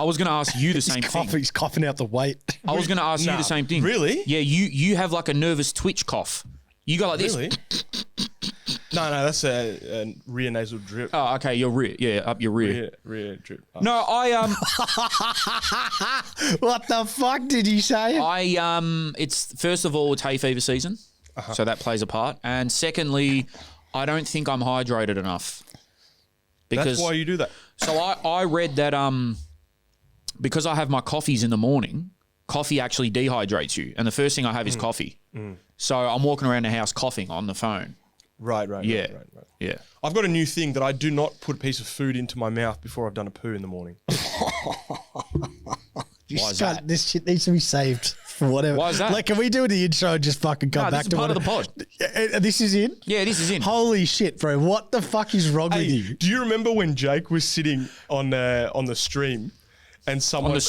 I was going to ask you the same thing. He's coughing out the weight. I was going to ask you the same thing. Really? Yeah, you have like a nervous twitch cough. You go like this. Really? No, that's a rear nasal drip. Oh, okay, your rear. Yeah, up your rear. Rear drip. Oh. No, What the fuck did you say? It's first of all, it's hay fever season, so that plays a part. And secondly, I don't think I'm hydrated enough. That's why you do that. So I read that because I have my coffees in the morning, coffee actually dehydrates you, and the first thing I have is coffee. So I'm walking around the house coughing on the phone. Right. Yeah. I've got a new thing that I do not put a piece of food into my mouth before I've done a poo in the morning. Why is that? This shit needs to be saved for whatever. Why is that? Like, can we do the intro and just fucking come back to part of the whatever? pod. This is in? Yeah, this is in. Holy shit, bro. What the fuck is wrong with you? Do you remember when Jake was sitting on the stream and someone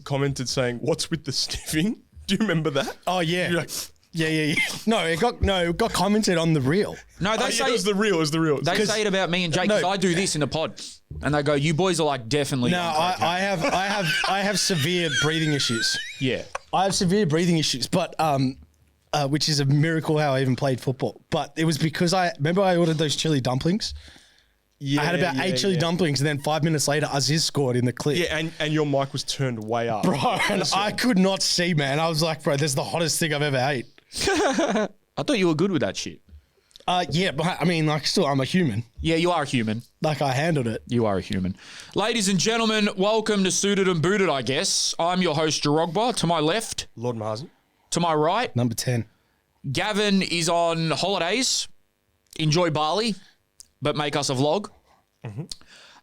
commented saying, "What's with the sniffing?" Do you remember that? Oh, yeah. You're like, Yeah. No, it got commented on the reel. No, they say it was the real. They say it about me and Jake because I do this in the pod, and they go, "You boys are like definitely." No, I have severe breathing issues. Yeah, I have severe breathing issues, but which is a miracle how I even played football. But it was because I ordered those chili dumplings. Yeah, I had about 8 chili dumplings, and then 5 minutes later, Aziz scored in the clip. Yeah, and your mic was turned way up. Bro, and I could not see, man. I was like, bro, this is the hottest thing I've ever ate. I thought you were good with that shit. Yeah, but I mean, like, still, I'm a human. Yeah, you are a human. Like, I handled it. You are a human. Ladies and gentlemen, welcome to Suited and Booted, I guess. I'm your host, Jerogba. To my left. Lord Marsden. To my right. Number 10. Gavin is on holidays. Enjoy Bali, but make us a vlog.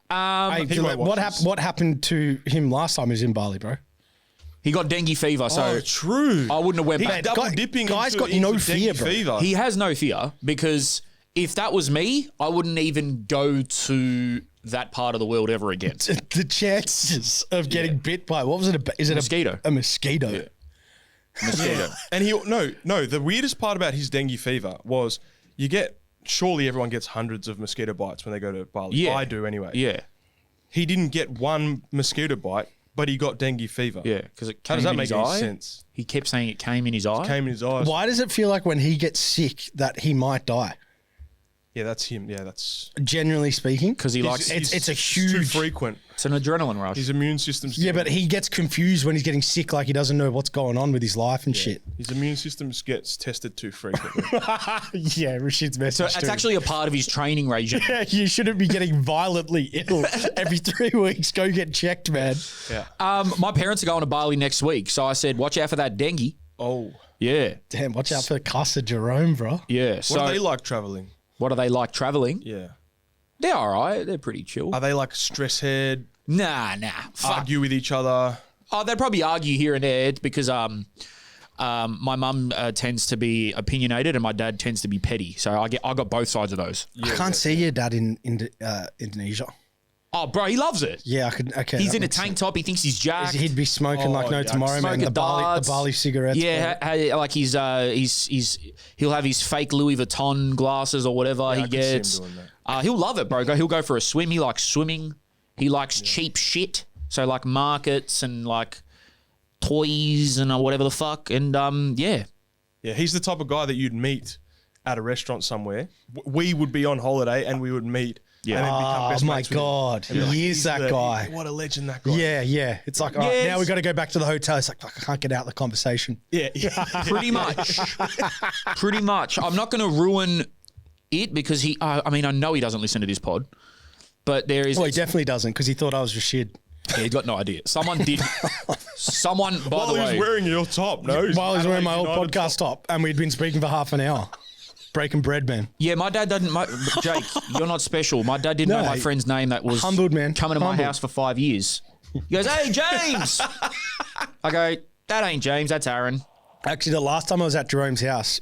What happened to him last time he was in Bali, bro? He got dengue fever, so true. I wouldn't have went back. Double dipping. Guy's got no fear, bro. Fever. He has no fear because if that was me, I wouldn't even go to that part of the world ever again. The chances of getting bit by, what was it? Is it mosquito? A mosquito. Yeah. Mosquito. And the weirdest part about his dengue fever was surely everyone gets hundreds of mosquito bites when they go to Bali. Yeah. I do anyway. Yeah. He didn't get one mosquito bite, but he got dengue fever. Yeah, because it How came does that in make his any eye. sense? He kept saying it came in his eye. Came in his eyes. Why does it feel like when he gets sick that he might die? Yeah, that's him. Yeah, that's... Generally speaking. Because he likes... It's a too huge... frequent. It's an adrenaline rush. His immune system's... Yeah, but he gets confused when he's getting sick, like he doesn't know what's going on with his life and shit. His immune system gets tested too frequently. Yeah, Rashid's message. So it's actually a part of his training regime. Yeah, you shouldn't be getting violently ill every 3 weeks. Go get checked, man. Yeah. My parents are going to Bali next week, so I said, watch out for that dengue. Oh. Yeah. Damn, watch out for Casa Jerome, bro. Yeah. What So are they like traveling? what are they like traveling? Yeah. They're all right. They're pretty chill. Are they like stress head, Nah. Fuck. argue with each other? Oh, they'd probably argue here and there because my mum tends to be opinionated and my dad tends to be petty. So I got both sides of those. I can't see your dad in Indonesia. Oh, bro, he loves it. Yeah, I could. Okay, He's that in a makes tank sense. top. He thinks he's jacked. He'd be smoking like no yeah, tomorrow, man. smoking The darts. Bali cigarettes. Yeah, like he's he'll have his fake Louis Vuitton glasses or whatever he I can see him gets. doing that. He'll love it, bro. He'll go for a swim. He likes swimming. He likes cheap shit. So like markets and like toys and whatever the fuck. And yeah. Yeah, he's the type of guy that you'd meet at a restaurant somewhere. We would be on holiday and we would meet. Yeah. And then become best Oh my mates with him. God, And be like, he he's is that guy. What a legend that guy. Yeah. It's like, all right, Yes. now we got to go back to the hotel. It's like, fuck, I can't get out of the conversation. Yeah. Pretty much. Pretty much. I'm not going to ruin it because I mean, I know he doesn't listen to this pod, but there is... Well, he definitely doesn't because he thought I was Rashid. Yeah, he's got no idea. Someone, by While the he was way... wearing your top, no? While I was wearing my old United podcast top and we'd been speaking for half an hour. Breaking bread, man. Yeah, my dad doesn't... Jake, you're not special. My dad didn't know my friend's name that was... Humbled, man. Coming to my Humbled. house for 5 years. He goes, hey, James! I go, that ain't James, that's Aaron. Actually, the last time I was at Jerome's house,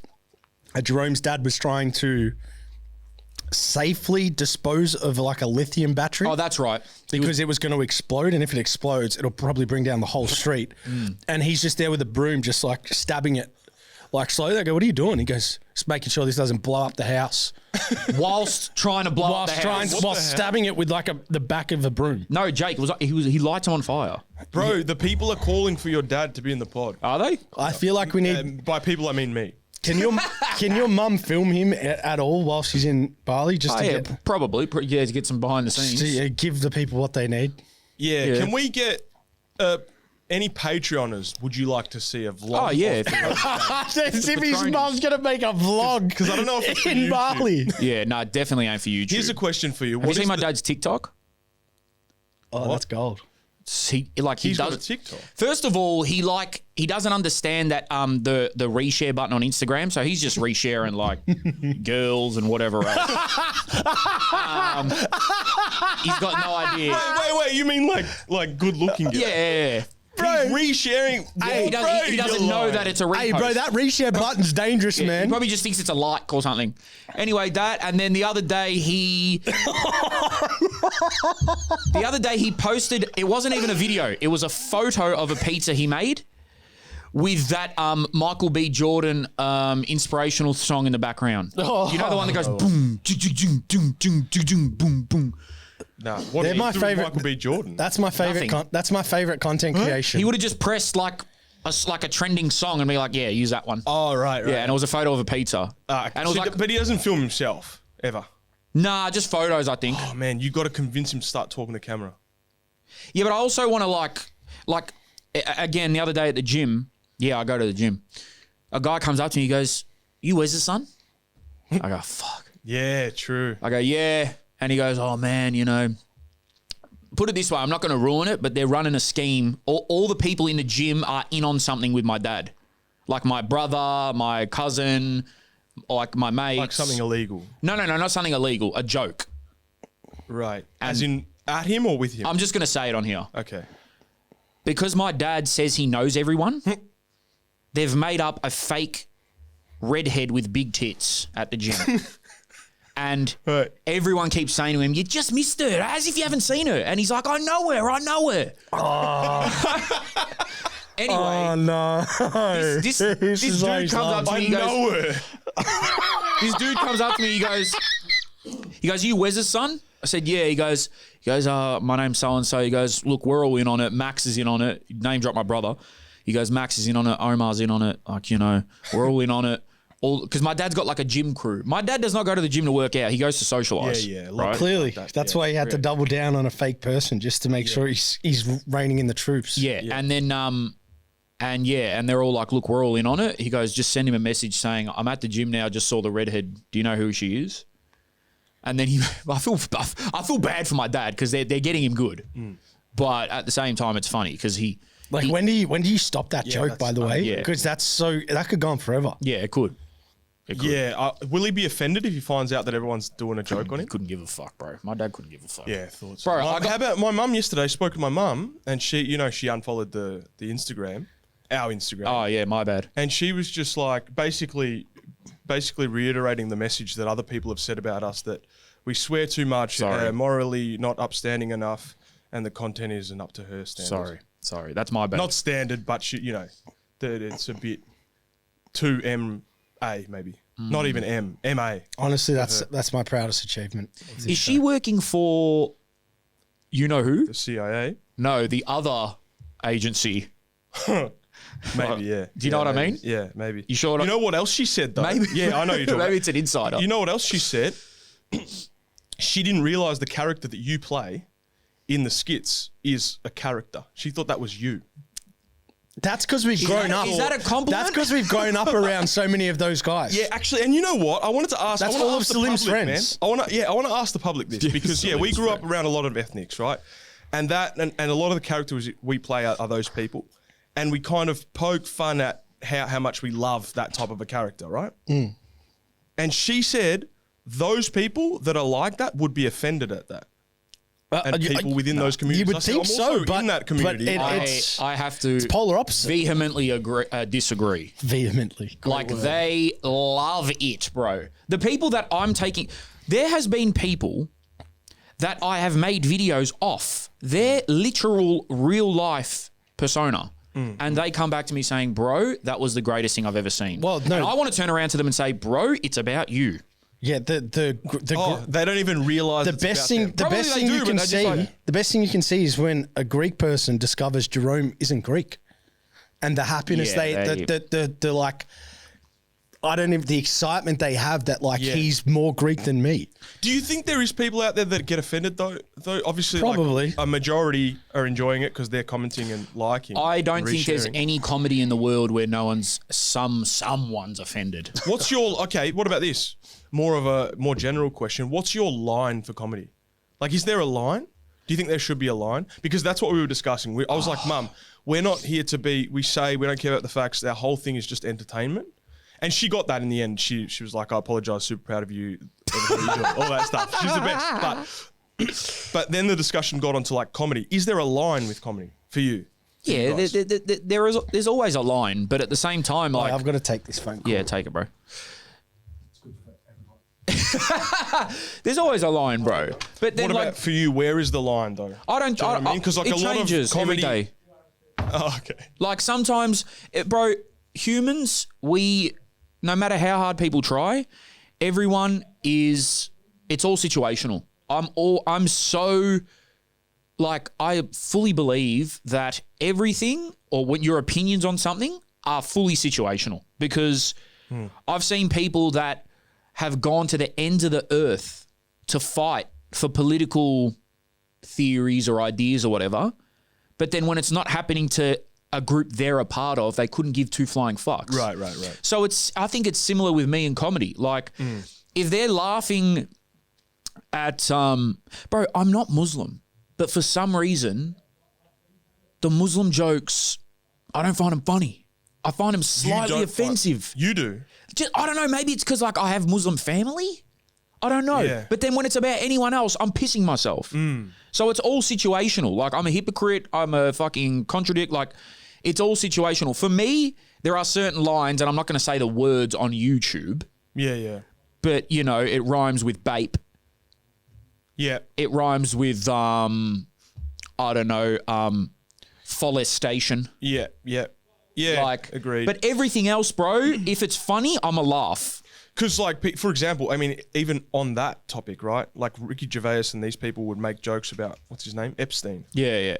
Jerome's dad was trying to safely dispose of like a lithium battery. Oh, that's right. Because it was going to explode, and if it explodes, it'll probably bring down the whole street. And he's just there with a broom, just like stabbing it, like slowly. I go, "What are you doing?" He goes, just making sure this doesn't blow up the house. Whilst trying to blow up the house. Whilst stabbing it with like the back of a broom. No, Jake, he lights him on fire. Bro, the people are calling for your dad to be in the pod. Are they? I feel like we need... By people, I mean me. Can your mum film him at all while she's in Bali? Just to probably. Yeah, to get some behind the scenes. To give the people what they need. Yeah. Can we get any Patreoners? Would you like to see a vlog? Oh, yeah. As if his mum's going to make a vlog. Because I don't know if it's in Bali. Yeah, no, definitely ain't for YouTube. Here's a question for you. Have you seen my dad's TikTok? Oh, that's gold. He's got a TikTok. First of all, he doesn't understand that the reshare button on Instagram, so he's just resharing like girls and whatever else. He's got no idea. Wait! You mean like good looking girls? Yeah. Bro, he's resharing. Hey, he doesn't know that it's a repost. Hey, bro, that reshare button's dangerous, man. He probably just thinks it's a like or something. Anyway, and then the other day he posted, it wasn't even a video, it was a photo of a pizza he made with that Michael B. Jordan inspirational song in the background. You know the one that goes boom, boom, boom. Nah, they're my favorite. Michael B. Jordan. That's my favorite. That's my favorite content creation. He would have just pressed like a trending song and be like, "Yeah, use that one." Oh, right. Yeah, and it was a photo of a pizza. And it was but he doesn't film himself ever. Nah, just photos, I think. Oh man, you got to convince him to start talking to camera. Yeah, but I also want to like again the other day at the gym. Yeah, I go to the gym. A guy comes up to me. He goes, "You where's the son?" I go, "Fuck." Yeah, true. I go, "Yeah." And he goes, "Oh, man, you know, put it this way. I'm not going to ruin it, but they're running a scheme. All the people in the gym are in on something with my dad. Like my brother, my cousin, like my mates. Like something illegal. No, not something illegal. A joke. Right. As in at him or with him? I'm just going to say it on here. Okay. Because my dad says he knows everyone, they've made up a fake redhead with big tits at the gym. And everyone keeps saying to him, "You just missed her, as if you haven't seen her." And he's like, I know her. Oh. Anyway. Oh, no. This dude comes up to me, he goes, this dude comes up to me, he goes, "You Wes's son?" I said, "Yeah." He goes, "My name's so-and-so." He goes, "Look, we're all in on it. Max is in on it." Name drop my brother. He goes, "Max is in on it. Omar's in on it. Like, you know, we're all in on it." Because my dad's got like a gym crew. My dad does not go to the gym to work out. He goes to socialise. Yeah. Right? Clearly. That's why he had to double down on a fake person just to make sure he's reining in the troops. Yeah. And then, and they're all like, "Look, we're all in on it." He goes, "Just send him a message saying, I'm at the gym now, just saw the redhead. Do you know who she is?" And then I feel bad for my dad because they're getting him good. But at the same time, it's funny because when do you stop that joke, by the way? Yeah. Because that could go on forever. Yeah, it could. Yeah. Will he be offended if he finds out that everyone's doing a joke on him? Couldn't give a fuck, bro. My dad couldn't give a fuck. Yeah, thought so. Bro, how about my mum yesterday? Spoke to my mum and she unfollowed the Instagram, our Instagram. Oh, yeah, my bad. And she was just like basically reiterating the message that other people have said about us, that we swear too much, morally not upstanding enough, and the content isn't up to her standards. Sorry, that's my bad. Not standard, but that it's a bit too MA maybe. Not even MA. Honestly, that's my proudest achievement. Is she working for you know who? The CIA? No, the other agency. Maybe, yeah. Do you know what I mean? Yeah, maybe. You sure? You know what else she said though? Maybe. Yeah, I know you're talking Maybe about. it's an insider. You know what else she said? She didn't realise the character that you play in the skits is a character. She thought that was you. That's because we've grown up. Is that a compliment? That's because we've grown up around so many of those guys. Yeah, actually, and you know what? I wanted to ask. That's I wanna all of ask the Salim's public, friends. Man. I want to ask the public this because we grew up around a lot of ethnics, right? And a lot of the characters we play are those people, and we kind of poke fun at how much we love that type of a character, right? Mm. And she said those people that are like that would be offended at that. And people within those communities. You would think so, but in that community, I have to polar opposite. Vehemently disagree. Vehemently. Like they love it, bro. The people that I'm taking, there has been people that I have made videos off their literal real life persona, and they come back to me saying, bro, that was the greatest thing I've ever seen. Well, no. And I want to turn around to them and say, bro, it's about you. Yeah, They don't even realize the best thing you can see. The best thing you can see is when a Greek person discovers Jerome isn't Greek, and the happiness the like. I don't even the excitement they have that he's more Greek than me. Do you think there is people out there that get offended though? Though obviously, probably a majority are enjoying it because they're commenting and liking. I don't think there's any comedy in the world where someone's offended. What's your What about this? More of a more general question. What's your line for comedy? Like, is there a line? Do you think there should be a line? Because that's what we were discussing. I was like, Mum, we're not here to be. We say we don't care about the facts. Our whole thing is just entertainment. And she got that in the end. She was like, I apologize, super proud of you, all that stuff. She's the best. But then the discussion got onto like comedy. Is there a line with comedy for you? Yeah, there's always a line, but at the same time, like I've got to take this phone call. Yeah, take it, bro. There's always a line, bro. But then, what about for you? Where is the line, though? I don't. Do you know what I mean? Because like it a lot changes of comedy every day. Oh, okay. Like sometimes, bro, humans, no matter how hard people try, everyone is. It's all situational. I'm so. Like, I fully believe that everything or when your opinions on something are fully situational because I've seen people that have gone to the ends of the earth to fight for political theories or ideas or whatever, but then when it's not happening to a group they're a part of, they couldn't give two flying fucks. Right. So I think it's similar with me in comedy. Like, if they're laughing at, bro, I'm not Muslim. But for some reason, the Muslim jokes, I don't find them funny. I find them slightly offensive. You do? I don't know. Maybe it's because like I have Muslim family. I don't know. Yeah. But then when it's about anyone else, I'm pissing myself. So it's all situational. Like I'm a hypocrite. I'm a fucking contradict. Like it's all situational. For me, there are certain lines, and I'm not going to say the words on YouTube. Yeah. But, you know, it rhymes with bape. Yeah. It rhymes with, I don't know, forestation. Yeah. Like, agreed. But everything else, bro, if it's funny, I'm a laugh. Because, like, for example, I mean, even on that topic, right? Like Ricky Gervais and these people would make jokes about, what's his name? Epstein. Yeah.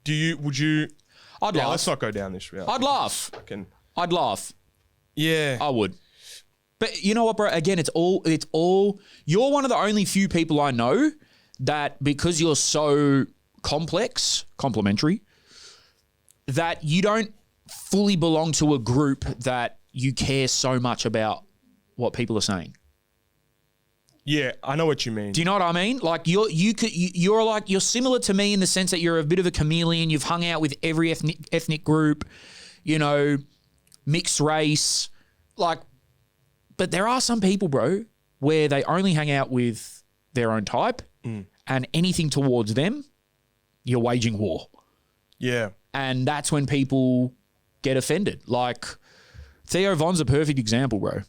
Would you? I'd laugh. Let's not go down this route. I'd laugh. I'd laugh. Yeah. I would. But you know what, bro? Again, it's all, you're one of the only few people I know that because you're so complementary, that you don't fully belong to a group that you care so much about what people are saying. Yeah, I know what you mean. Do you know what I mean? Like you're similar to me in the sense that you're a bit of a chameleon. You've hung out with every ethnic group, you know, mixed race, like. But there are some people, bro, where they only hang out with their own type and anything towards them, you're waging war. Yeah. And that's when people get offended. Like, Theo Von's a perfect example, bro.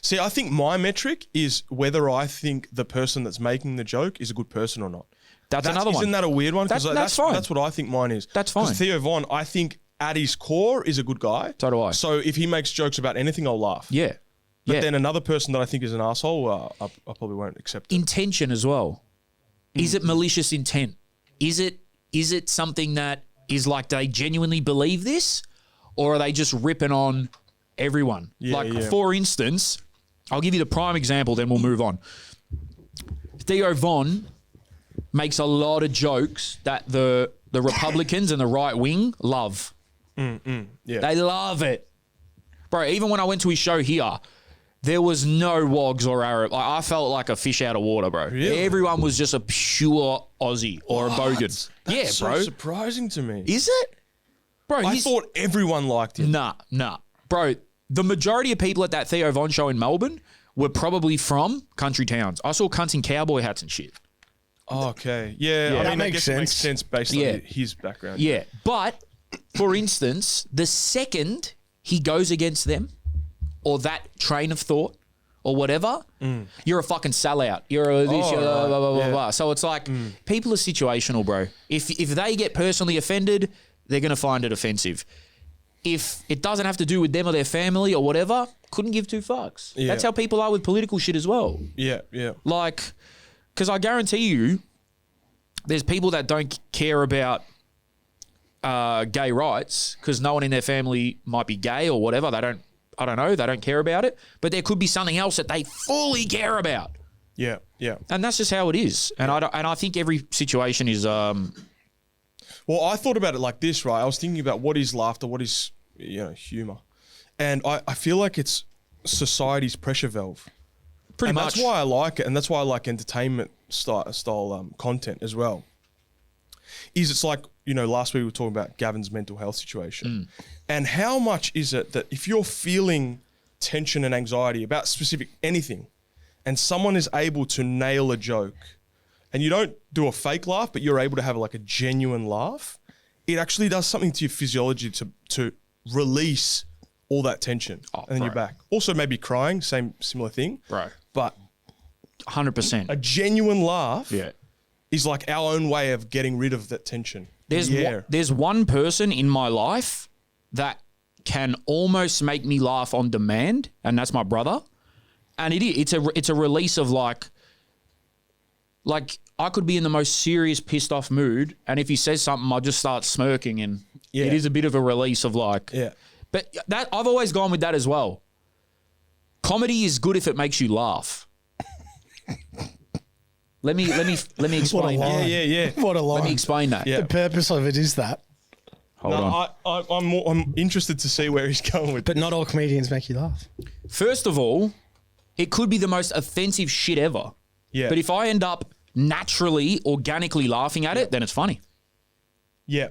See, I think my metric is whether I think the person that's making the joke is a good person or not. That's another one. Isn't that a weird one? That's fine. That's what I think mine is. That's fine. Because Theo Von, I think at his core is a good guy. So do I. So if he makes jokes about anything, I'll laugh. Yeah. But then another person that I think is an asshole, I probably won't accept it. Intention as well. Is it malicious intent? Is it something that is like they genuinely believe this, or are they just ripping on everyone? For instance, I'll give you the prime example, then we'll move on. Theo Von makes a lot of jokes that the Republicans and the right wing love. Yeah. They love it. Bro, even when I went to his show here, there was no wogs or Arab. Like, I felt like a fish out of water, bro. Really? Everyone was just a pure Aussie or a Bogan. That's bro. so surprising to me. Is it? Bro, I thought everyone liked him. Nah. Bro, the majority of people at that Theo Von show in Melbourne were probably from country towns. I saw cunts in cowboy hats and shit. Oh, okay. Yeah, I mean, I guess it makes sense based on his background. Yeah, but for instance, the second he goes against them or that train of thought or whatever, you're a fucking sellout. You're a this, you're blah. So it's like people are situational, bro. If they get personally offended, they're going to find it offensive. If it doesn't have to do with them or their family or whatever, couldn't give two fucks. Yeah. That's how people are with political shit as well. Yeah. Like, because I guarantee you, there's people that don't care about gay rights because no one in their family might be gay or whatever. I don't know. They don't care about it. But there could be something else that they fully care about. Yeah. And that's just how it is. And I think every situation is. Well, I thought about it like this, right? I was thinking about what is laughter, what is humor, and I feel like it's society's pressure valve. Pretty much. That's why I like it, and that's why I like entertainment style content as well. It's like, last week we were talking about Gavin's mental health situation. And how much is it that if you're feeling tension and anxiety about specific anything, and someone is able to nail a joke, and you don't do a fake laugh, but you're able to have like a genuine laugh, it actually does something to your physiology to release all that tension. And then you're back. Also maybe crying, similar thing. Right. But 100%. a genuine laugh Yeah. is like our own way of getting rid of that tension. There's one person in my life that can almost make me laugh on demand, and that's my brother. And it's a release of like I could be in the most serious pissed off mood, and if he says something, I'll just start smirking, and it is a bit of a release of like. Yeah. But that I've always gone with that as well. Comedy is good if it makes you laugh. Let me explain that. Yeah. What a line. Let me explain that. Yeah. The purpose of it is that. Hold on. I'm interested to see where he's going with. But not all comedians make you laugh. First of all, it could be the most offensive shit ever. Yeah. But if I end up naturally, organically laughing at it, then it's funny. Yeah.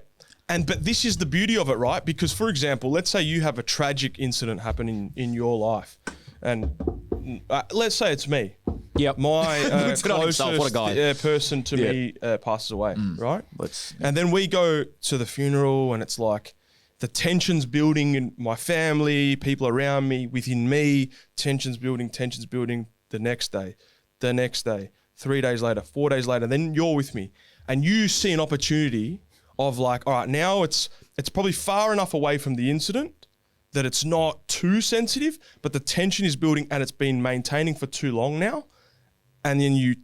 But this is the beauty of it, right? Because, for example, let's say you have a tragic incident happen in your life. And let's say it's me. Yep. My closest What a guy. person to me passes away, right? Let's- And then we go to the funeral, and it's like the tension's building in my family, people around me, within me, tension's building. The next day, 3 days later, 4 days later, then you're with me, and you see an opportunity of like, all right, now it's probably far enough away from the incident that it's not too sensitive, but the tension is building and it's been maintaining for too long now. And then you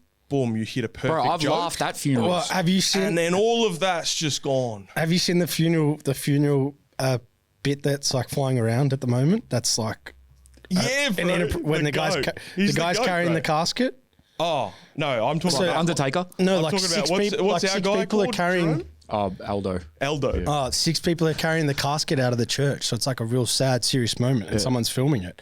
hit a perfect Bro, I've joke. laughed at funerals. Well, have you seen? And then all of that's just gone. Have you seen the funeral bit that's like flying around at the moment? That's like when the guy's carrying the casket. Oh no, I'm talking about Undertaker. No, I'm like talking six about people. what's Like our six guy people are called, carrying. Aldo. Eldo. 6 people are carrying the casket out of the church, so it's like a real sad, serious moment, and someone's filming it.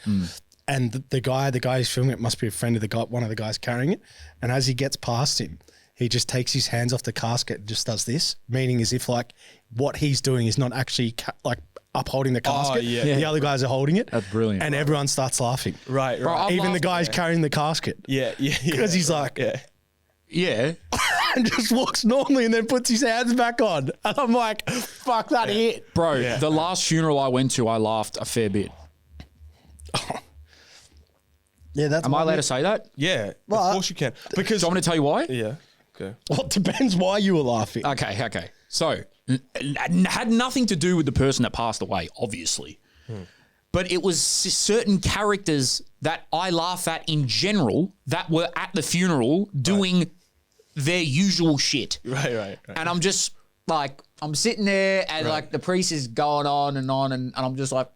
And the guy who's filming it must be a friend of the guy, one of the guys carrying it. And as he gets past him, he just takes his hands off the casket and just does this, meaning as if like what he's doing is not actually like upholding the casket. yeah. The other guys are holding it. That's brilliant. And everyone starts laughing. Right. Bro, I've Even the laughed- guy's carrying the casket. Yeah. Because he's like, Yeah. and just walks normally and then puts his hands back on. And I'm like, fuck, that hit. Bro, the last funeral I went to, I laughed a fair bit. Yeah, that's. Am I allowed to say that? Yeah. Well, of course you can. Because Do you want me to tell you why? yeah. Okay. Well, it depends why you were laughing. Okay. So, had nothing to do with the person that passed away, obviously. But it was certain characters that I laugh at in general that were at the funeral doing their usual shit. Right. And I'm just like, I'm sitting there and like the priest is going on, and I'm just like,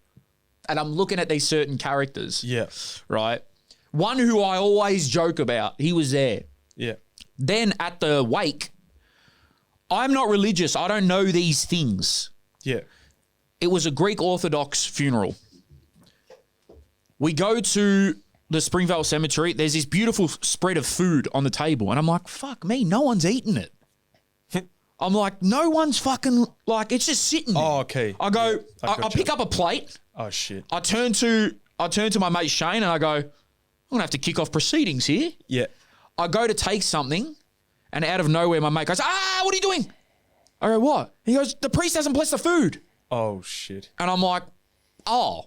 and I'm looking at these certain characters. Yeah. Right? One who I always joke about, he was there. Yeah. Then at the wake, I'm not religious. I don't know these things. Yeah. It was a Greek Orthodox funeral. We go to the Springvale Cemetery. There's this beautiful spread of food on the table. And I'm like, fuck me, no one's eating it. I'm like, no one's fucking, like, it's just sitting there. Oh, okay. I go, Yeah, I I gotcha. pick up a plate. Oh shit. I turn to my mate Shane and I go, I'm going to have to kick off proceedings here. Yeah. I go to take something, and out of nowhere, my mate goes, what are you doing? I go, what? He goes, the priest hasn't blessed the food. Oh shit. And I'm like, oh,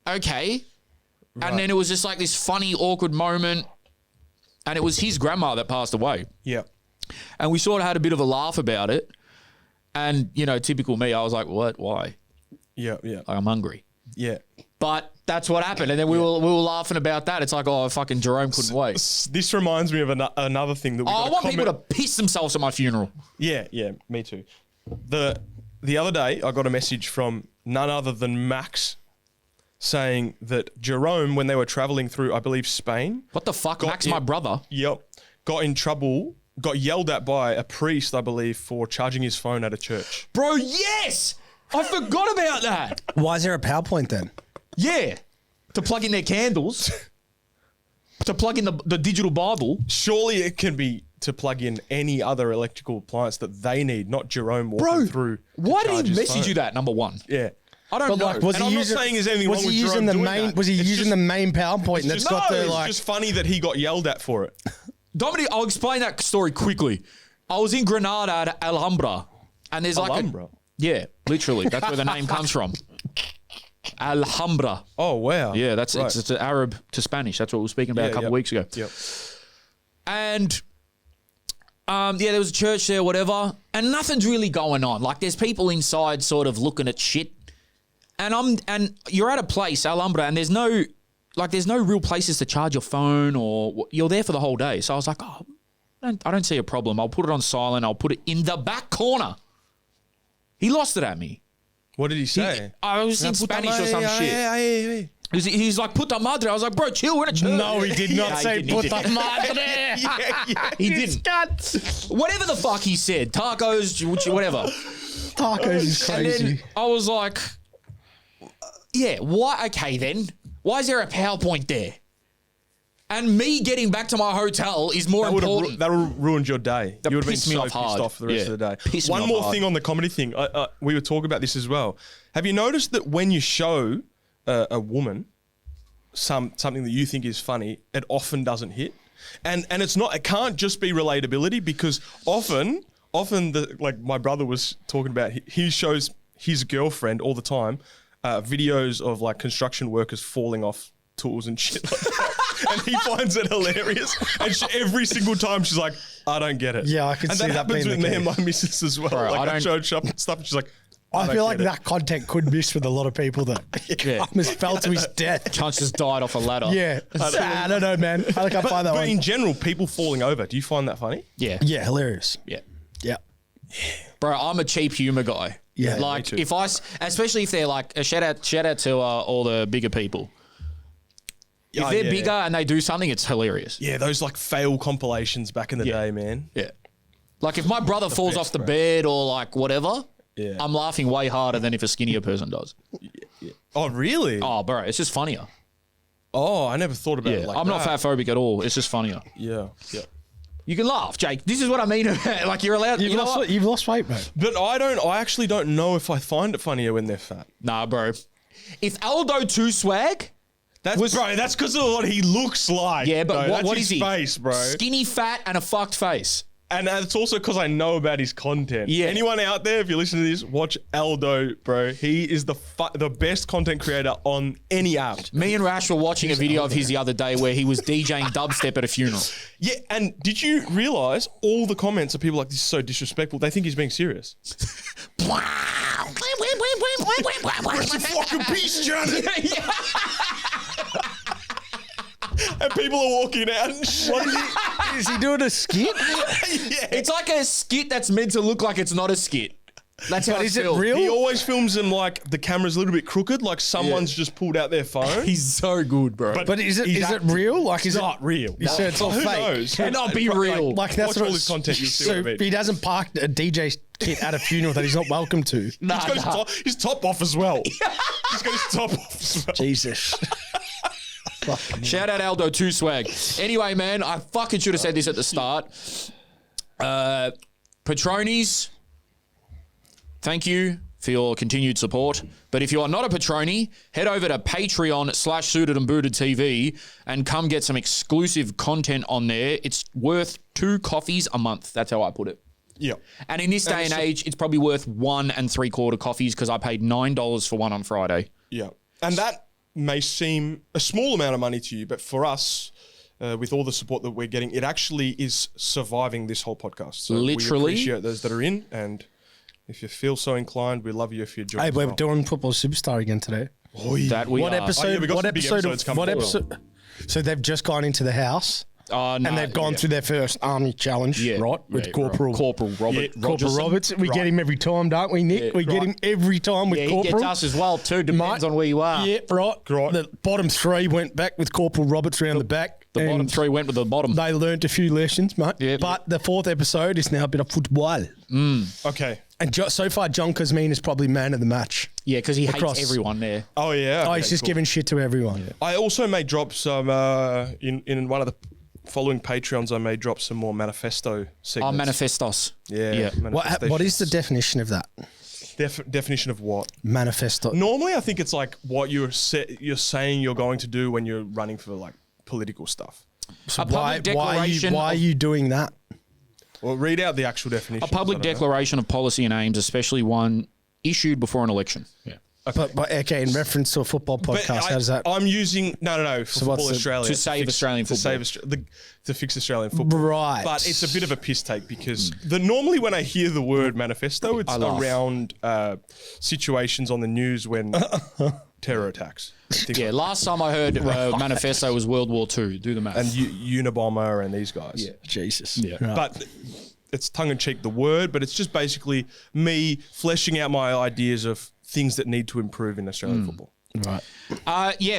okay. Right. And then it was just like this funny, awkward moment. And it was his grandma that passed away. Yeah. And we sort of had a bit of a laugh about it. And, you know, typical me, I was like, what? Why? Yeah. Like, I'm hungry. Yeah. But that's what happened. And then we were laughing about that. It's like, oh, fucking Jerome couldn't wait. This reminds me of another thing that I want people to piss themselves at my funeral. Yeah, me too. The other day, I got a message from none other than Max saying that Jerome, when they were traveling through, I believe, Spain. What the fuck? Max, my brother. Yep. Got in trouble, got yelled at by a priest, I believe, for charging his phone at a church. Bro, yes! I forgot about that. Why is there a PowerPoint then? Yeah. To plug in their candles. To plug in the digital Bible. Surely it can be to plug in any other electrical appliance that they need, not Jerome walking through. Why did he message you that, number one? Yeah. I don't know. I'm not saying there's anything wrong with Jerome doing that. Was he using the main PowerPoint that's got the like... It's just funny that he got yelled at for it. Dominic, I'll explain that story quickly. I was in Granada at Alhambra. And there's Alhambra? Yeah, literally. That's where the name comes from. Alhambra. Oh, wow. Yeah, it's an Arab to Spanish. That's what we were speaking about a couple of weeks ago. Yep. And... there was a church there, whatever, and nothing's really going on. Like, there's people inside sort of looking at shit, and you're at a place, Alhambra, and there's no real places to charge your phone, or you're there for the whole day. So I was like, oh, I don't see a problem. I'll put it on silent. I'll put it in the back corner. He lost it at me. What did he say? I was in Spanish or some shit. He's like, puta madre. I was like, bro, chill, we're in a church. No, he did not say puta madre. He didn't. Whatever the fuck he said. Tacos, whatever. Tacos is crazy. And then I was like, yeah, why? Okay, then. Why is there a PowerPoint there? And me getting back to my hotel is more important. That would have ruined your day. That you would have been pissed me off pissed hard. off for the rest of the day. Pissed me One off more hard. thing on the comedy thing. We were talking about this as well. Have you noticed that when you show a woman something that you think is funny, it often doesn't hit? And it's not. It can't just be relatability, because often like my brother was talking about, he shows his girlfriend all the time videos of like construction workers falling off tools and shit like that. And he finds it hilarious. And every single time she's like, I don't get it. Yeah, I can see that. And that happens with being me and my missus as well. Bro, like I showed stuff and she's like, I feel like that content could miss with a lot of people that almost fell to his death. Chance just died off a ladder. Yeah. I don't know, man. I think I find that but one. in general, people falling over, do you find that funny? Yeah. Yeah, hilarious. Yeah. Yeah. Bro, I'm a cheap humor guy. Yeah, like me too. especially if they're like a shout out to all the bigger people. If they're bigger and they do something, it's hilarious. Yeah, those like fail compilations back in the day, man. Yeah. Like if my brother falls off the bed or like whatever, I'm laughing way harder than if a skinnier person does. Oh, really? Oh, bro, it's just funnier. Oh, I never thought about it like I'm that. not fat phobic at all. It's just funnier. Yeah. You can laugh, Jake. This is what I mean. Like you're allowed. You've lost weight, mate. But I actually don't know if I find it funnier when they're fat. Nah, bro. If Aldo 2 swag... That's because of what he looks like. Yeah, but what is his he? face, bro. Skinny, fat, and a fucked face. And it's also because I know about his content. Yeah. Anyone out there, if you're listening to this, watch Aldo, bro. He is the best content creator on any app. Me and Rash were watching a video of his the other day where he was DJing dubstep at a funeral. Yeah, and did you realise all the comments of people like, this is so disrespectful? They think he's being serious. Rest in fucking peace, Johnny. And people are walking out and shit. Is he doing a skit? Yeah. It's like a skit that's meant to look like it's not a skit. That's how is it it real? He always films them like the camera's a little bit crooked, like someone's just pulled out their phone. He's so good, bro. But is it real? Like, is It's not real. You said it's all Who fake. knows? Cannot be real. Like that's Watch what all his content, you'll see what I mean. he doesn't park a DJ kit at a funeral that he's not welcome to. He's got his top off as well. He's got his top off as well. Jesus. Shout out Aldo 2 swag. Anyway, man, I fucking should have said this at the start. Patronies, thank you for your continued support. But if you are not a Patroni, head over to Patreon/Suited and Booted TV and come get some exclusive content on there. It's worth 2 coffees a month. That's how I put it. Yeah. And in this day and age, it's probably worth 1 3/4 coffees because I paid $9 for one on Friday. Yeah. And that may seem a small amount of money to you, but for us, with all the support that we're getting, it actually is surviving this whole podcast. So Literally. we appreciate those that are in, and If you feel so inclined, we love you if you're joining. Hey, we're doing Football Superstar again today. That we What are. episode? we got What some big episode? episodes coming What forward. episode? So they've just gone into the house. No, And they've gone through their first army challenge, right? With Corporal Robert. Corporal Roberts. We get him every time, don't we, Nick? We get him every time with Yeah, he Corporal. gets us as well too. Depends on where you are. Yeah, right. The bottom three went back with Corporal Roberts round the back. The bottom and three went with the bottom. They learnt a few lessons, mate. Yeah. But the fourth episode is now a bit of football. Okay. And so far, John Kazmin is probably man of the match. Yeah, because he Across. hates everyone there. Oh, yeah. Oh, Okay, he's just cool. giving shit to everyone. I also may drop some, in one of the following Patreons, I may drop some more manifesto segments. Manifestos. Yeah. What is the definition of that? Definition of what? Manifesto. Normally, I think it's like what you're saying you're going to do when you're running for like political stuff. So A public declaration why are of- you doing that? Well, read out the actual definition. A public declaration of policy and aims, especially one issued before an election. Yeah. But okay, in reference to a football podcast, how does that? I'm using no for what's Football the- Australia to save Australian football. to fix Australian football. Right. But it's a bit of a piss take because normally when I hear the word manifesto, it's I laugh. around situations on the news when terror attacks. Yeah, last time I heard manifesto was World War II. Do the math. And Unabomber and these guys. Yeah. Jesus. Yeah. Right. But it's tongue in cheek the word, but it's just basically me fleshing out my ideas of things that need to improve in Australian football. Right.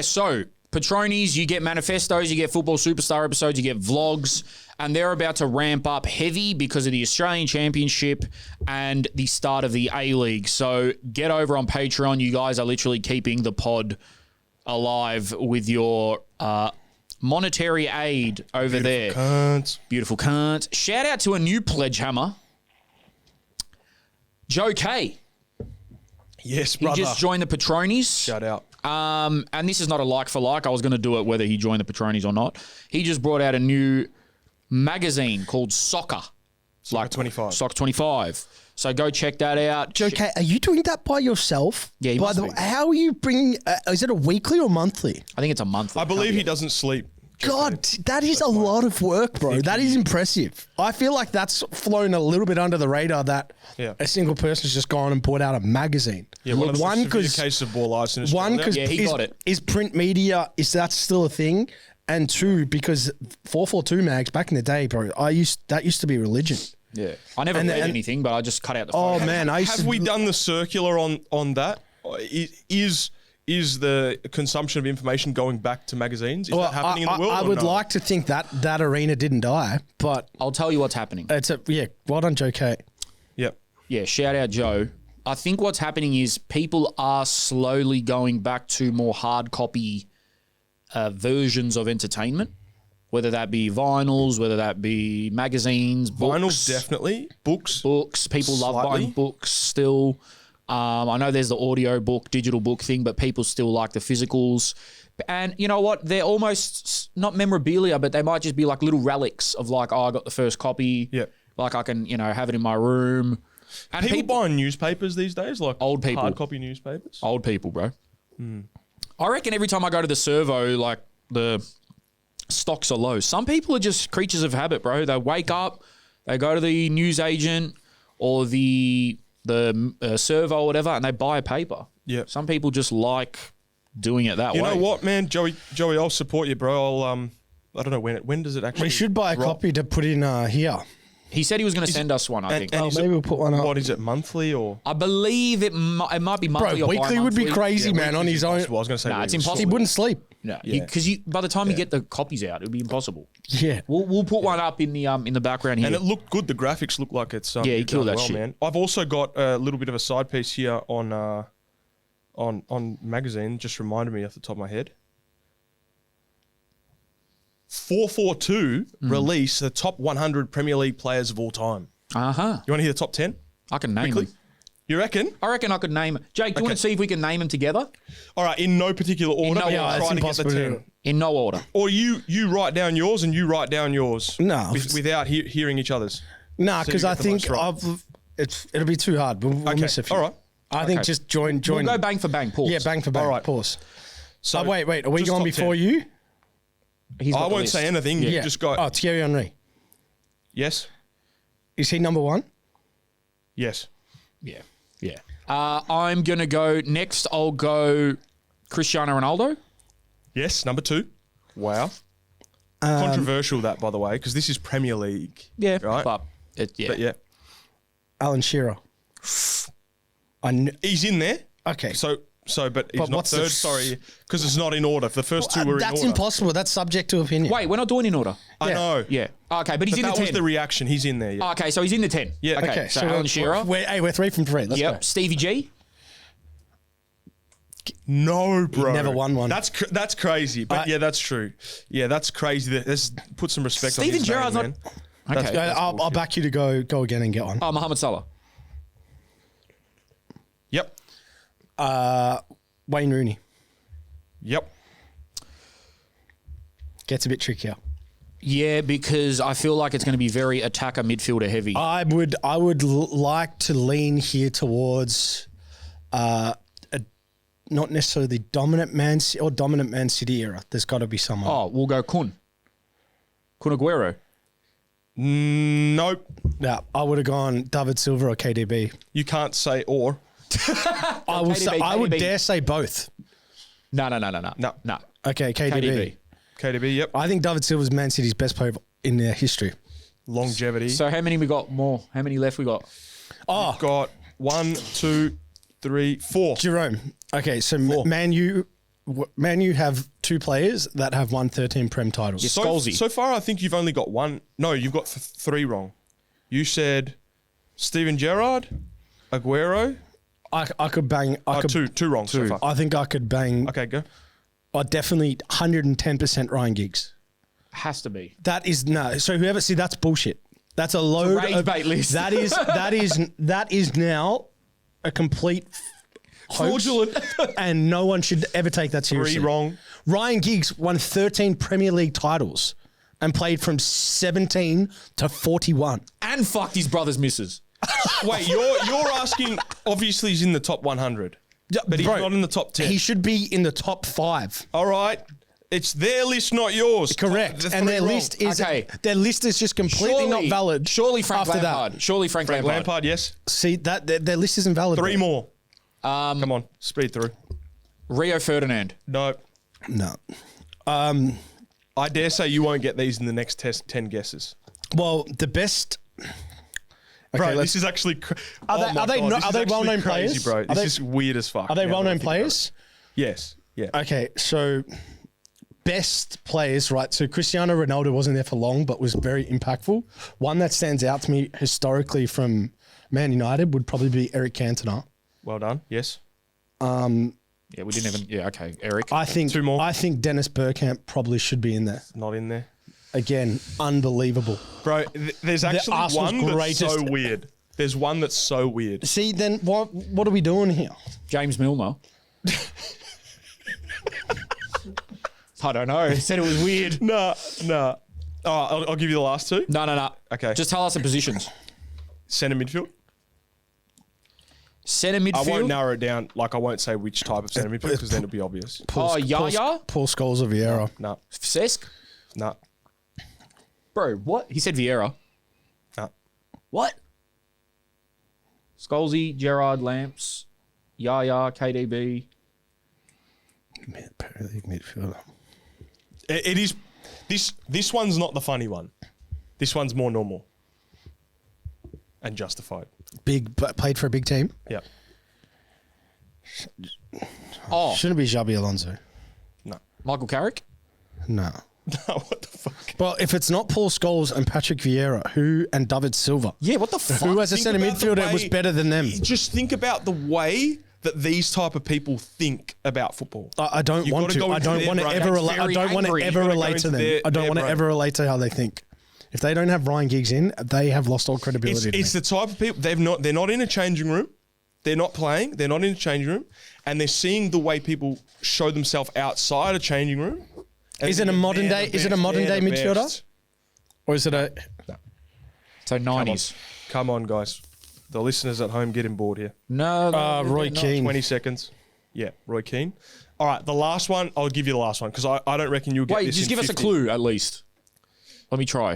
So Patronies, you get manifestos, you get Football Superstar episodes, you get vlogs, and they're about to ramp up heavy because of the Australian Championship and the start of the A-League. So get over on Patreon. You guys are literally keeping the pod alive with your monetary aid over there. Cunts. Beautiful cunts. Shout out to a new pledge hammer, Joe K. Yes, He brother. just joined the Patronies. Shout out. And this is not a like for like. I was going to do it whether he joined the Patronies or not. He just brought out a new magazine called Soccer. Soccer 25. Soccer 25. So go check that out. Okay, are you doing that by yourself? Yeah, he By must the be. way, how are you bringing? Is it a weekly or monthly? I think it's a month. I believe he doesn't sleep. God, that is a lot of work, bro. That is impressive. I feel like that's flown a little bit under the radar that a single person's just gone and put out a magazine. Yeah, one of the severe because cases of ballitis in one Australia. because Yeah, he got it. Is print media is that still a thing? And two, because 442 mags back in the day, bro, that used to be religion. Yeah. I never read anything, but I just cut out the Oh photo. man, Have we done the circular on that? Is the consumption of information going back to magazines? Is that happening in the world? I or would no? like to think that arena didn't die, but I'll tell you what's happening. well done, Joe K. Yep. Yeah, shout out Joe. I think what's happening is people are slowly going back to more hard copy versions of entertainment, whether that be vinyls, whether that be magazines, books. Vinyls definitely. Books. People love Slightly. buying books still. I know there's the audio book, digital book thing, but people still like the physicals. And you know what? They're almost not memorabilia, but they might just be like little relics of like, oh, I got the first copy. Yeah. Like I can, have it in my room. And People buying newspapers these days, like Old people. hard copy newspapers. Old people, bro. I reckon every time I go to the servo, like the stocks are low. Some people are just creatures of habit, bro. They wake up, they go to the newsagent or the servo or whatever, and they buy a paper. Yeah. Some people just like doing it that way. You know what, man, Joey, I'll support you, bro. I don't know when does it actually. We should buy a drop? copy to put in here. He said he was going to send us one, I think. And is Maybe it- we'll put one up. What is it, monthly or? I believe it might be monthly or Bro, weekly would be bi-monthly. crazy, man, on his own. Well, I was going to say, Nah, it's weekly. impossible. He wouldn't sleep. No, because by the time you get the copies out, it would be impossible. Yeah. We'll put one up in the background here. And it looked good. The graphics look like it's he you've killed done that well, shit. man. I've also got a little bit of a side piece here on magazine. Just reminded me off the top of my head. 442 release the top 100 Premier League players of all time. Uh-huh. You want to hear the top 10? I can name Quickly? them. You reckon? I reckon I could name it. Jake, do you want to see if we can name them together? All right, in no particular order. no but order. try It's to get the impossible to 10. do. In no order. Or you write down yours and you write down yours. No. Without hearing each other's. Nah, So you because get I the think most right. it'll be too hard. We'll Okay, miss a few. all right. I think Okay. just join. We'll go bang for bang. Pause. Yeah, bang for bang. All right. Pause. So Wait. Are we just going top before 10. you? He's got I the won't list. say anything. You just go. Oh, Thierry Henry. Yes. Is he number one? Yes. Yeah. Yeah. I'm going to go next. I'll go Cristiano Ronaldo. Yes, number 2. Wow. Controversial that, by the way, because this is Premier League. Yeah. Right? But yeah. Alan Shearer. He's in there. Okay. But he's not third. Sorry, because it's not in order. The first 2 were in order. That's impossible. That's subject to opinion. Wait, we're not doing in order. I know. Yeah. Okay, but he's in the 10. That was the reaction. He's in there. Yeah. Okay, so he's in the 10. Yeah. Okay, so Alan Shearer. We're 3 from 3. Let's go. Stevie G. No, bro. He never won one. That's crazy. But yeah, that's true. Yeah, that's crazy. Let's put some respect on his Gerrard's name, not. man. Okay. I'll back you to go again and get one. Oh, Mohamed Salah. Yep. Wayne Rooney. Yep. Gets a bit trickier. Yeah, because I feel like it's going to be very attacker midfielder heavy. I would like to lean here towards not necessarily the dominant Man City era. There's got to be someone. Oh, we'll go Kun Aguero. Nope. Yeah, I would have gone David Silva or KDB. You can't say or. I would dare say both. No. Okay, KDB. KDB, yep. I think David Silva's Man City's best player in their history. Longevity. So how many we got more? How many left we got? We've got 1, 2, 3, 4. Jerome. Okay, so Man U have 2 players that have won 13 Prem titles. So far, I think you've only got 1. No, you've got 3 wrong. You said Steven Gerrard, Aguero. I could bang. Two wrong so far. I think I could bang. Okay, go. Definitely 110% Ryan Giggs. Has to be. That is no. So whoever that's bullshit. That's a load rage bait list. That is now a complete fraudulent, and no one should ever take that seriously. 3 wrong. Ryan Giggs won 13 Premier League titles and played from 17 to 41 and fucked his brother's missus. Wait, you're asking? Obviously, he's in the top 100, but he's not in the top 10. He should be in the top 5. All right, it's their list, not yours. Correct, and their list is just completely not valid. Surely Frank after Lampard. That. Surely Frank Lampard. Yes. See that their list isn't valid. 3 more. Come on, speed through. Rio Ferdinand. No. I dare say you won't get these in the next 10 guesses. Well, the best. Okay, bro, this is actually. Are they well-known players? Bro, this is weird as fuck. Are they well-known players? Yes. Yeah. Okay, so best players, right? So Cristiano Ronaldo wasn't there for long, but was very impactful. One that stands out to me historically from Man United would probably be Eric Cantona. Well done. Yes. Yeah, we didn't even. Yeah, okay, Eric. I think 2 more. I think Dennis Bergkamp probably should be in there. Not in there. Again, unbelievable. Bro, there's actually one that's so weird. There's one that's so weird. See, then what are we doing here? James Milner. I don't know. He said it was weird. No. Oh, I'll give you the last 2. No. Okay. Just tell us the positions. Centre midfield. Centre midfield. I won't narrow it down. Like, I won't say which type of centre midfield because then it'll be obvious. Yaya? Paul Scholes or Vieira? No. Cesc? No. Bro, what? He said Vieira. No. What? Scholesy, Gerrard, Lamps, Yaya, KDB. Premier League midfielder. It is. This one's not the funny one. This one's more normal and justified. Played for a big team? Yeah. Oh. Shouldn't be Xabi Alonso. No. Michael Carrick? No. No, what the fuck? Well, if it's not Paul Scholes and Patrick Vieira, and David Silva? Yeah, what the fuck? Who as a centre midfielder was better than them? Just think about the way that these type of people think about football. I don't want to. I don't want to ever relate. I don't want to ever relate to them. I don't want to ever relate to how they think. If they don't have Ryan Giggs in, they have lost all credibility. It's the type of people they're not in a changing room. They're not playing. They're not in a changing room, and they're seeing the way people show themselves outside a changing room. Is it a modern day? Is it a modern day midfielder, or is it a? No. So 90s. Come on, guys. The listeners at home getting bored here. No. Roy Keane. 20 seconds. Yeah, Roy Keane. All right, the last one. I'll give you the last one because I don't reckon you'll get this. Wait, just give us a clue at least. Let me try.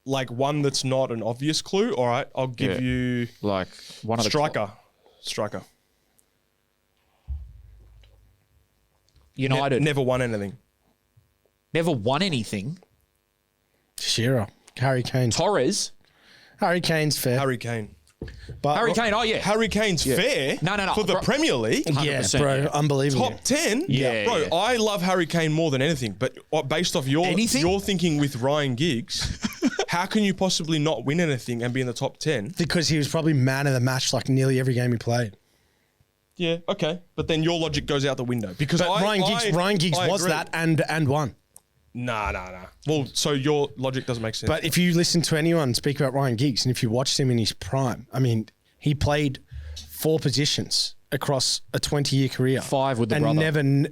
like one that's not an obvious clue. All right, I'll give you like one of the striker. United never won anything. Never won anything. Shearer, Harry Kane. Torres. Harry Kane's fair. Harry Kane. But Harry Kane. Oh yeah. Harry Kane's fair. No. For the Premier League. 100%, bro, unbelievable. Top 10? Yeah. Bro, I love Harry Kane more than anything, but based off your thinking with Ryan Giggs, how can you possibly not win anything and be in the top 10? Because he was probably man of the match like nearly every game he played. Yeah, okay. But then your logic goes out the window. Because Ryan Giggs was agree. that and won. Nah. Well, so your logic doesn't make sense. But if you listen to anyone speak about Ryan Giggs and if you watched him in his prime, I mean, he played 4 positions across a 20-year career. 5 with the and brother. Never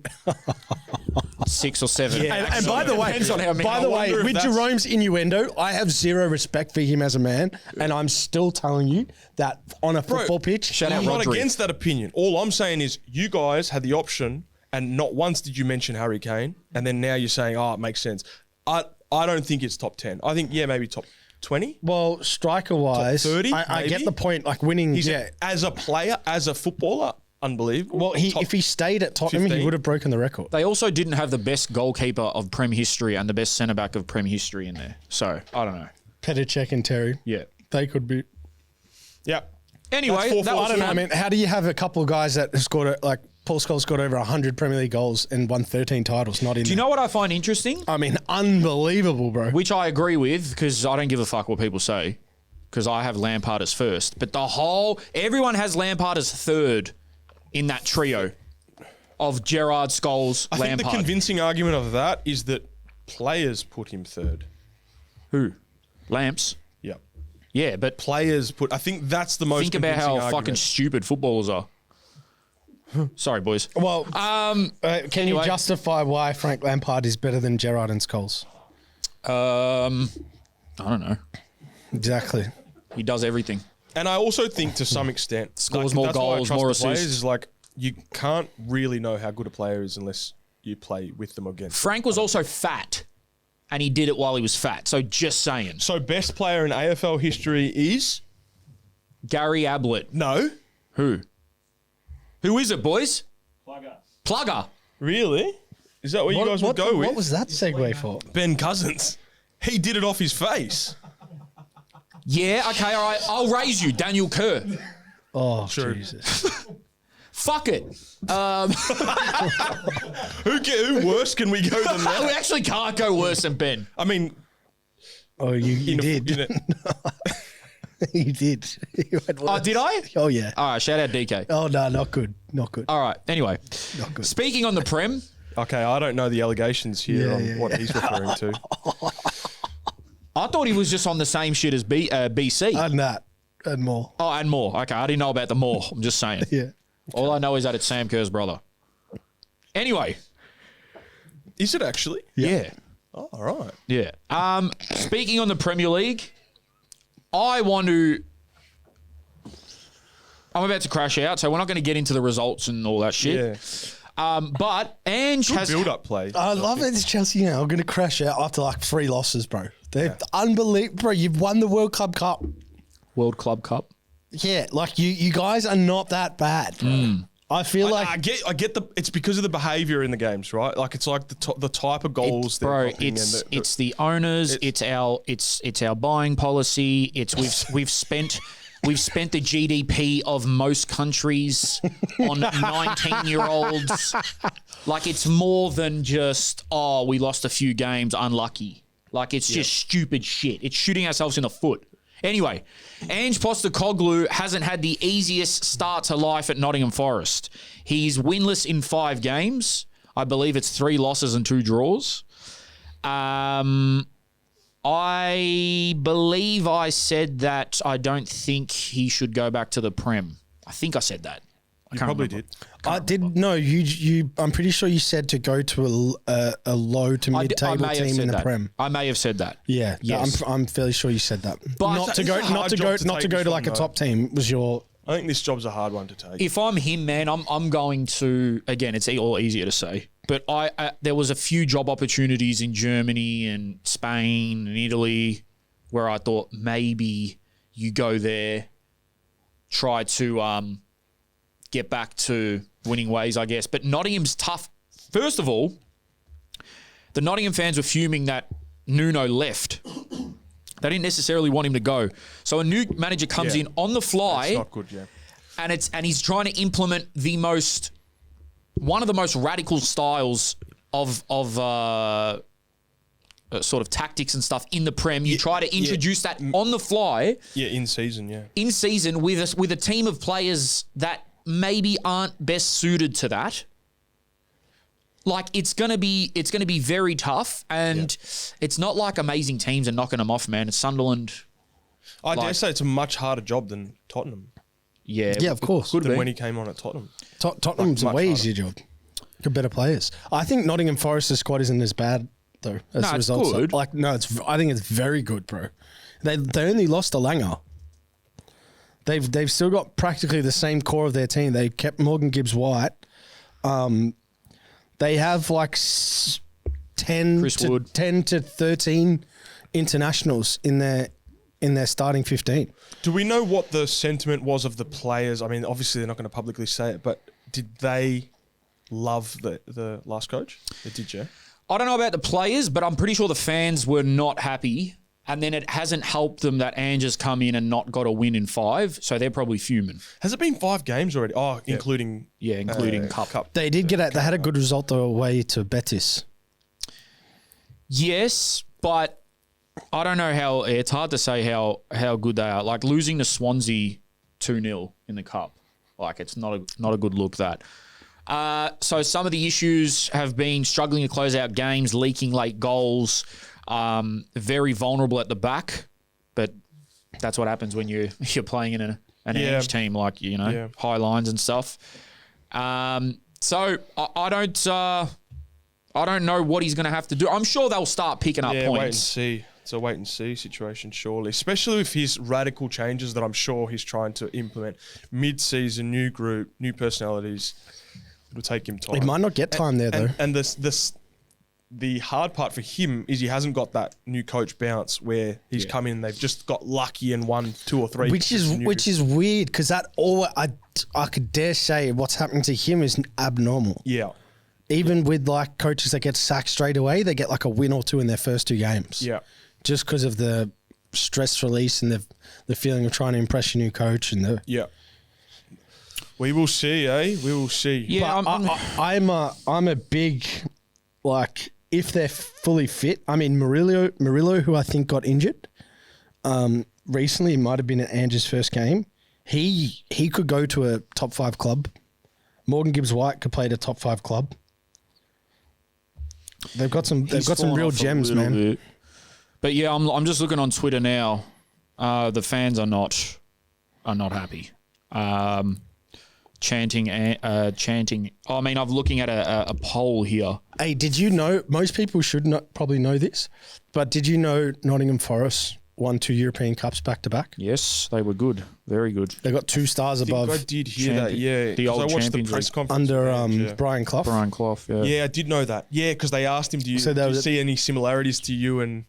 6 or 7. Yeah, and by the way, with Jerome's innuendo, I have zero respect for him as a man, and I'm still telling you that on a football pitch, I'm not against that opinion. All I'm saying is you guys had the option, and not once did you mention Harry Kane, and then now you're saying, it makes sense. I don't think it's top 10. I think, maybe top 20. Well, striker-wise, 30, I get the point. Like winning, as a player, as a footballer, unbelievable. Well, if he stayed at Tottenham, 15. He would have broken the record. They also didn't have the best goalkeeper of Prem history and the best centre-back of Prem history in there. So, I don't know. Petr and Terry. Yeah. They could be. Yeah. Anyway, I don't know. I mean, how do you have a couple of guys that have scored, like Paul Scholes scored over 100 Premier League goals and won 13 titles, not in Do you know what I find interesting? I mean, unbelievable, bro. Which I agree with because I don't give a fuck what people say because I have Lampard as first. But everyone has Lampard as third in that trio of Gerrard, Scholes, Lampard. I think the convincing argument of that is that players put him third. Who? Lamps? Yeah. Yeah, but players I think that's the most think about how argument. fucking stupid footballers are. Sorry, boys. Well, can you justify why Frank Lampard is better than Gerrard and Scholes? I don't know. Exactly. He does everything. And I also think to some extent, scores more goals, more assists. Is like you can't really know how good a player is unless you play with them again. Frank was also fat, and he did it while he was fat. So just saying. So best player in AFL history is Gary Ablett. No. Who? Who is it, boys? Plugger. Really? Is that what you guys would go with? What was that segue for? Ben Cousins. He did it off his face. Yeah, okay, all right. I'll raise you, Daniel Kerr. Oh, true. Jesus. Fuck it. Who worse can we go than that? We actually can't go worse than Ben. I mean... Oh, you did. You did. Did I? Oh, yeah. All right, shout out DK. Oh, no, not good. Not good. All right, anyway. Not good. Speaking on the Prem. Okay, I don't know the allegations here on what he's referring to. I thought he was just on the same shit as BC. And that. And more. Oh, and more. Okay, I didn't know about the more. I'm just saying. Yeah. All I know is that it's Sam Kerr's brother. Anyway. Is it actually? Yeah. Oh, all right. Yeah. Speaking on the Premier League, I'm about to crash out, so we're not going to get into the results and all that shit. Yeah. But Ange Good has build-up play. I love it. It's Chelsea now. I'm going to crash out after like 3 losses, bro. They're unbelievable. Bro, you've won the World Club Cup. World Club Cup. Yeah, like you guys are not that bad, bro. I feel like I get the. It's because of the behaviour in the games, right? Like it's like the type of goals. It's the owners. It's our buying policy. We've spent the GDP of most countries on 19-year-olds. Like it's more than just we lost a few games, unlucky. Like it's just stupid shit. It's shooting ourselves in the foot. Anyway, Ange Postecoglou hasn't had the easiest start to life at Nottingham Forest. He's winless in 5 games. I believe it's 3 losses and 2 draws. I believe I said that I don't think he should go back to the Prem. I think I said that. You probably did. I did. No, you. I'm pretty sure you said to go to a low to mid-table team in the Prem. I may have said that. Yeah, yes. I'm fairly sure you said that. But not to go to like a top team was your. I think this job's a hard one to take. If I'm him, man, I'm going to. Again, it's all easier to say, but there was a few job opportunities in Germany and Spain and Italy. where I thought maybe you go there, try to get back to winning ways, I guess. But Nottingham's tough. First of all, the Nottingham fans were fuming that Nuno left. They didn't necessarily want him to go. So a new manager comes in on the fly. It's not good, yeah. And he's trying to implement one of the most radical styles of sort of tactics and stuff in the Prem. You try to introduce that on the fly. Yeah, in season, yeah. In season with a team of players that maybe aren't best suited to that. Like it's gonna be very tough, and it's not like amazing teams are knocking them off, man. It's Sunderland. I dare say it's a much harder job than Tottenham. Yeah, of course. Than when he came on at Tottenham. Tottenham's a way easier job. Got better players. I think Nottingham Forest's squad isn't as bad though. As the results it's good. I think it's very good, bro. They only lost a Langer. They've still got practically the same core of their team. They kept Morgan Gibbs-White. They have like 10 to 13 internationals in their starting 15. Do we know what the sentiment was of the players? I mean, obviously they're not going to publicly say it, but did they love the last coach? They did, yeah? I don't know about the players, but I'm pretty sure the fans were not happy. And then it hasn't helped them that Ange has come in and not got a win in 5, so they're probably fuming. Has it been 5 games already? Oh, including Cup. They did get they had a good result though away to Betis. Yes, but I don't know how. It's hard to say how good they are. Like losing to Swansea 2-0 in the Cup, like it's not a good look. That. So some of the issues have been struggling to close out games, leaking late goals. Very vulnerable at the back, but that's what happens when you're playing in an Ange team, like high lines and stuff. So I don't know what he's going to have to do. I'm sure they'll start picking up points. Wait and see. It's a wait and see situation, surely, especially with his radical changes that I'm sure he's trying to implement mid-season, new group, new personalities. It'll take him time. He might not get time there though. And the hard part for him is he hasn't got that new coach bounce where he's come in and they've just got lucky and won 2 or 3. Which is weird because that I could dare say what's happening to him is abnormal. Yeah. Even with like coaches that get sacked straight away, they get like a win or 2 in their first 2 games. Yeah. Just because of the stress release and the feeling of trying to impress your new coach and the We will see, eh? We will see. Yeah, I'm a big like. If they're fully fit, I mean, Murillo, who I think got injured recently, might have been at Ange's first game. He could go to a top 5 club. Morgan Gibbs-White could play at a top 5 club. They've got some real gems, man. Bit. But yeah, I'm just looking on Twitter now. The fans are not happy. Chanting. I mean, I'm looking at a poll here. Hey, did you know, most people should not probably know this, but did you know Nottingham Forest won 2 European Cups back to back? Yes, they were good. Very good. They got 2 stars above. I did hear that, yeah. The old I watched the Champions press League. conference. Under Brian Clough. Brian Clough, yeah. Yeah, I did know that. Yeah, because they asked him, do you see any similarities to you and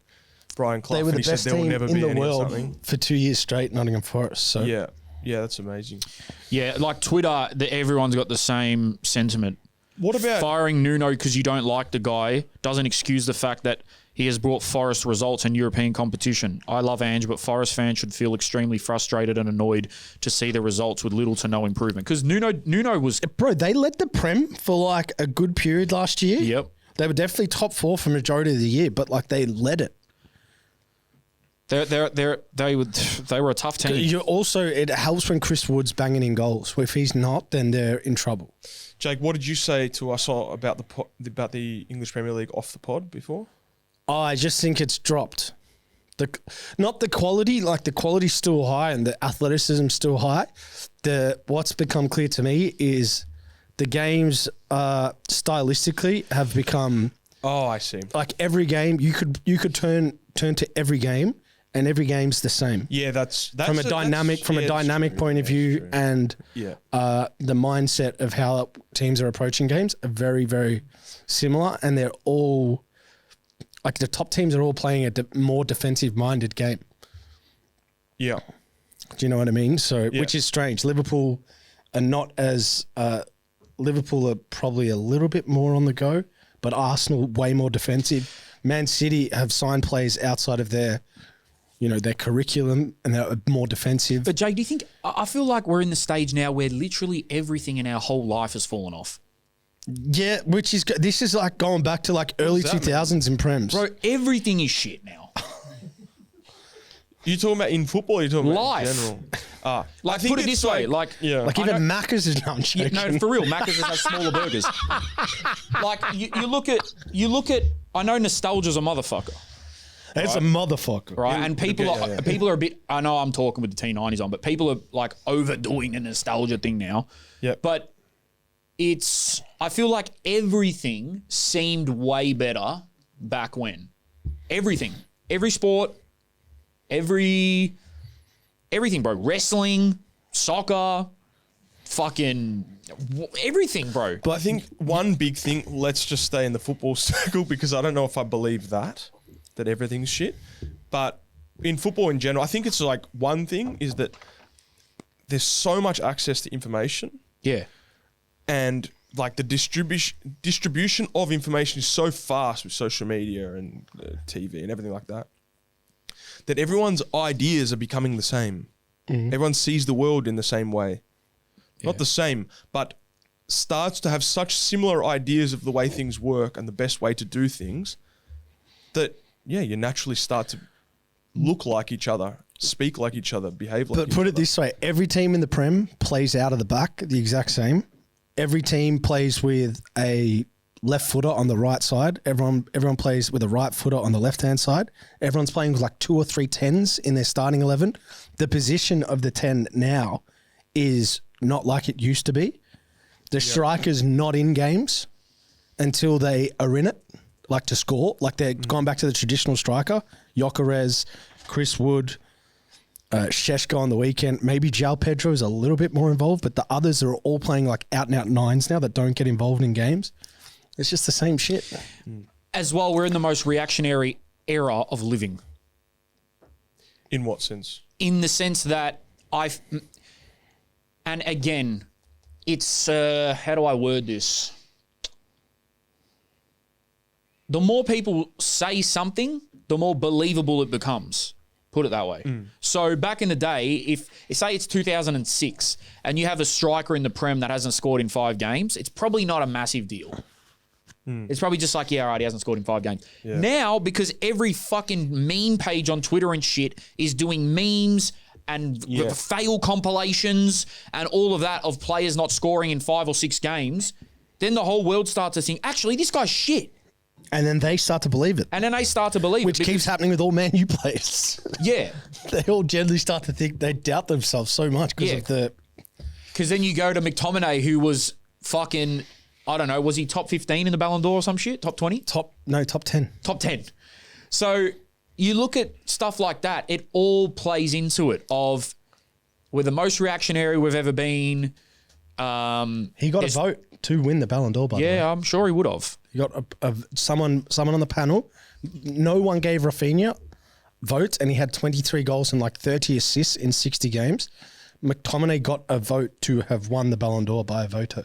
Brian Clough? They were the and he best said there will team never in be the any or world something. for 2 years straight, Nottingham Forest. So Yeah, that's amazing. Yeah, like Twitter, everyone's got the same sentiment. What about firing Nuno because you don't like the guy doesn't excuse the fact that he has brought Forest results in European competition. I love Ange, but Forest fans should feel extremely frustrated and annoyed to see the results with little to no improvement. Because Nuno was... Bro, they led the Prem for like a good period last year. Yep. They were definitely top 4 for majority of the year, but like they led it. They were a tough team. It helps when Chris Wood's banging in goals. If he's not, then they're in trouble. Jake, what did you say to us about the English Premier League off the pod before? I just think it's dropped. Not the quality, like the quality's still high and the athleticism's still high. What's become clear to me is the games stylistically have become. Oh, I see. Like every game, you could turn to every game, and every game's the same. Yeah, that's from a dynamic point of view, and the mindset of how teams are approaching games are very, very similar, and they're all like the top teams are all playing a more defensive-minded game. Yeah. Do you know what I mean? So, which is strange. Liverpool are not as Liverpool are probably a little bit more on the go, but Arsenal way more defensive. Man City have signed players outside of their, their curriculum, and they're more defensive. But Jay, do you think? I feel like we're in the stage now where literally everything in our whole life has fallen off. Yeah, this is like going back to like early 2000s in Prems. Bro, everything is shit now. You talking about in football? Or you talking about life? In general? Like, put it this way, like even Macca's is not joking. No, for real, Macca's has smaller burgers. Like you look at. I know nostalgia's a motherfucker. It's a motherfucker, right? And people are a bit. I know I'm talking with the T90s on, but people are like overdoing the nostalgia thing now. Yeah, but I feel like everything seemed way better back when. Everything, every sport. Everything, bro. Wrestling, soccer, fucking everything, bro. But I think one big thing, let's just stay in the football circle because I don't know if I believe that everything's shit. But in football in general, I think it's like one thing is that there's so much access to information. Yeah. And like the distribution of information is so fast with social media and TV and everything like that. That everyone's ideas are becoming the same. Mm-hmm. Everyone sees the world in the same way. Yeah. Not the same, but starts to have such similar ideas of the way things work and the best way to do things that, you naturally start to look like each other, speak like each other, behave like each other. But put it this way, every team in the Prem plays out of the back the exact same. Every team plays with a left footer on the right side. Everyone plays with a right footer on the left-hand side. Everyone's playing with like 2 or 3 10s in their starting 11. The position of the 10 now is not like it used to be. The striker's not in games until they are in it, like to score. Like they're gone back to the traditional striker. Gyökeres, Chris Wood, Šeško on the weekend. Maybe João Pedro is a little bit more involved, but the others are all playing like out-and-out 9s now that don't get involved in games. It's just the same shit. As well, we're in the most reactionary era of living. In what sense? In the sense that and again, it's, how do I word this? The more people say something, the more believable it becomes. Put it that way. So back in the day, if say it's 2006 and you have a striker in the Prem that hasn't scored in 5 games, it's probably not a massive deal. It's probably just like, all right, he hasn't scored in 5 games. Yeah. Now, because every fucking meme page on Twitter and shit is doing memes and fail compilations and all of that of players not scoring in 5 or 6 games, then the whole world starts to think, actually, this guy's shit. And then they start to believe it. Which keeps happening with all Man U players. Yeah. They all generally start to think they doubt themselves so much because of the... Because then you go to McTominay, who was fucking... I don't know, was he top 15 in the Ballon d'Or or some shit? Top 20? Top 10. Top 10. So you look at stuff like that, it all plays into it of we're the most reactionary we've ever been. He got a vote to win the Ballon d'Or, by the way. Yeah, I'm sure he would have. He got someone on the panel. No one gave Rafinha votes, and he had 23 goals and like 30 assists in 60 games. McTominay got a vote to have won the Ballon d'Or by a voter.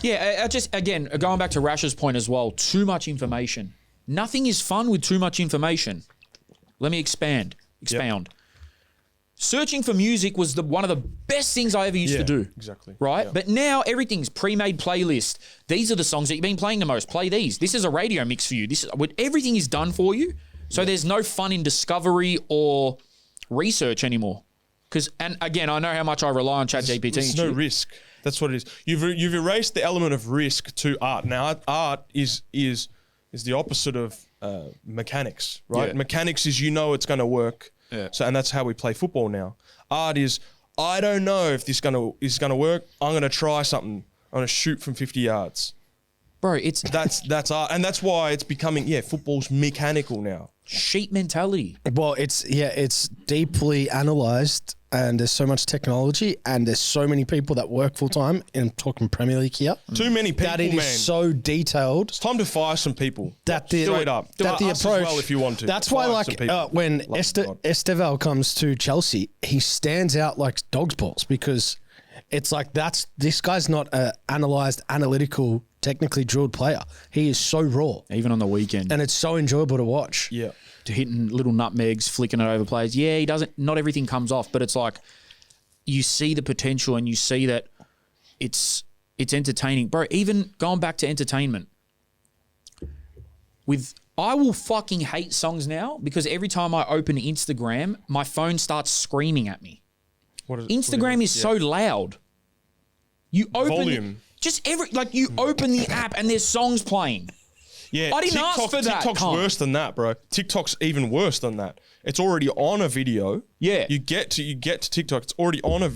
Yeah, again, going back to Rash's point as well, too much information. Nothing is fun with too much information. Let me expound. Yep. Searching for music was one of the best things I ever used to do. Exactly. Right? Yeah. But now everything's pre-made playlist. These are the songs that you've been playing the most. Play these. This is a radio mix for you. Everything is done for you. So there's no fun in discovery or research anymore. And again, I know how much I rely on ChatGPT. There's no risk. That's what it is. You've erased the element of risk to art. Now, art is the opposite of mechanics, right? Yeah. Mechanics is it's going to work. Yeah. So, and that's how we play football now. Art is I don't know if this is gonna work. I'm gonna try something. I'm gonna shoot from 50 yards. Bro, that's art, and that's why it's becoming football's mechanical now. Sheep mentality. Well, it's deeply analysed and there's so much technology and there's so many people that work full time. And I'm talking Premier League here. Too many people, that it is so detailed. It's time to fire some people. That the straight up. That the Us approach. as well, if you want to. That's why, like, when Esteval comes to Chelsea, he stands out like dog's balls because it's like this guy's not a analysed, analytical, technically drilled player. He is so raw, even on the weekend, and it's so enjoyable to watch. Yeah. Hitting little nutmegs, flicking it over players. Yeah, he doesn't. Not everything comes off, but it's like you see the potential and you see that it's entertaining, bro. Even going back to entertainment, I will fucking hate songs now because every time I open Instagram, my phone starts screaming at me. Instagram is so loud. You open volume. You open the app and there's songs playing. Yeah, I didn't ask for that. TikTok's worse than that, bro. TikTok's even worse than that. It's already on a video. Yeah. You get to TikTok. It's already on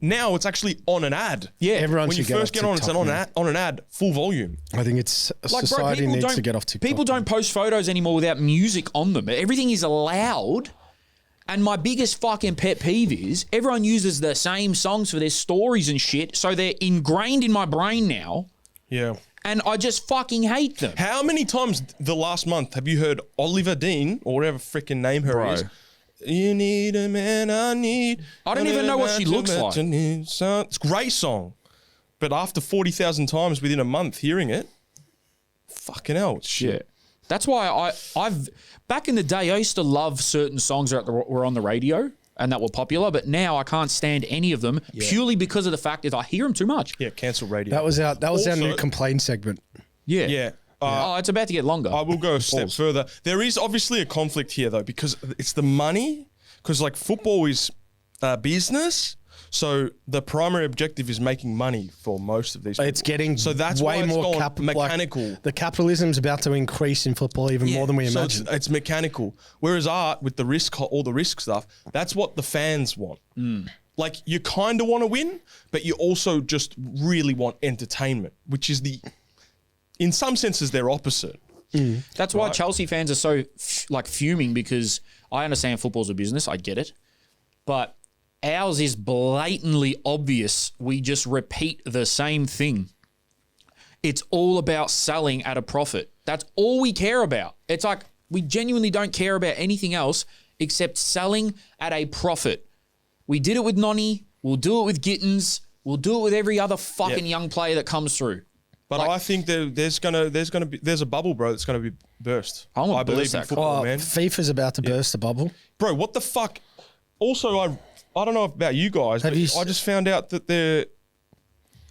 now it's actually on an ad. Yeah. Everyone when you first get on, it's on an ad, full volume. I think it's society needs to get off TikTok. People don't post photos anymore without music on them. Everything is loud. And my biggest fucking pet peeve is everyone uses the same songs for their stories and shit, so they're ingrained in my brain now. Yeah. And I just fucking hate them. How many times the last month have you heard Oliver Dean, or whatever freaking name her is? You need a man, I need. I don't even know what she looks like. It's a great song. But after 40,000 times within a month hearing it, fucking hell, it's shit. Yeah. That's why I've back in the day, I used to love certain songs that were on the radio and that were popular, but now I can't stand any of them purely because of the fact that I hear them too much. Yeah, cancel radio. That was our new complaint segment. Yeah. Yeah. It's about to get longer. I will go a step further. There is obviously a conflict here, though, because it's the money. Because, like, football is business. So the primary objective is making money for most of these people. It's getting so that's way why it's more mechanical. Like, the capitalism's about to increase in football even more than we imagine. So it's mechanical. Whereas art, with the risk, all the risk stuff, that's what the fans want. Like, you kind of want to win, but you also just really want entertainment, which is in some senses, they're opposite. That's why Chelsea fans are so fuming, because I understand football's a business. I get it. But ours is blatantly obvious. We just repeat the same thing. It's all about selling at a profit. That's all we care about. It's like we genuinely don't care about anything else except selling at a profit. We did it with Nonny. We'll do it with Gittins. We'll do it with every other fucking young player that comes through. But I think there's a bubble, bro, that's gonna be burst. I believe in football, man. FIFA's about to burst the bubble. Bro, what the fuck? Also, I don't know about you guys, but I just found out that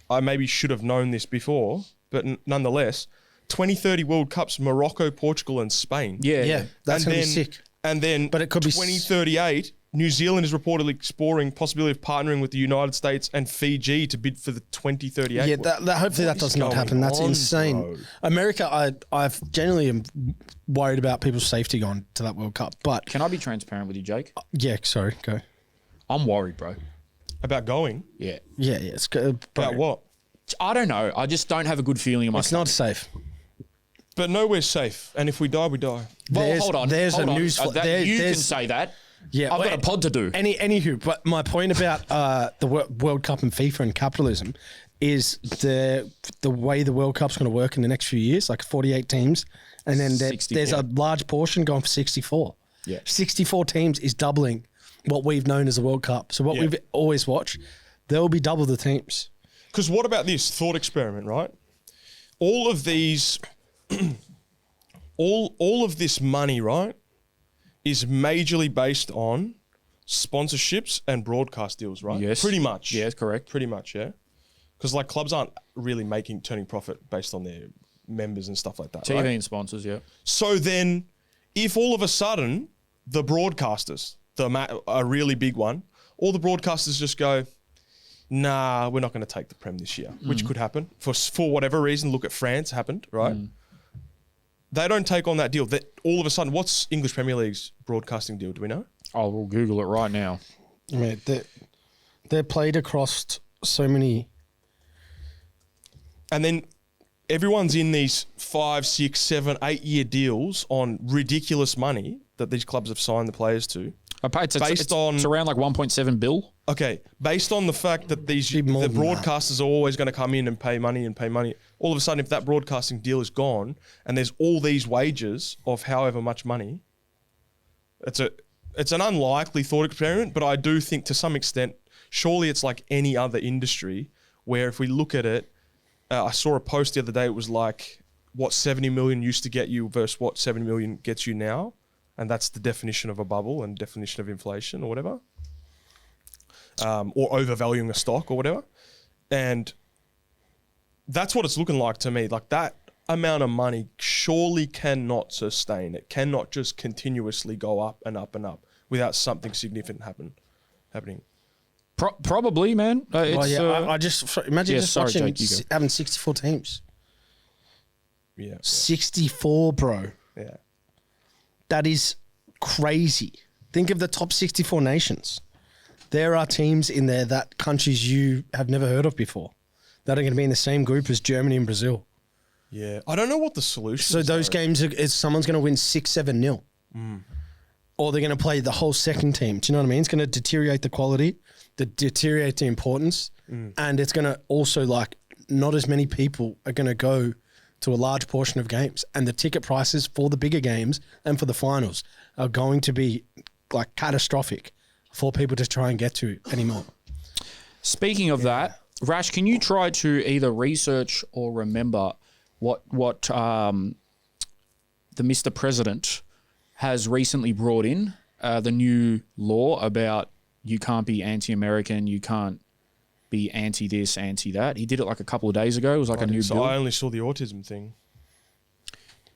I maybe should have known this before, but nonetheless, 2030 World Cups, Morocco, Portugal, and Spain. Yeah, that's going to be sick. And then but it could be 2038, New Zealand is reportedly exploring possibility of partnering with the United States and Fiji to bid for the 2038. Yeah, hopefully that does not happen. That's insane. Bro? America, I've genuinely am worried about people's safety going to that World Cup. But can I be transparent with you, Jake? Yeah, sorry, go. I'm worried, bro. About going? Yeah. Yeah. It's good. About what? I don't know. I just don't have a good feeling in my stomach. It's not safe. But nowhere's safe. And if we die, we die. Well, hold on. There's a news. You can say that. Yeah, I've got a pod to do. Anywho, but my point about the World Cup and FIFA and capitalism is the way the World Cup's going to work in the next few years, like 48 teams, and then there's a large portion going for 64. Yeah, 64 teams is doubling what we've known as the World Cup. So what we've always watched, there will be double the teams. Because what about this thought experiment, right? All of these, all of this money, right, is majorly based on sponsorships and broadcast deals, right? Yes. Pretty much. Yeah, correct. Pretty much, yeah. Because like clubs aren't really turning profit based on their members and stuff like that, TV right? and sponsors, yeah. So then, if all of a sudden the broadcasters, a really big one, all the broadcasters just go, nah, we're not going to take the Prem this year, which could happen for whatever reason. Look at France, happened, right? They don't take on that deal. That all of a sudden, what's English Premier League's broadcasting deal? Do we know? Oh, we'll Google it right now. I mean, they're played across so many. And then everyone's in these 5, 6, 7, 8 year deals on ridiculous money that these clubs have signed the players to. It's around like 1.7 bill. Okay, based on the fact that the broadcasters are always going to come in and pay money, all of a sudden if that broadcasting deal is gone and there's all these wages of however much money, it's an unlikely thought experiment, but I do think to some extent, surely it's like any other industry where if we look at it, I saw a post the other day, it was like what 70 million used to get you versus what 70 million gets you now. And that's the definition of a bubble and definition of inflation or whatever. Or overvaluing a stock or whatever. And that's what it's looking like to me. Like that amount of money surely cannot sustain. It cannot just continuously go up and up and up without something significant happening. Probably, man. I just imagine watching Jake, having 64 teams. Yeah. 64, bro. Yeah. That is crazy. Think of the top 64 nations. There are teams in there that countries you have never heard of before that are going to be in the same group as Germany and Brazil. Yeah. I don't know what the solution is. So those games, someone's going to win 6-7-0. Or they're going to play the whole second team. Do you know what I mean? It's going to deteriorate the quality, deteriorate the importance, and it's going to also not as many people are going to go to a large portion of games, and the ticket prices for the bigger games and for the finals are going to be catastrophic for people to try and get to anymore. Speaking of that, Rash, can you try to either research or remember what the Mr. President has recently brought in, the new law about you can't be anti-American, you can't be anti this, anti that. He did it like a couple of days ago. It was like a new bill. I only saw the autism thing.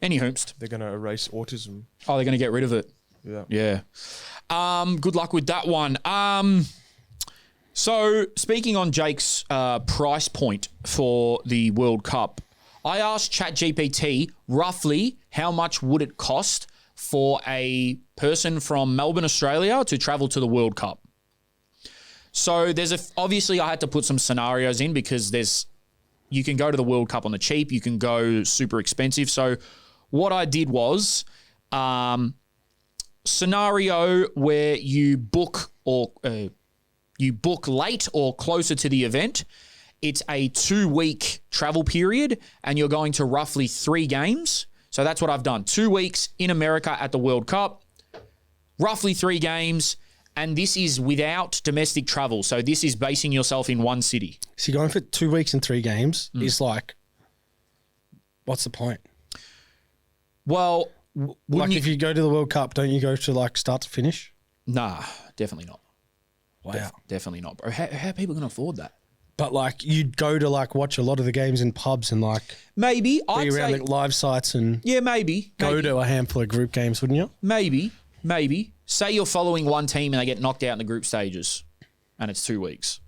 Any hoomst. They're going to erase autism. Oh, they're going to get rid of it. Yeah. Yeah. Good luck with that one. So speaking on Jake's price point for the World Cup, I asked ChatGPT roughly how much would it cost for a person from Melbourne, Australia to travel to the World Cup. So obviously I had to put some scenarios in because you can go to the World Cup on the cheap, you can go super expensive. So what I did was scenario where you book late or closer to the event. It's a 2-week travel period and you're going to roughly 3 games. So that's what I've done. 2 weeks in America at the World Cup, roughly 3 games. And this is without domestic travel. So this is basing yourself in one city. So going for 2 weeks and 3 games is what's the point? Well, if you go to the World Cup, don't you go to start to finish? Nah, definitely not. Wow. Definitely not, bro. How are people going to afford that? But you'd go to watch a lot of the games in pubs and maybe be around live sites and maybe to a handful of group games, wouldn't you? Maybe. Say you're following one team and they get knocked out in the group stages and it's 2 weeks.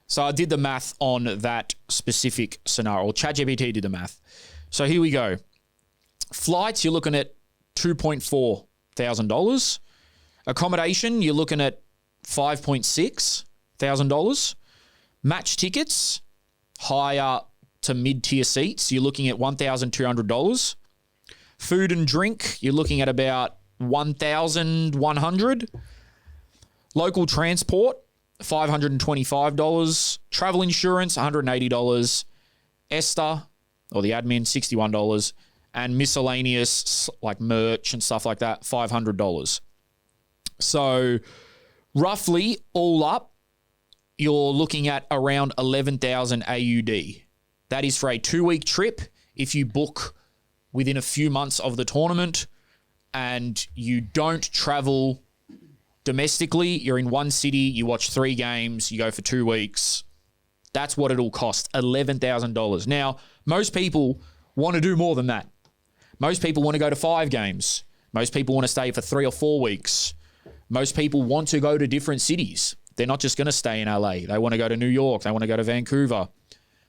So I did the math on that specific scenario, or ChatGPT did the math. So here we go. Flights, you're looking at $2.4 thousand. Accommodation, you're looking at $5.6 thousand. Match tickets, higher to mid-tier seats, you're looking at $1,200. Food and drink, you're looking at about $1,100. Local transport, $525. Travel insurance, $180. ESTA, or the admin, $61. And miscellaneous, merch and stuff like that, $500. So roughly, all up, you're looking at around 11,000 AUD. That is for a 2-week trip. If you book within a few months of the tournament and you don't travel domestically, you're in one city, you watch 3 games, you go for 2 weeks, that's what it'll cost, $11,000. Now, most people want to do more than that. Most people want to go to 5 games. Most people want to stay for 3 or 4 weeks. Most people want to go to different cities. They're not just going to stay in LA. They want to go to New York. They want to go to Vancouver.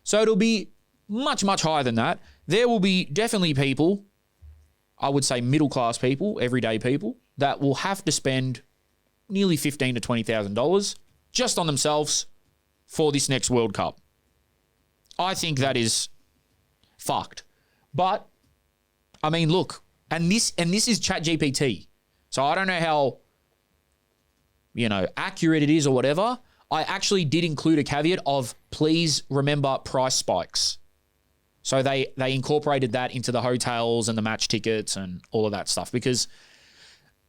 So it'll be much, much higher than that. There will be definitely people, I would say middle-class people, everyday people, that will have to spend nearly $15,000 to $20,000 just on themselves for this next World Cup. I think that is fucked. But, I mean, look, and this is ChatGPT. So I don't know how accurate it is or whatever, I actually did include a caveat of please remember price spikes. So they incorporated that into the hotels and the match tickets and all of that stuff, because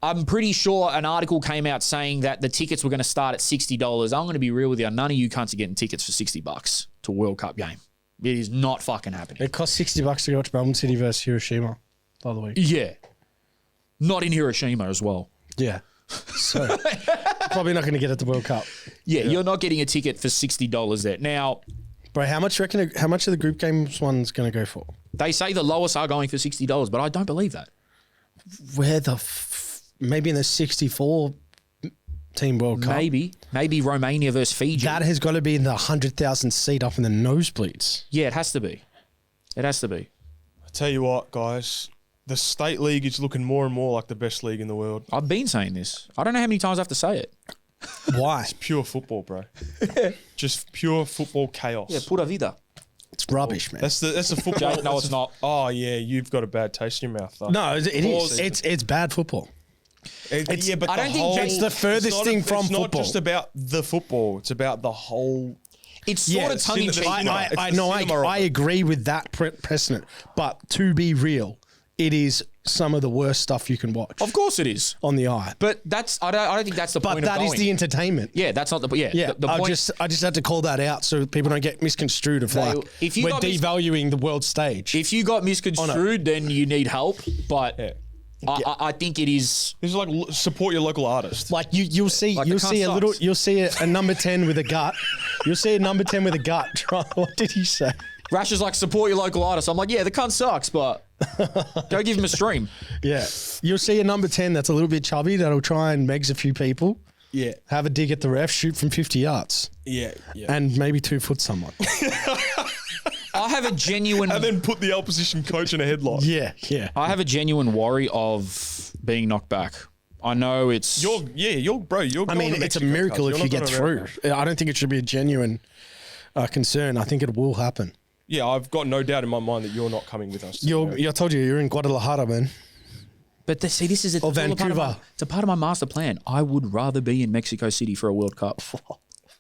I'm pretty sure an article came out saying that the tickets were going to start at $60. I'm going to be real with you. None of you cunts are getting tickets for $60 to a World Cup game. It is not fucking happening. It costs $60 to go to Melbourne City versus Hiroshima, by the way. Yeah. Not in Hiroshima as well. Yeah. So, probably not going to get at the World Cup. Yeah, you're not getting a ticket for $60 there. Now, bro, how much of the group games one's going to go for? They say the lowest are going for $60, but I don't believe that. Where maybe in the 64 team World Cup. Maybe Romania versus Fiji. That has got to be in the 100,000 seat up in the nosebleeds. Yeah, it has to be. It has to be. I tell you what, guys. The state league is looking more and more like the best league in the world. I've been saying this. I don't know how many times I have to say it. Why? It's pure football, bro. Just pure football chaos. Yeah, pura vida. It's rubbish, man. That's the football. No, it's not. Oh yeah, you've got a bad taste in your mouth, though. No, it is. It's bad football. But I don't think it's the furthest thing from football. It's not just about the football. It's about the whole. It's sort of tongue in cheek. I agree with that precedent, but to be real, it is some of the worst stuff you can watch. Of course it is. On the eye. But I don't think that's the point of going. But that is the entertainment. Yeah, that's not the point. Yeah. The point, I just had to call that out so people don't get misconstrued of we're devaluing the world stage. If you got misconstrued, then you need help. But I think it is. This is like support your local artist. Like you'll see a number 10 with a gut. You'll see a number 10 with a gut. What did he say? Rash is like, support your local artist. I'm like, yeah, the cunt sucks, but go give him a stream. Yeah. You'll see a number 10 that's a little bit chubby that'll try and megs a few people. Yeah. Have a dig at the ref, shoot from 50 yards. Yeah. And maybe 2-foot someone. I have a genuine... And then put the opposition coach in a headlock. Yeah. I have a genuine worry of being knocked back. I know it's... You're I mean, it's a miracle if you get through. I don't think it should be a genuine concern. I think it will happen. Yeah, I've got no doubt in my mind that you're not coming with us. I told you, you're in Guadalajara, man. But this is or Vancouver. It's a part of my master plan. I would rather be in Mexico City for a World Cup.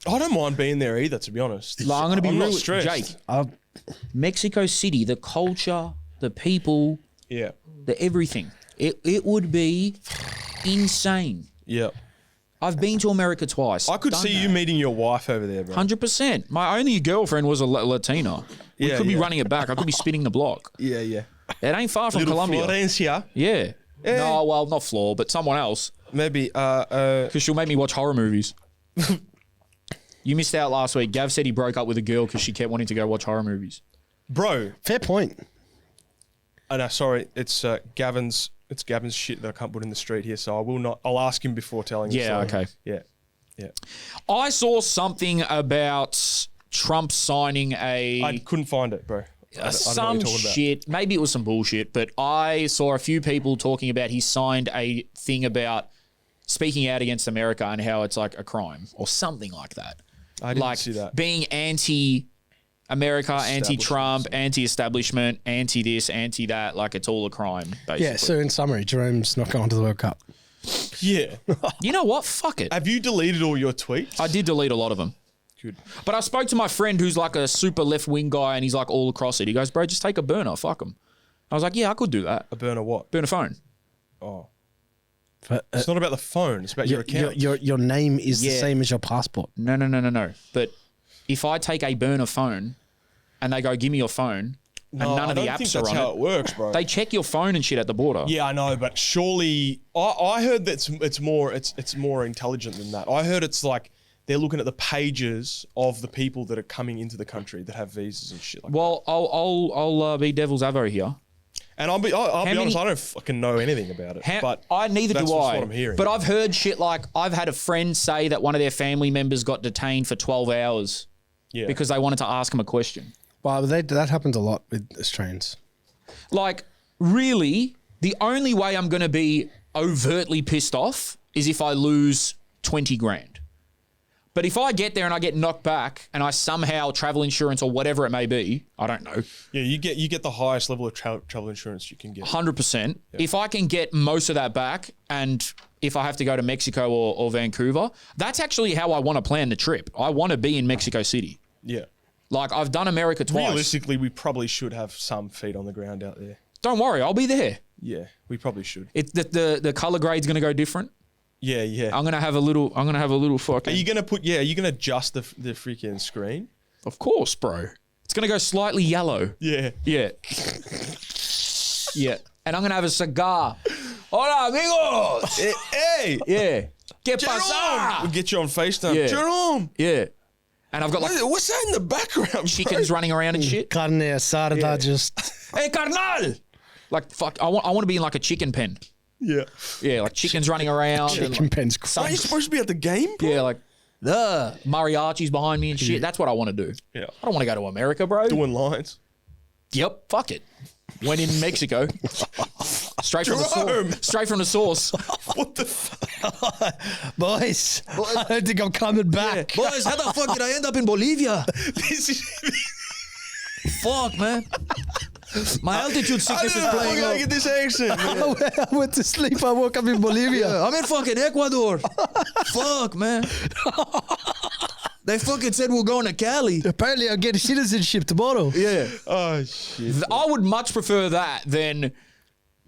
I don't mind being there either, to be honest. Like, I'm going to be real with Jake. Mexico City, the culture, the people, the everything. It would be insane. Yeah. I've been to America twice. I could see you meeting your wife over there, bro. 100%. My only girlfriend was a Latina. We could be running it back. I could be spinning the block. Yeah. It ain't far from Colombia. Florencia. Yeah. No, well, not Flor, but someone else. Maybe. Because she'll make me watch horror movies. You missed out last week. Gav said he broke up with a girl because she kept wanting to go watch horror movies. Bro. Fair point. Oh, no, sorry. It's Gavin's shit that I can't put in the street here, so I will not. I'll ask him before telling you. Yeah, okay. Yeah. I saw something about Trump signing I couldn't find it, bro. Some shit. Maybe it was some bullshit, but I saw a few people talking about he signed a thing about speaking out against America and how it's like a crime or something like that. I didn't see that. Being anti-America, anti-Trump, anti-establishment, anti-this, anti-that, like it's all a crime, basically. Yeah, so in summary, Jerome's not going to the World Cup. Yeah. You know what? Fuck it. Have you deleted all your tweets? I did delete a lot of them. Good. But I spoke to my friend who's like a super left-wing guy and he's like all across it. He goes, bro, just take a burner. Fuck him. I was like, yeah, I could do that. A burner what? Burn a phone. Oh. But, it's not about the phone. It's about your account. Your name is the same as your passport. No. But if I take a burner phone and they go, give me your phone, and none of the apps are on it. I don't think that's how it works, bro. They check your phone and shit at the border. Yeah, I know, but surely I heard that it's more intelligent than that. I heard it's like they're looking at the pages of the people that are coming into the country that have visas and shit like that. Well, I'll be devil's avo here. And I'll be honest, I don't fucking know anything about it. But neither do I. What I'm hearing. But I've heard shit like I've had a friend say that one of their family members got detained for 12 hours because they wanted to ask him a question. Well, that happens a lot with Australians. Like, really, the only way I'm going to be overtly pissed off is if I lose 20 grand. But if I get there and I get knocked back and I somehow travel insurance or whatever it may be, I don't know. Yeah, you get the highest level of travel insurance you can get. 100%. If I can get most of that back, and if I have to go to Mexico or Vancouver, that's actually how I want to plan the trip. I want to be in Mexico City. Yeah. Like, I've done America twice. Realistically, we probably should have some feet on the ground out there. Don't worry, I'll be there. Yeah, we probably should. The color grade's going to go different. Yeah. I'm gonna have a little fucking. Are you gonna adjust the freaking screen? Of course, bro. It's gonna go slightly yellow. Yeah. Yeah. Yeah. And I'm gonna have a cigar. Hola, amigos. Hey. Yeah. ¿Qué pasa? We'll get you on FaceTime. Yeah. Jerome. Yeah. And I've got like What's that in the background? chickens running around and shit. Carne asada, just. Hey, carnal. Like fuck. I want to be in like a chicken pen. Yeah. Yeah, like chickens running around. Chicken pen's Are you supposed to be at the game, bro? Yeah, like the mariachis behind me and shit. That's what I want to do. Yeah. I don't want to go to America, bro. Doing lines. Yep, fuck it. When in Mexico. Straight from the source. Straight from the source. What the fuck? Boys, I don't think I'm coming back. Boys, how the fuck did I end up in Bolivia? Fuck, man. My altitude sickness is playing How up. I get this accent? Man. I went to sleep. I woke up in Bolivia. I'm in fucking Ecuador. Fuck, man. They fucking said we're going to Cali. Apparently, I'll get citizenship tomorrow. Yeah. Oh shit. I would much prefer that than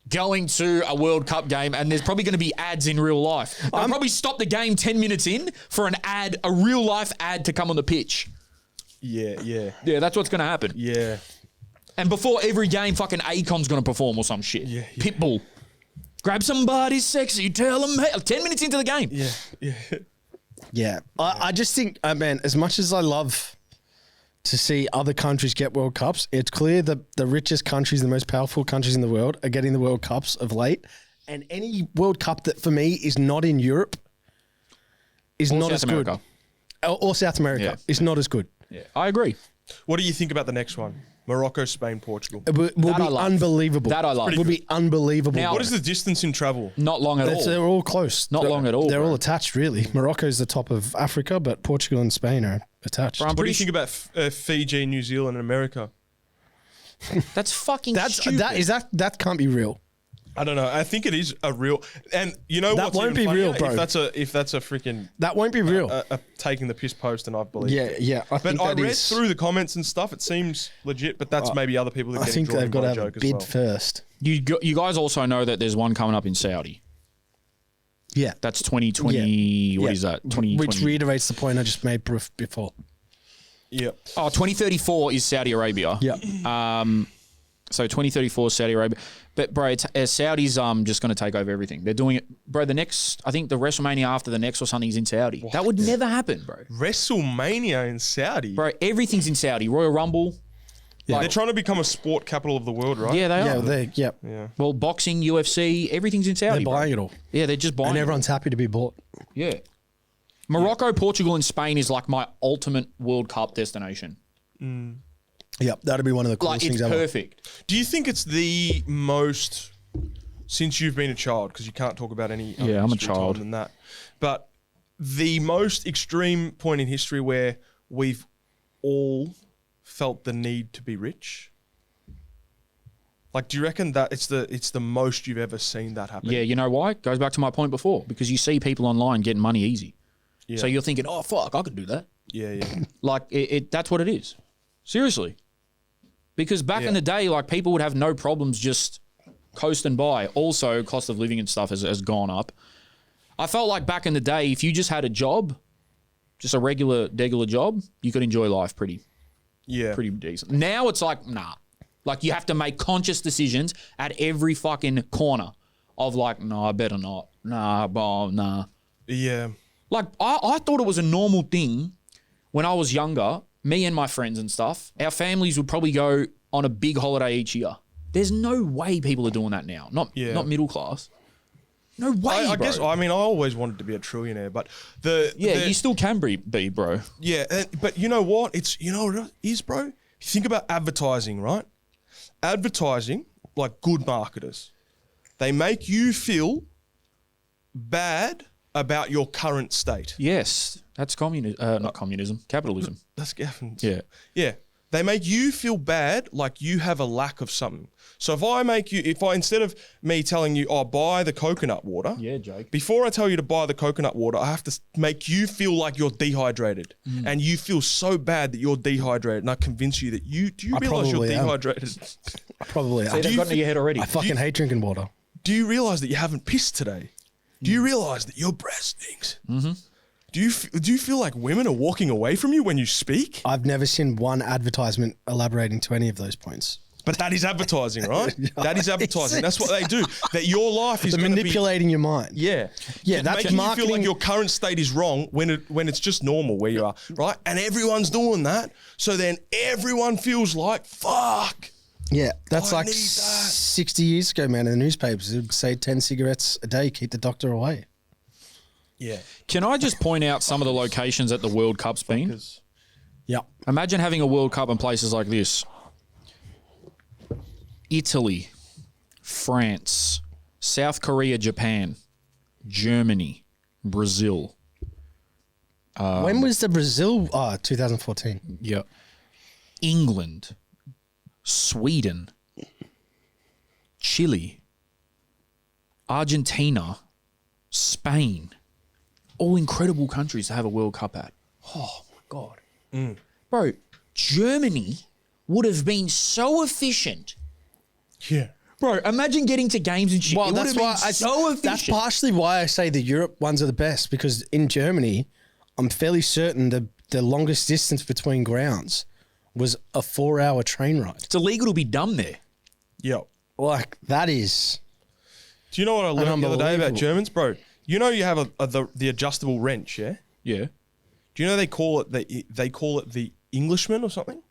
going to a World Cup game and there's probably going to be ads in real life. I'll probably stop the game 10 minutes in for an ad, a real life ad to come on the pitch. Yeah. Yeah, that's what's going to happen. Yeah. And before every game, fucking Akon's going to perform or some shit. Yeah. Pitbull. Grab somebody sexy, tell them, hey, 10 minutes into the game. Yeah. Yeah. I just think, man, as much as I love to see other countries get World Cups, it's clear that the richest countries, the most powerful countries in the world are getting the World Cups of late. And any World Cup that for me is not in Europe is not as good. Or South America is not as good. Yeah, I agree. What do you think about the next one? Morocco, Spain, Portugal. It will be unbelievable. That I love. It will be unbelievable. Now- What is the distance in travel? Not long at all. They're all close. Not long at all, They're bro. all attached, really. Morocco's the top of Africa, but Portugal and Spain are attached. Bro, I'm What do pretty you think about Fiji, New Zealand, and America? That's fucking stupid. That can't be real. I don't know. I think it is a real, and you know That what's won't even be funnier? real, bro. If that's a freaking That won't be real. taking the piss post, and I believe. Yeah. I But think I that read is. through the comments and stuff. It seems legit, but that's maybe other people that I get think drawn they've got by to have a joke as bid well. first. You guys also know that there's one coming up in Saudi. Yeah. That's 2020. What is that? 2020. Which reiterates the point I just made before. Yeah. Oh, 2034 is Saudi Arabia. Yeah. So 2034 Saudi Arabia. But bro, Saudi's just going to take over everything. They're doing it, bro. The next, I think the WrestleMania after the next or something is in Saudi. What? That would never happen, bro. WrestleMania in Saudi. Bro, everything's in Saudi. Royal Rumble. Yeah. They're trying to become a sport capital of the world, right? Yeah, they are. Yeah. Well, boxing, UFC, everything's in Saudi. They're buying it all. Yeah, they're just buying And it. everyone's happy to be bought. Yeah. Morocco, Portugal, and Spain is like my ultimate World Cup destination. Yep, that'd be one of the coolest Like, things it's ever. perfect. Do you think it's the most, since you've been a child, because you can't talk about any other Yeah, I'm a history child. time than that, but the most extreme point in history where we've all felt the need to be rich? Like, do you reckon that it's the most you've ever seen that happen? Yeah, you know why? Goes back to my point before. Because you see people online getting money easy. Yeah. So you're thinking, oh, fuck, I could do that. Yeah. Like, that's what it is. Seriously. Because back in the day, like, people would have no problems just coasting by. Also, cost of living and stuff has gone up. I felt like back in the day, if you just had a job, just a regular job, you could enjoy life pretty decent. Now it's like, nah. Like, you have to make conscious decisions at every fucking corner of like, no, I better not. Nah. Yeah. Like, I thought it was a normal thing when I was younger, me and my friends and stuff, our families would probably go on a big holiday each year. There's no way people are doing that now. Not middle class. No way, I bro. guess, I mean, I always wanted to be a trillionaire, but you still can be, bro. Yeah, but you know what? You know what it is, bro? You think about advertising, right? Advertising, like good marketers, they make you feel bad about your current state. Yes, that's not communism, capitalism. That's Yeah. Yeah. They make you feel bad, like you have a lack of something. So if I instead of me telling you, buy the coconut water. Yeah, Jake. Before I tell you to buy the coconut water, I have to make you feel like you're dehydrated. And you feel so bad that you're dehydrated. And I convince you that do you realize you're dehydrated? I probably So they've got into your head already. I fucking hate drinking water. Do you realize that you haven't pissed today? Do you realize that your breath stinks? Mm-hmm. Do you feel like women are walking away from you when you speak? I've never seen one advertisement elaborating to any of those points. But that is advertising, right? That is advertising. That's what they do. That your life is manipulating your mind. Yeah. Yeah, that's making marketing. you feel like your current state is wrong when it's just normal where you are, right? And everyone's doing that. So then everyone feels like, fuck. Yeah, that's I like need that. 60 years ago, man, in the newspapers. It would say 10 cigarettes a day, keep the doctor away. Yeah. Can I just point out some of the locations that the World Cup's been? Yeah. Imagine having a World Cup in places like this. Italy, France, South Korea, Japan, Germany, Brazil. When was the Brazil? 2014. Yep. England, Sweden, Chile, Argentina, Spain. All incredible countries to have a World Cup at. Oh, my God. Bro, Germany would have been so efficient. Yeah. Bro, imagine getting to games and shit. Well, It would that's have been why so efficient. that's partially why I say the Europe ones are the best, because in Germany, I'm fairly certain the longest distance between grounds was a 4-hour train ride. It's illegal to be dumb there. Yep. Like, that is... Do you know what I learned the other day about Unbelievable. Germans, bro? You know you have the adjustable wrench, yeah? Yeah. Do you know they call it the Englishman or something?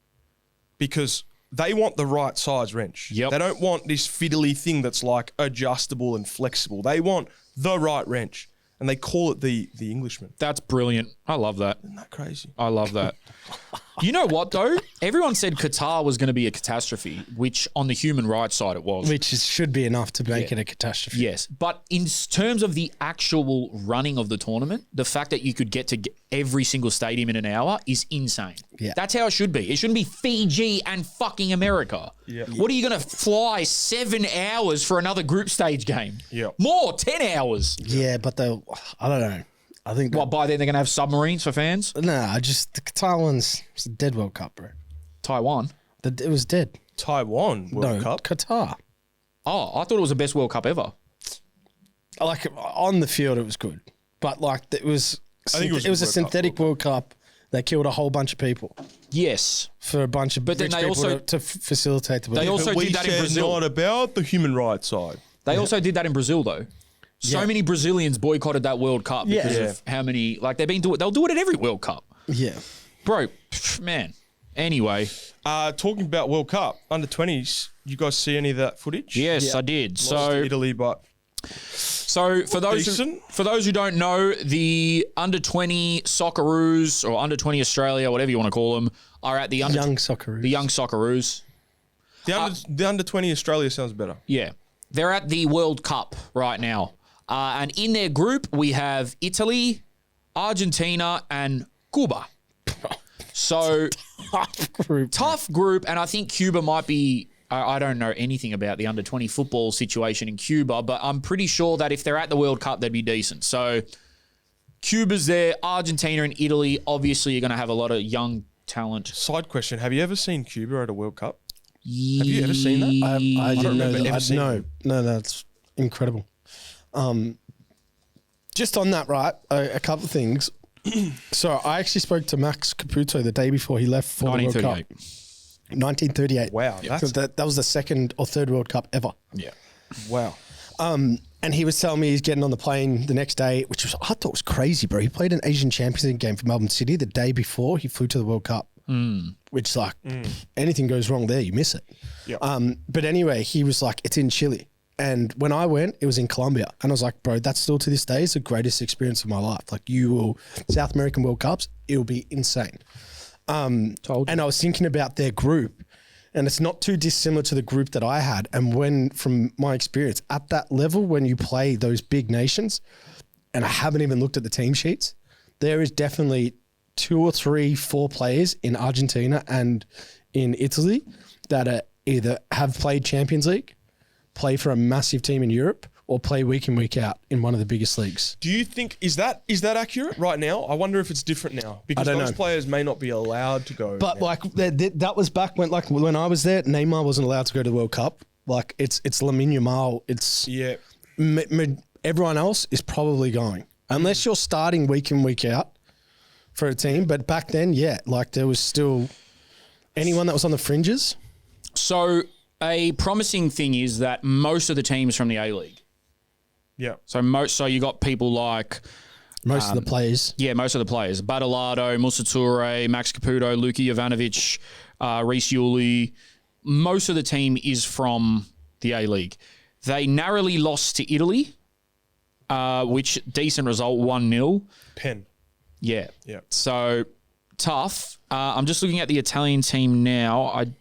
Because they want the right size wrench. Yep. They don't want this fiddly thing that's like adjustable and flexible. They want the right wrench, and they call it the Englishman. That's brilliant. I love that. Isn't that crazy? I love that. You know what, though? Everyone said Qatar was going to be a catastrophe, which on the human rights side it was. Which should be enough to make it a catastrophe. Yes. But in terms of the actual running of the tournament, the fact that you could get to every single stadium in an hour is insane. Yeah. That's how it should be. It shouldn't be Fiji and fucking America. Yeah. What are you going to fly 7 hours for another group stage game? Yeah. More, 10 hours. Yeah, but I don't know. I think... What, by then they're going to have submarines for fans? the Qatar one's it's a dead World Cup, bro. Taiwan. It was dead. Taiwan World Cup. Qatar. Oh, I thought it was the best World Cup ever. Like, on the field, it was good. But, like, it was think it was a World Cup, synthetic World Cup. They killed a whole bunch of people Yes. for a bunch of But then rich they people also- to facilitate the World They Cup. also But we did that in said Brazil. not about the human rights side. They also did that in Brazil, though. So Yeah. many Brazilians boycotted that World Cup because Yeah. of how many, like they've been doing. They'll do it at every World Cup, Yeah. bro. Man. Anyway, Talking about World Cup under 20s, you guys see any of that footage? yes, I did. Lost So, to Italy, but for those who don't know, the under 20 Socceroos or under 20 Australia, whatever you want to call them, are at the Young Socceroos. the young Socceroos. the under 20 Australia sounds better. Yeah, they're at the World Cup right now, and in their group we have Italy, Argentina, and Cuba. So tough group, and I think Cuba might be. I don't know anything about the under 20 football situation in Cuba, but I'm pretty sure that if they're at the World Cup, they'd be decent. So Cuba's there, Argentina and Italy. Obviously, you're going to have a lot of young talent. Side question: have you ever seen Cuba at a World Cup? Have you ever seen that? I didn't know remember that. ever seeing No, that's incredible. Just on that, right? A couple of things. So I actually spoke to Max Caputo the day before he left for the World Cup. 1938. Wow, So that was the second or third World Cup ever. Yeah. Wow. And he was telling me he's getting on the plane the next day, which was I thought was crazy, bro. He played an Asian Champions League game for Melbourne City the day before he flew to the World Cup. Which anything goes wrong there, you miss it. Yep. But anyway, he was like, it's in Chile. And when I went, it was in Colombia. And I was like, bro, that's still to this day is the greatest experience of my life. Like South American World Cups, it'll be insane. And I was thinking about their group, and it's not too dissimilar to the group that I had. And from my experience, at that level, when you play those big nations, and I haven't even looked at the team sheets, there is definitely 2 or 3, 4 players in Argentina and in Italy that are either have played Champions League, play for a massive team in Europe, or play week in, week out in one of the biggest leagues. Do you think, is that accurate right now? I wonder if it's different now because those players may not be allowed to go. But now. like that was back when I was there, Neymar wasn't allowed to go to the World Cup. Like it's Lamine Yamal. It's everyone else is probably going unless you're starting week in, week out for a team. But back then, like there was still anyone that was on the fringes. So a promising thing is that most of the teams from the A-League. Yeah. So you got people like most of the players. Yeah, most of the players. Badalado, Moussa Touré, Max Caputo, Luka Jovanovic, Reece Yuli. Most of the team is from the A-League. They narrowly lost to Italy, which decent result, 1-0. Pen. Yeah. Yeah. So tough. I'm just looking at the Italian team now. I'm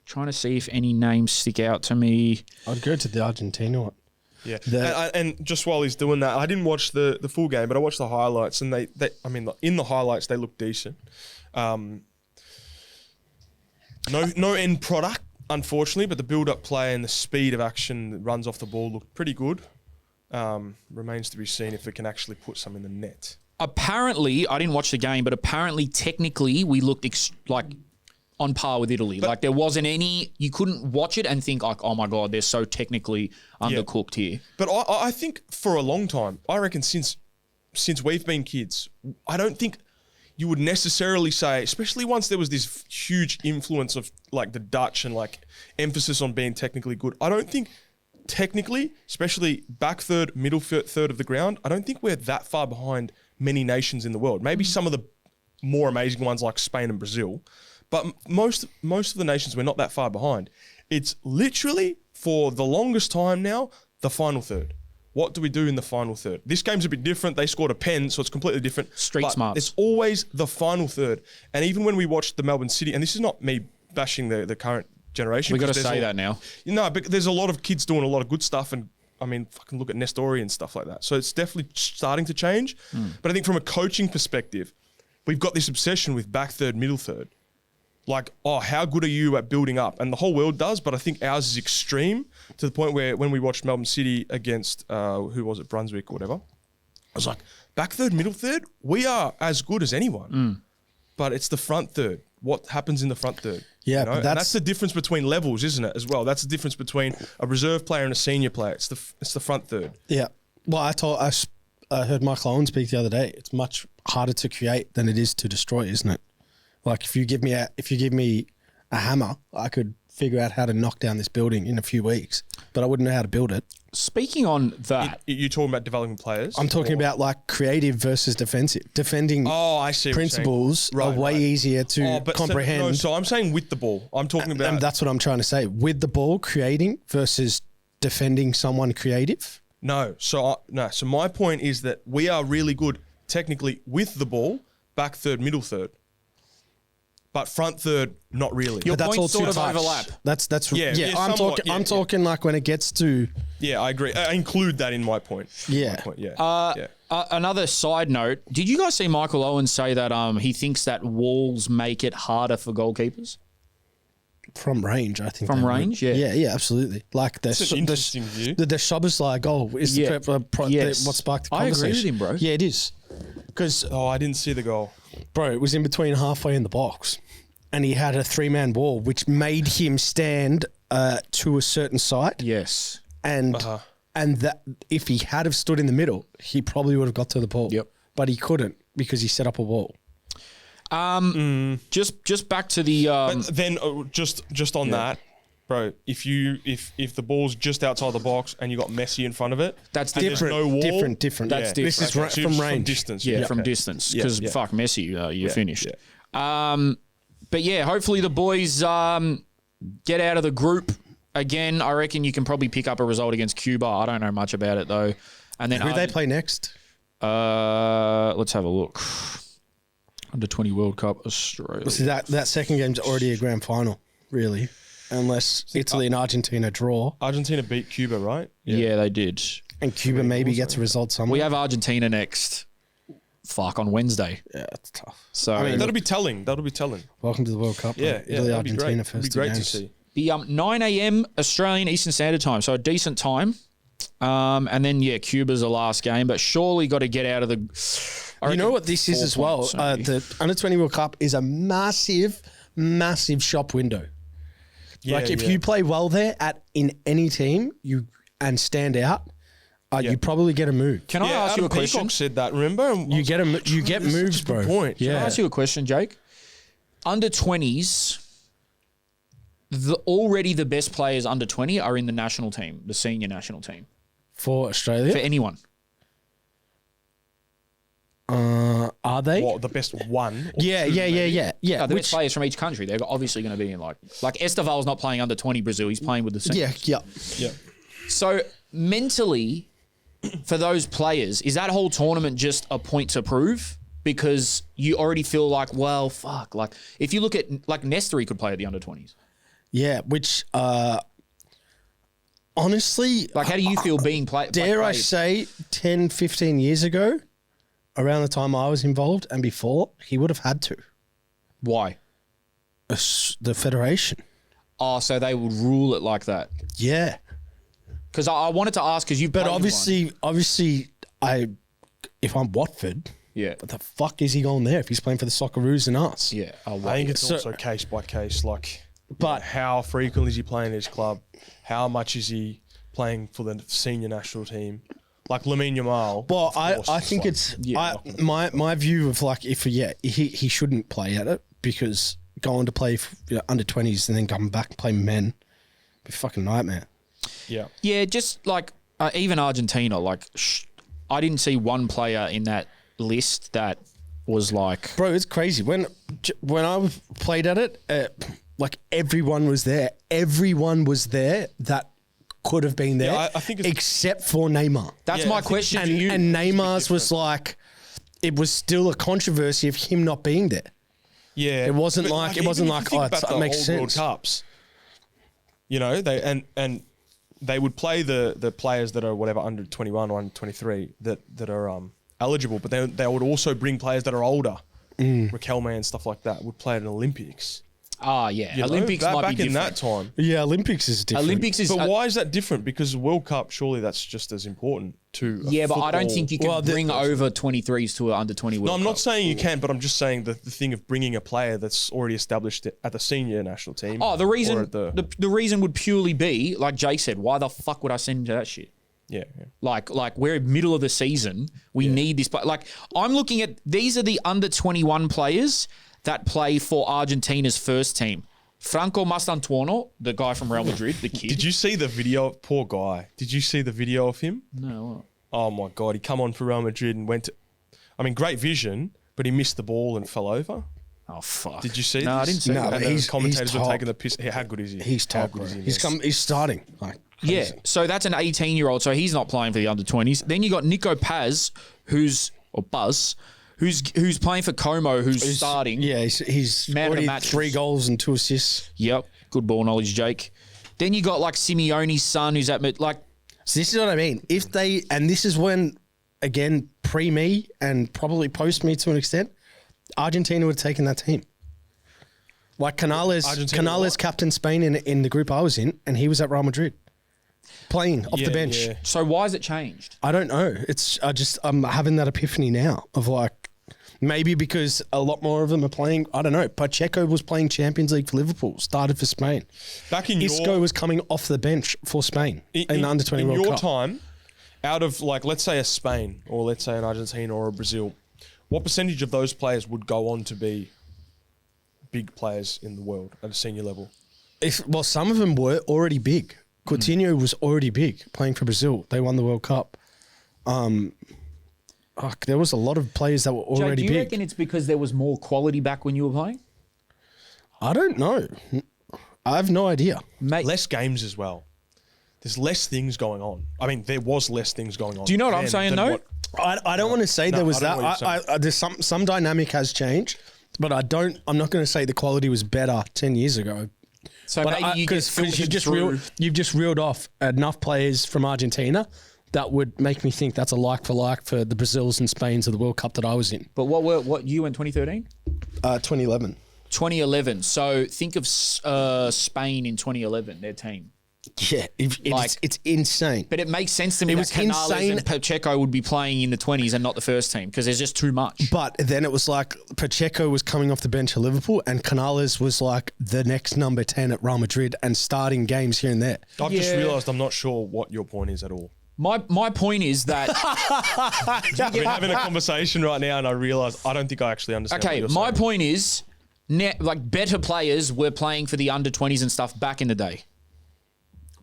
trying to see if any names stick out to me. I'd go to the Argentina one. Yeah, and just while he's doing that, I didn't watch the full game, but I watched the highlights, and they in the highlights they look decent. No end product, unfortunately, but the build-up play and the speed of action that runs off the ball looked pretty good. Remains to be seen if it can actually put some in the net. Apparently, I didn't watch the game, but apparently, technically, we looked on par with Italy. Like there wasn't any, you couldn't watch it and think like, oh my God, they're so technically undercooked here. But I think for a long time, I reckon since we've been kids, I don't think you would necessarily say, especially once there was this huge influence of like the Dutch and like emphasis on being technically good. I don't think technically, especially back third, middle third of the ground, I don't think we're that far behind many nations in the world. Maybe some of the more amazing ones like Spain and Brazil. But most of the nations, we're not that far behind. It's literally, for the longest time now, the final third. What do we do in the final third? This game's a bit different. They scored a pen, so it's completely different. Street smarts. It's always the final third. And even when we watched the Melbourne City, and this is not me bashing the current generation. We got to say that now. No, but there's a lot of kids doing a lot of good stuff, and I mean, fucking look at Nestori and stuff like that. So it's definitely starting to change. But I think from a coaching perspective, we've got this obsession with back third, middle third. Like, oh, how good are you at building up? And the whole world does, but I think ours is extreme to the point where when we watched Melbourne City against, who was it, Brunswick or whatever, I was like, back third, middle third, we are as good as anyone. But it's the front third. What happens in the front third? Yeah, you know? That's the difference between levels, isn't it, as well? That's the difference between a reserve player and a senior player. It's the front third. Yeah. Well, I heard Michael Owen speak the other day. It's much harder to create than it is to destroy, isn't it? Like if you give me a hammer, I could figure out how to knock down this building in a few weeks, but I wouldn't know how to build it. Speaking on that, you're talking about developing players. I'm talking about like creative versus defensive. Defending I see principles are way easier to comprehend. So I'm saying with the ball. I'm talking about. And that's what I'm trying to say. With the ball, creating versus defending someone creative. No. So my point is that we are really good technically with the ball, back third, middle third. But front third, not really. Your that's points all sort of touch. overlap. That's I'm talking like when it gets to. Yeah, I agree. I include that in my point. Yeah. Another side note: did you guys see Michael Owen say that he thinks that walls make it harder for goalkeepers? From range, I think. From range, yeah, absolutely. Like that's an interesting view. The Szoboszlai goal is what sparked the conversation. I agree with him, bro. Yeah, it is. Because I didn't see the goal, bro. It was in between halfway in the box, and he had a 3-man wall, which made him stand to a certain side. Yes, and that if he had have stood in the middle, he probably would have got to the ball. Yep, but he couldn't because he set up a wall. Just back to the. But then just on that, bro. If the ball's just outside the box and you got Messi in front of it, that's different. No wall, different. That's different. This is from range, from distance. From distance. Because fuck Messi, you're finished. Yeah. But yeah, hopefully the boys get out of the group again. I reckon you can probably pick up a result against Cuba. I don't know much about it though. And then who they play next? Let's have a look. Under 20 World Cup, Australia. See, that second game's already a grand final, really, unless Italy and Argentina draw. Argentina beat Cuba, right? Yeah, they did. And Cuba maybe gets a result somewhere. We have Argentina next. On Wednesday. Yeah, it's tough. So that'll be telling. Welcome to the World Cup. Yeah, Italy, that'd be Argentina, great. first It'd be great to games. see. The 9 a.m. Australian Eastern Standard Time, so a decent time. And then Cuba's the last game, but surely got to get out of the. You know what this is as well? The Under-20 World Cup is a massive, massive shop window. Yeah, if you play well there in any team, and stand out, you probably get a move. Can I ask you a question? Peacock said that. Remember, You get moves, bro. Point. Yeah. Can I ask you a question, Jake? Under 20s, already the best players under 20 are in the national team, the senior national team. For Australia? For anyone. Are they? What, the best one? Yeah. The best players from each country. They're obviously going to be in like Esteval's not playing under 20 Brazil. He's playing with the senior. Yeah. So mentally, for those players, is that whole tournament just a point to prove? Because you already feel like, well, fuck. Like, if you look at, like, Nestor, he could play at the under-20s. Yeah, which, honestly... Like, how do you feel being played? Dare I say, 10, 15 years ago, around the time I was involved and before, he would have had to. Why? The Federation. Oh, so they would rule it like that. Yeah. Because I wanted to ask, because you But obviously, if I'm Watford... Yeah. What the fuck is he going there if he's playing for the Socceroos and us? Yeah. I think it's also case by case. Like, but how frequently is he playing his club? How much is he playing for the senior national team? Like Lamine Yamal. Well, I think my view of like he shouldn't play at it because going to play under 20s and then coming back and play men be a fucking nightmare. Yeah. Yeah, just like even Argentina, like I didn't see one player in that list that was like, bro, it's crazy when I played at it, like everyone was there that could have been there. Yeah, I think except for Neymar. That's my question to you. And Neymar's was like, it was still a controversy of him not being there. Yeah, it wasn't like it makes sense. World Cups, they would play the players that are whatever under 21 or under 23 that are eligible, but they would also bring players that are older, Raquelme and stuff like that, would play at an Olympics. Ah, yeah. Olympics might back be in different. that time. Yeah, Olympics is different. But why is that different? Because World Cup, surely that's just as important to. Yeah, but I don't think you can bring over 23s to an under 20 World Cup. No, I'm not saying you can, but I'm just saying the thing of bringing a player that's already established at the senior national team. Oh, the reason the reason would purely be, like Jake said, why the fuck would I send him to that shit? Yeah. Like we're middle of the season. We need this. Like I'm looking at, these are the under 21 players that play for Argentina's first team. Franco Mastantuono, the guy from Real Madrid, the kid. Did you see the video? Poor guy. Did you see the video of him? No. Oh my God. He come on for Real Madrid and great vision, but he missed the ball and fell over. Oh, fuck. Did you see No, this? I didn't see that. And he's commentators were top. taking the piss. How good is he? He's top, bro. He's starting. Like, Yeah, so that's an 18-year-old, so he's not playing for the under 20s. Then you got Nico Paz, who's playing for Como, who's starting. Yeah, he's Man of the already match. 3 goals and 2 assists. Yep, good ball knowledge, Jake. Then you got like Simeone's son, who's at like. So this is what I mean. This is when, again, pre-me and probably post-me to an extent, Argentina would have taken that team. Like Canales captained Spain in the group I was in, and he was at Real Madrid, playing off the bench. Yeah. So why has it changed? I don't know. I'm having that epiphany now of like, maybe because a lot more of them are playing. I don't know. Pacheco was playing Champions League for Liverpool, started for Spain. Isco was coming off the bench for Spain in the under 20 World Cup. In your time, out of like, let's say a Spain or let's say an Argentina or a Brazil, what percentage of those players would go on to be big players in the world at a senior level? Some of them were already big. Coutinho was already big playing for Brazil. They won the World Cup. There was a lot of players that were already big. Do you reckon it's because there was more quality back when you were playing? I don't know. I have no idea. Less games as well. There's less things going on. I mean, there was less things going on. Do you know what I'm saying, though? I don't want to say there was that. There's some dynamic has changed, but I'm not going to say the quality was better 10 years ago. So maybe you've just reeled off enough players from Argentina that would make me think that's a like for like for the Brazils and Spains of the World Cup that I was in. But what year in 2013? 2011. 2011. So think of Spain in 2011, their team. Yeah, it's insane. But it makes sense to me that Canales and Pacheco would be playing in the 20s and not the first team because there's just too much. But then it was like Pacheco was coming off the bench at Liverpool and Canales was like the next number 10 at Real Madrid and starting games here and there. I've just realised I'm not sure what your point is at all. My point is that we're having a conversation right now and I realise I don't think I actually understand what you're saying. My point is like better players were playing for the under 20s and stuff back in the day.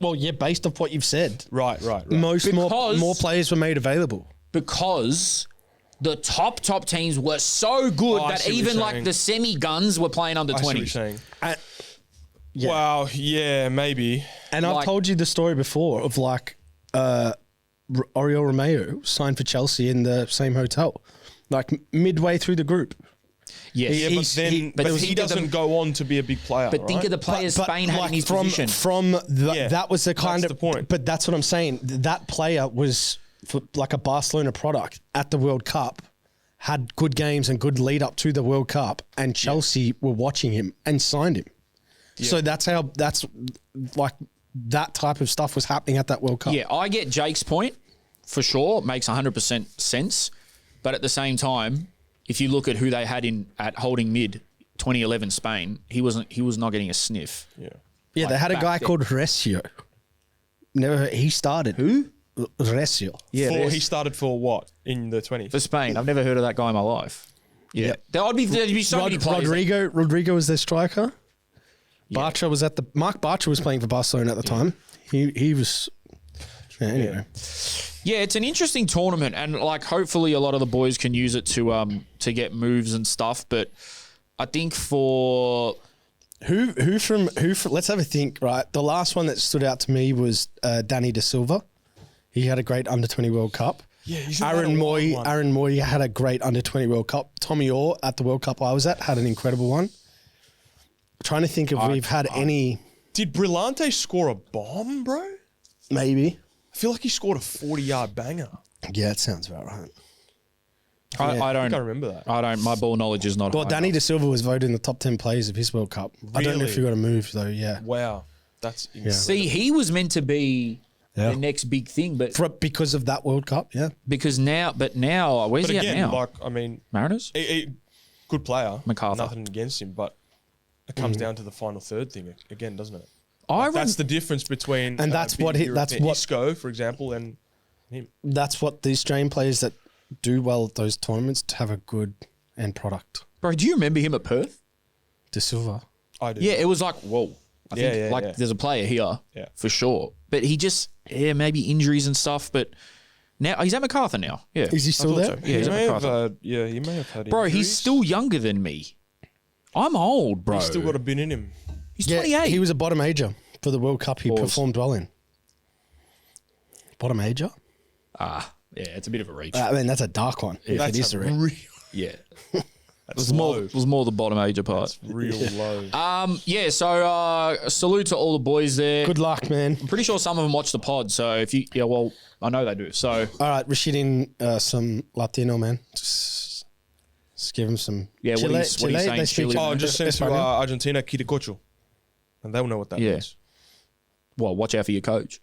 Well, yeah, based off what you've said. Right. More players were made available. Because the top teams were so good that even like the semi-guns were playing under 20s. I see what you're saying. Yeah. Wow, yeah, maybe. And I've told you the story before of like Oriol Romeo signed for Chelsea in the same hotel, like midway through the group. Yes. But he doesn't go on to be a big player. But think of the players Spain had in his position. That was the kind of the point. But that's what I'm saying. That player was like a Barcelona product at the World Cup, had good games and good lead up to the World Cup, and Chelsea were watching him and signed him. Yeah. So that's like that type of stuff was happening at that World Cup. Yeah, I get Jake's point for sure. It makes 100% sense. But at the same time, if you look at who they had at holding mid 2011 Spain, he was not getting a sniff. Yeah, like they had a guy called Recio. He started. Who? Recio. Yeah, he started for what in the 20s? For Spain. I've never heard of that guy in my life. Yeah. There'd be so many players. Rodrigo was their striker. Bartra was Mark Bartra was playing for Barcelona at the time. He was anyway. Yeah, it's an interesting tournament, and like hopefully a lot of the boys can use it to get moves and stuff. But I think for who from let's have a think. Right, the last one that stood out to me was Danny Da Silva. He had a great under-20 World Cup. Yeah, Aaron Moy had a great under-20 World Cup. Tommy Orr at the World Cup I was at had an incredible one. Trying to think if we've had any. Did Brillante score a bomb, bro? Maybe. I feel like he scored a 40-yard banger. Yeah, that sounds about right. I don't remember that. My ball knowledge is not. Well, Danny Da Silva was voted in the top 10 players of his World Cup. Really? I don't know if he got a move though. Yeah. Wow, that's insane. See, he was meant to be the next big thing, but because of that World Cup, Because now, where's he at now? Like I mean, Mariners. Good player. MacArthur. Nothing against him, but it comes down to the final third thing again, doesn't it? That's the difference between Isco, for example, and him. That's what the Australian players that do well at those tournaments to have a good end product. Bro, do you remember him at Perth? Da Silva. I do. Yeah, it was like, whoa. I think there's a player here for sure. But he just, maybe injuries and stuff, but now he's at MacArthur now. Yeah. Is he still there? So. Yeah, he's at MacArthur. He may have had Bro, injuries. he's still younger than me. I'm old, bro. He's still got a bit in him. He's 28. He was a bottom ager for the World Cup. He performed well in. Bottom ager? Yeah, it's a bit of a reach. I mean, that's a dark one. Yeah, it is a reach. Yeah. It was more the bottom ager part. That's real low. So salute to all the boys there. Good luck, man. I'm pretty sure some of them watch the pod, so if you, I know they do. So all right, we're shitting some Latino, man. Just give them some. Yeah, what are you saying? Chile? Just send to Argentina, Quiricocho. And they'll know what that means. Well, watch out for your coach.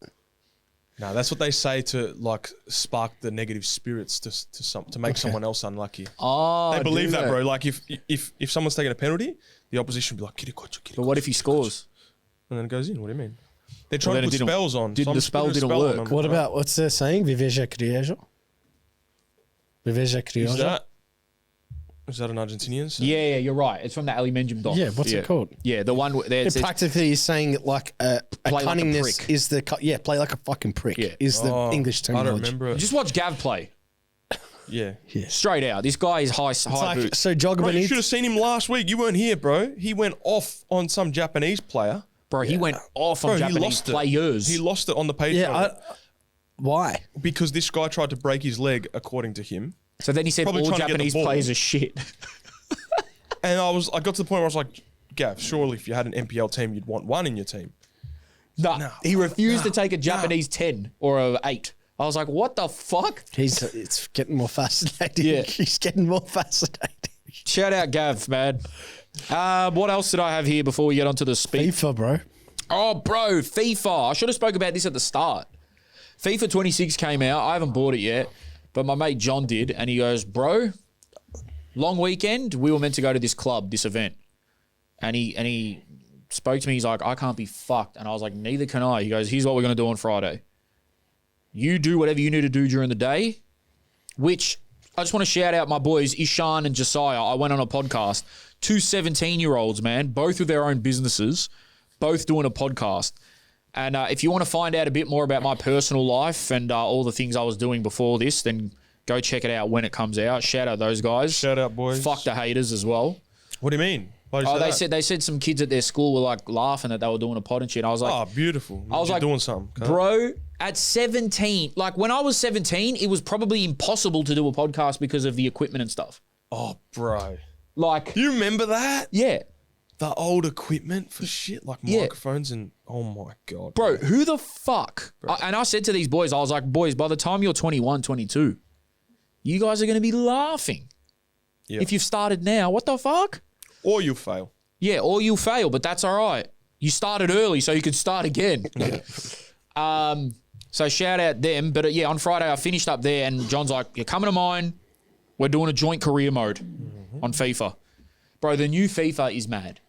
No, that's what they say to like spark the negative spirits to make someone else unlucky. Oh, they believe that, bro. Like if someone's taking a penalty, the opposition will be like, Quiricocho. But what if he scores? And then it goes in. What do you mean? They're trying to put spells on. The spell didn't work. What about, what's the saying? Viveja Criollo? Viveja Criollo? Is that an Argentinian? Yeah, you're right. It's from the Ali Menjum doc. Yeah, what's it called? Yeah, the one where it practically is saying like a cunningness is the play like a fucking prick is the English terminology. I don't remember it. Just watch Gav play. Yeah. Straight out. This guy is high boots. So Jogba you should have seen him last week. You weren't here, bro. He went off on some Japanese player. Bro, he went off on Japanese players. He lost it on the page. Yeah, why? Because this guy tried to break his leg, according to him. So then he said all Japanese players are shit. And I got to the point where I was like, Gav, surely if you had an NPL team, you'd want one in your team. No. He refused to take a Japanese 10 or a 8. I was like, what the fuck? It's getting more fascinating. Yeah. He's getting more fascinating. Shout out Gav, man. What else did I have here before we get onto the speech? FIFA, bro. Oh, bro, FIFA. I should have spoke about this at the start. FIFA 26 came out. I haven't bought it yet, but my mate John did, and he goes, bro, long weekend, we were meant to go to this club, this event. And he spoke to me. He's like, I can't be fucked. And I was like, neither can I. He goes, here's what we're going to do on Friday. You do whatever you need to do during the day, which I just want to shout out my boys, Ishan and Josiah. I went on a podcast. 2 17-year-olds, man, both with their own businesses, both doing a podcast. And if you want to find out a bit more about my personal life and all the things I was doing before this, then go check it out when it comes out. Shout out those guys. Shout out, boys. Fuck the haters as well. What do you mean? They said some kids at their school were like laughing that they were doing a pod and shit. I was like, oh, beautiful. I was like, doing something, bro. At 17, like when I was 17, it was probably impossible to do a podcast because of the equipment and stuff. Oh, bro. Like, you remember that? Yeah. The old equipment for shit, like microphones and oh my God. Bro, who the fuck? And I said to these boys, I was like, boys, by the time you're 21, 22, you guys are going to be laughing. Yep. If you've started now, what the fuck? Or you'll fail. Yeah, or you'll fail, but that's all right. You started early, so you could start again. So shout out them. But on Friday I finished up there and John's like, you're coming to mine. We're doing a joint career mode on FIFA. Bro, the new FIFA is mad.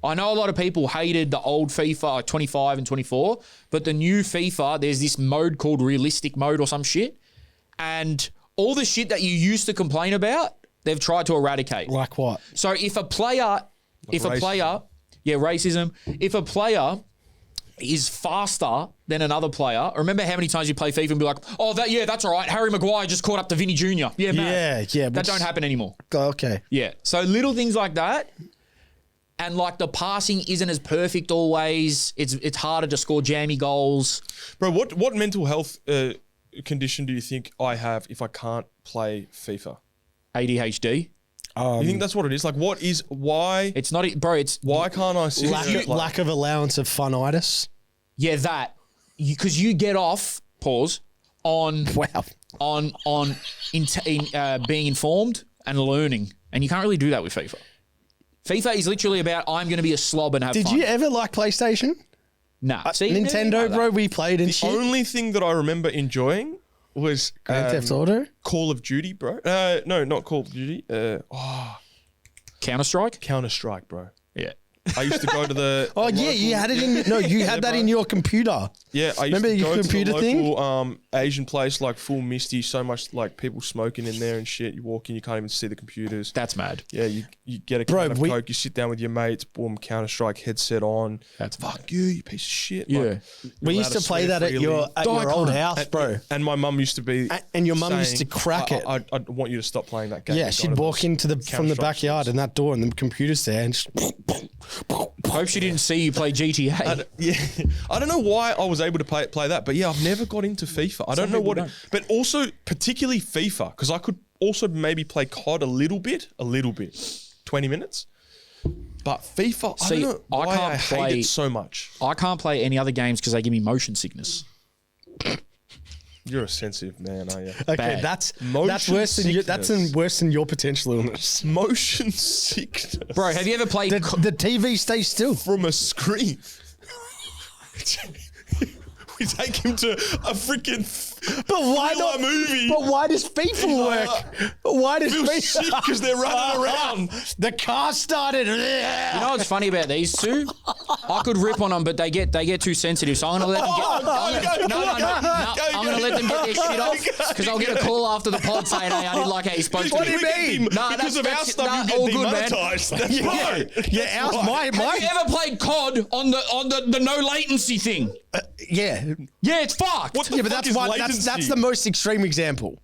I know a lot of people hated the old FIFA, like 25 and 24, but the new FIFA, there's this mode called realistic mode or some shit. And all the shit that you used to complain about, they've tried to eradicate. Like what? So if a player, racism. If a player is faster than another player, remember how many times you play FIFA and be like, oh, that's all right. Harry Maguire just caught up to Vinny Jr. Yeah, man. Yeah. That don't happen anymore. Okay. Yeah. So little things like that. And like the passing isn't as perfect always. It's harder to score jammy goals. Bro, what mental health condition do you think I have if I can't play FIFA? ADHD. You think that's what it is? Like, why? It's not, bro. It's why can't I see lack of allowance of funitis? Yeah, that because you get off on being informed and learning, and you can't really do that with FIFA. FIFA is literally about I'm going to be a slob and have fun. Did you ever like PlayStation? Nah. See, Nintendo, bro, we played and shit. The only thing that I remember enjoying was Grand Theft Auto? Call of Duty, bro. No, not Call of Duty. Counter-Strike? Counter-Strike, bro. Yeah. I used to go to the you had it in you had that in your computer. Yeah, I used Remember to your go computer to the thing? local Asian place, like full misty, so much like people smoking in there and shit. You walk in, you can't even see the computers. That's mad. Yeah, you get a can of Coke, you sit down with your mates, boom, Counter-Strike headset on. That's fuck you piece of shit. Yeah. Like, we used to play that at your old house, bro. And my mum used to be and your mum used to crack it. I want you to stop playing that game. Yeah, she'd walk into from the backyard and that door and the computer's there and just hope she didn't see you play GTA. I don't know why I was able to play that, but yeah, I've never got into FIFA. I don't know what, but also particularly FIFA, because I could also maybe play COD a little bit, 20 minutes. But FIFA, I don't know why I hate it so much. I can't play any other games because they give me motion sickness. You're a sensitive man, are you? Okay, Bad. that's worse than your potential illness. Motion sickness. Bro, have you ever played... The TV stays still. From a screen. We take him to a freaking movie. But why does FIFA work? Why does FIFA? Because they're running around. The car started. You know what's funny about these two? I could rip on them, but they get too sensitive. So I'm gonna let them I'm gonna let them get their shit off because I'll get a call after the pod saying, "Hey, I didn't like how you spoke to me." What do you mean? Because of our stuff, you get demonetized. That's right. Yeah, Have you ever played COD on the no latency thing? Yeah, it's fucked. What the fuck that's is why latency? that's the most extreme example.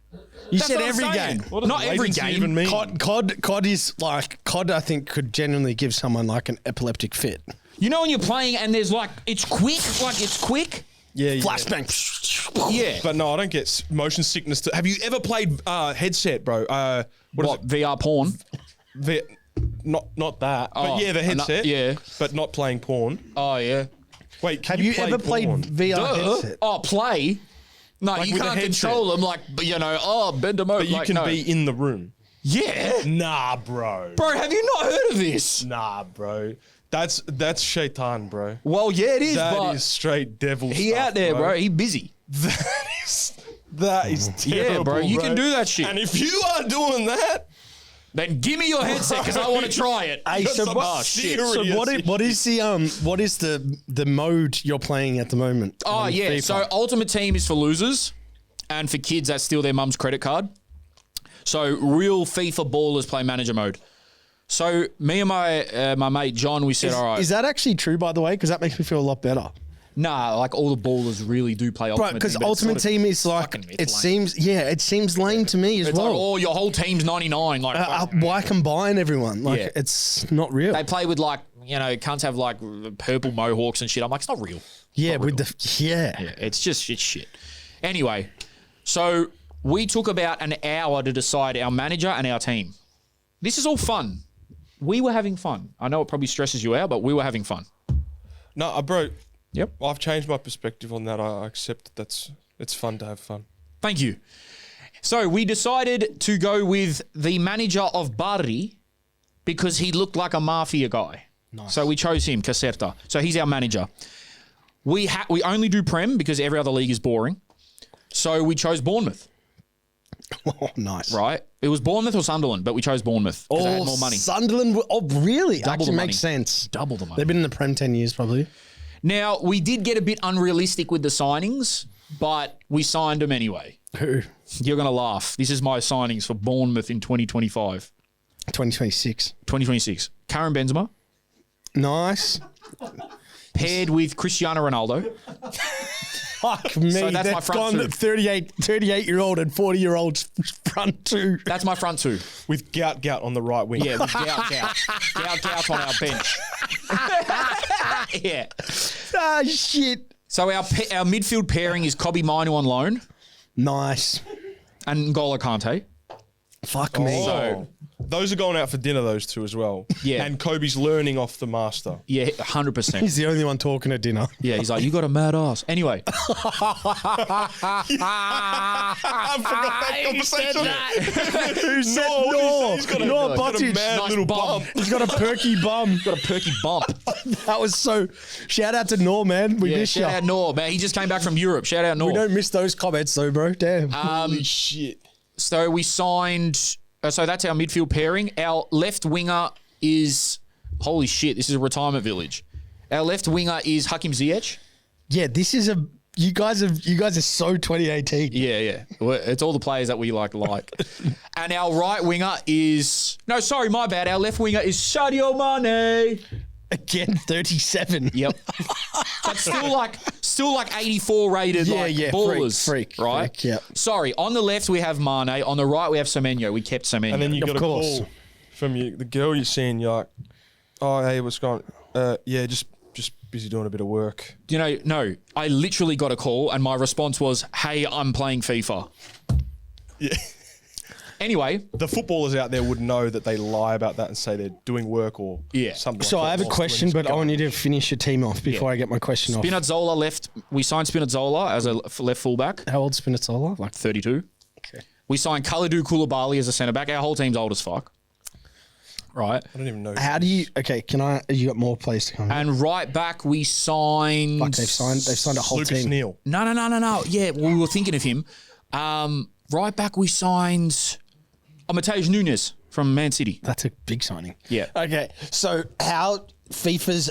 You That's said what I'm every saying. game. Not every game. Even mean? COD is like COD. I think could genuinely give someone like an epileptic fit. You know when you're playing and there's it's quick. Yeah. Flashbang. Yeah. But no, I don't get motion sickness. Have you ever played headset, bro? What is it? VR porn? Not that. But yeah, the headset. Yeah. But not playing porn. Oh, yeah. Wait, have you ever played VR headset? Oh, play? No, Like you with a can't headset. control them like, bend them over. But you like, can no. be in the room. Yeah. Nah, bro. Bro, have you not heard of this? Nah, bro. That's shaitan, bro. Well, yeah, it is, That but is straight devil he stuff, out there, bro. He busy. That is terrible, Yeah, bro. You can do that shit. And if you are doing that, Then give me your headset because I want to try it. Hey, so some what, serious so what is the mode you're playing at the moment? Oh, on yeah. FIFA? So Ultimate Team is for losers and for kids that steal their mum's credit card. So real FIFA ballers play manager mode. So me and my mate John, we said, all right. Is that actually true, by the way? Because that makes me feel a lot better. Nah, like all the ballers really do play Ultimate Right, because Team. but it's Ultimate sort of Team is like, fucking it lame. seems lame to me as It's well. like, oh, your whole team's 99. Like, Why combine everyone? Like, Yeah. it's not real. they play with like, cunts have like purple mohawks and shit. I'm like, it's not real. Yeah, with Yeah, it's just shit. Anyway, so we took about an hour to decide our manager and our team. This is all fun. We were having fun. I know it probably stresses you out, but we were having fun. No, bro. Yep. I've changed my perspective on that. I accept that it's fun to have fun. Thank you. So we decided to go with the manager of Bali because he looked like a mafia guy. Nice. So we chose him, Caserta. So he's our manager. We only do Prem because every other league is boring. So we chose Bournemouth. Oh, nice. Right? It was Bournemouth or Sunderland, but we chose Bournemouth because they had more money. Sunderland. Oh, really? Double Actually the money. makes sense. Double the money. They've been in the Prem 10 years, probably. Now, we did get a bit unrealistic with the signings, but we signed them anyway. Who? You're going to laugh. This is my signings for Bournemouth in 2025. 2026. 2026. Karim Benzema, Nice. paired with Cristiano Ronaldo. Fuck me. So that's my front two. 38-year-old and 40-year-old front two. That's my front two. With Gout on the right wing. Yeah, with Gout on our bench. Yeah. Ah, shit. So our midfield pairing is Kobe Mainu on loan Nice. and N'Golo Kante. Fuck me. So those are going out for dinner, those two as well. Yeah. And Kobe's learning off the master. Yeah, 100%. He's the only one talking at dinner. Yeah, he's like, you got a mad ass. Anyway. I forgot that conversation. Who said no? He's got a, No, he's got a Buttage. mad Nice little bum. bump. He's got a perky bum. Got a perky bump. That was so. Shout out to Nor, man. We Yeah, miss you. shout out Nor, man. He just came back from Europe. Shout out Nor. We don't miss those comments though, bro. Damn. Holy shit. So we signed. So that's our midfield pairing. Our left winger is. Holy shit! This is a retirement village. Our left winger is Hakim Ziyech. Yeah, this is a. You guys are so 2018. Yeah. Well, it's all the players that we like. And our right winger is. No, sorry, my bad. Our left winger is Sadio Mane. Again, 37. Yep. But still like 84 rated ballers. Freak, right? yep. Sorry, on the left we have Mane, on the right we have Semenyo. We kept Semenyo. And then you got a course. call from the girl you're seeing. You're like, oh, hey, what's going on? Yeah, just busy doing a bit of work. No, I literally got a call and my response was, hey, I'm playing FIFA. Yeah. Anyway. The footballers out there would know that they lie about that and say they're doing work or something So like that. I have a question, but I want you to finish your team off before I get my question off. Spinazzola left. We signed Spinazzola as a left fullback. How old's Spinazzola? Like 32. Okay. We signed Kalidou Koulibaly as a centre back. Our whole team's old as fuck. Right. I don't even know. How do you? Okay, you got more players to come? And right back we signed. Fuck, they've signed a whole Lucas team. Neal. No. Yeah, well, we were thinking of him. Right back we signed Mateus Nunes from Man City. That's a big signing. Yeah. Okay, so how FIFA's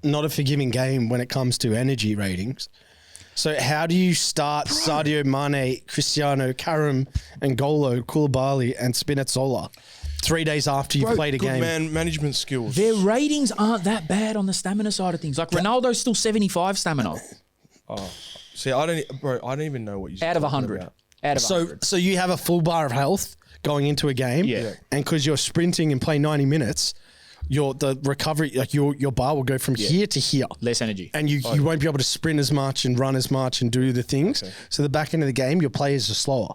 not a forgiving game when it comes to energy ratings. So how do you start Sadio Mane, Cristiano, Karim, N'Golo, Koulibaly, and Spinazzola 3 days after you've played a Good game? man management skills. Their ratings aren't that bad on the stamina side of things. Like Ronaldo's still 75 stamina. See, I don't even know what you're Out of talking 100. about. Out of 100. So you have a full bar of health going into a game, Yeah. and because you're sprinting and playing 90 minutes, the recovery, like your bar will go from here to here. Less energy. And you won't be able to sprint as much and run as much and do the things. Okay. So the back end of the game, your players are slower.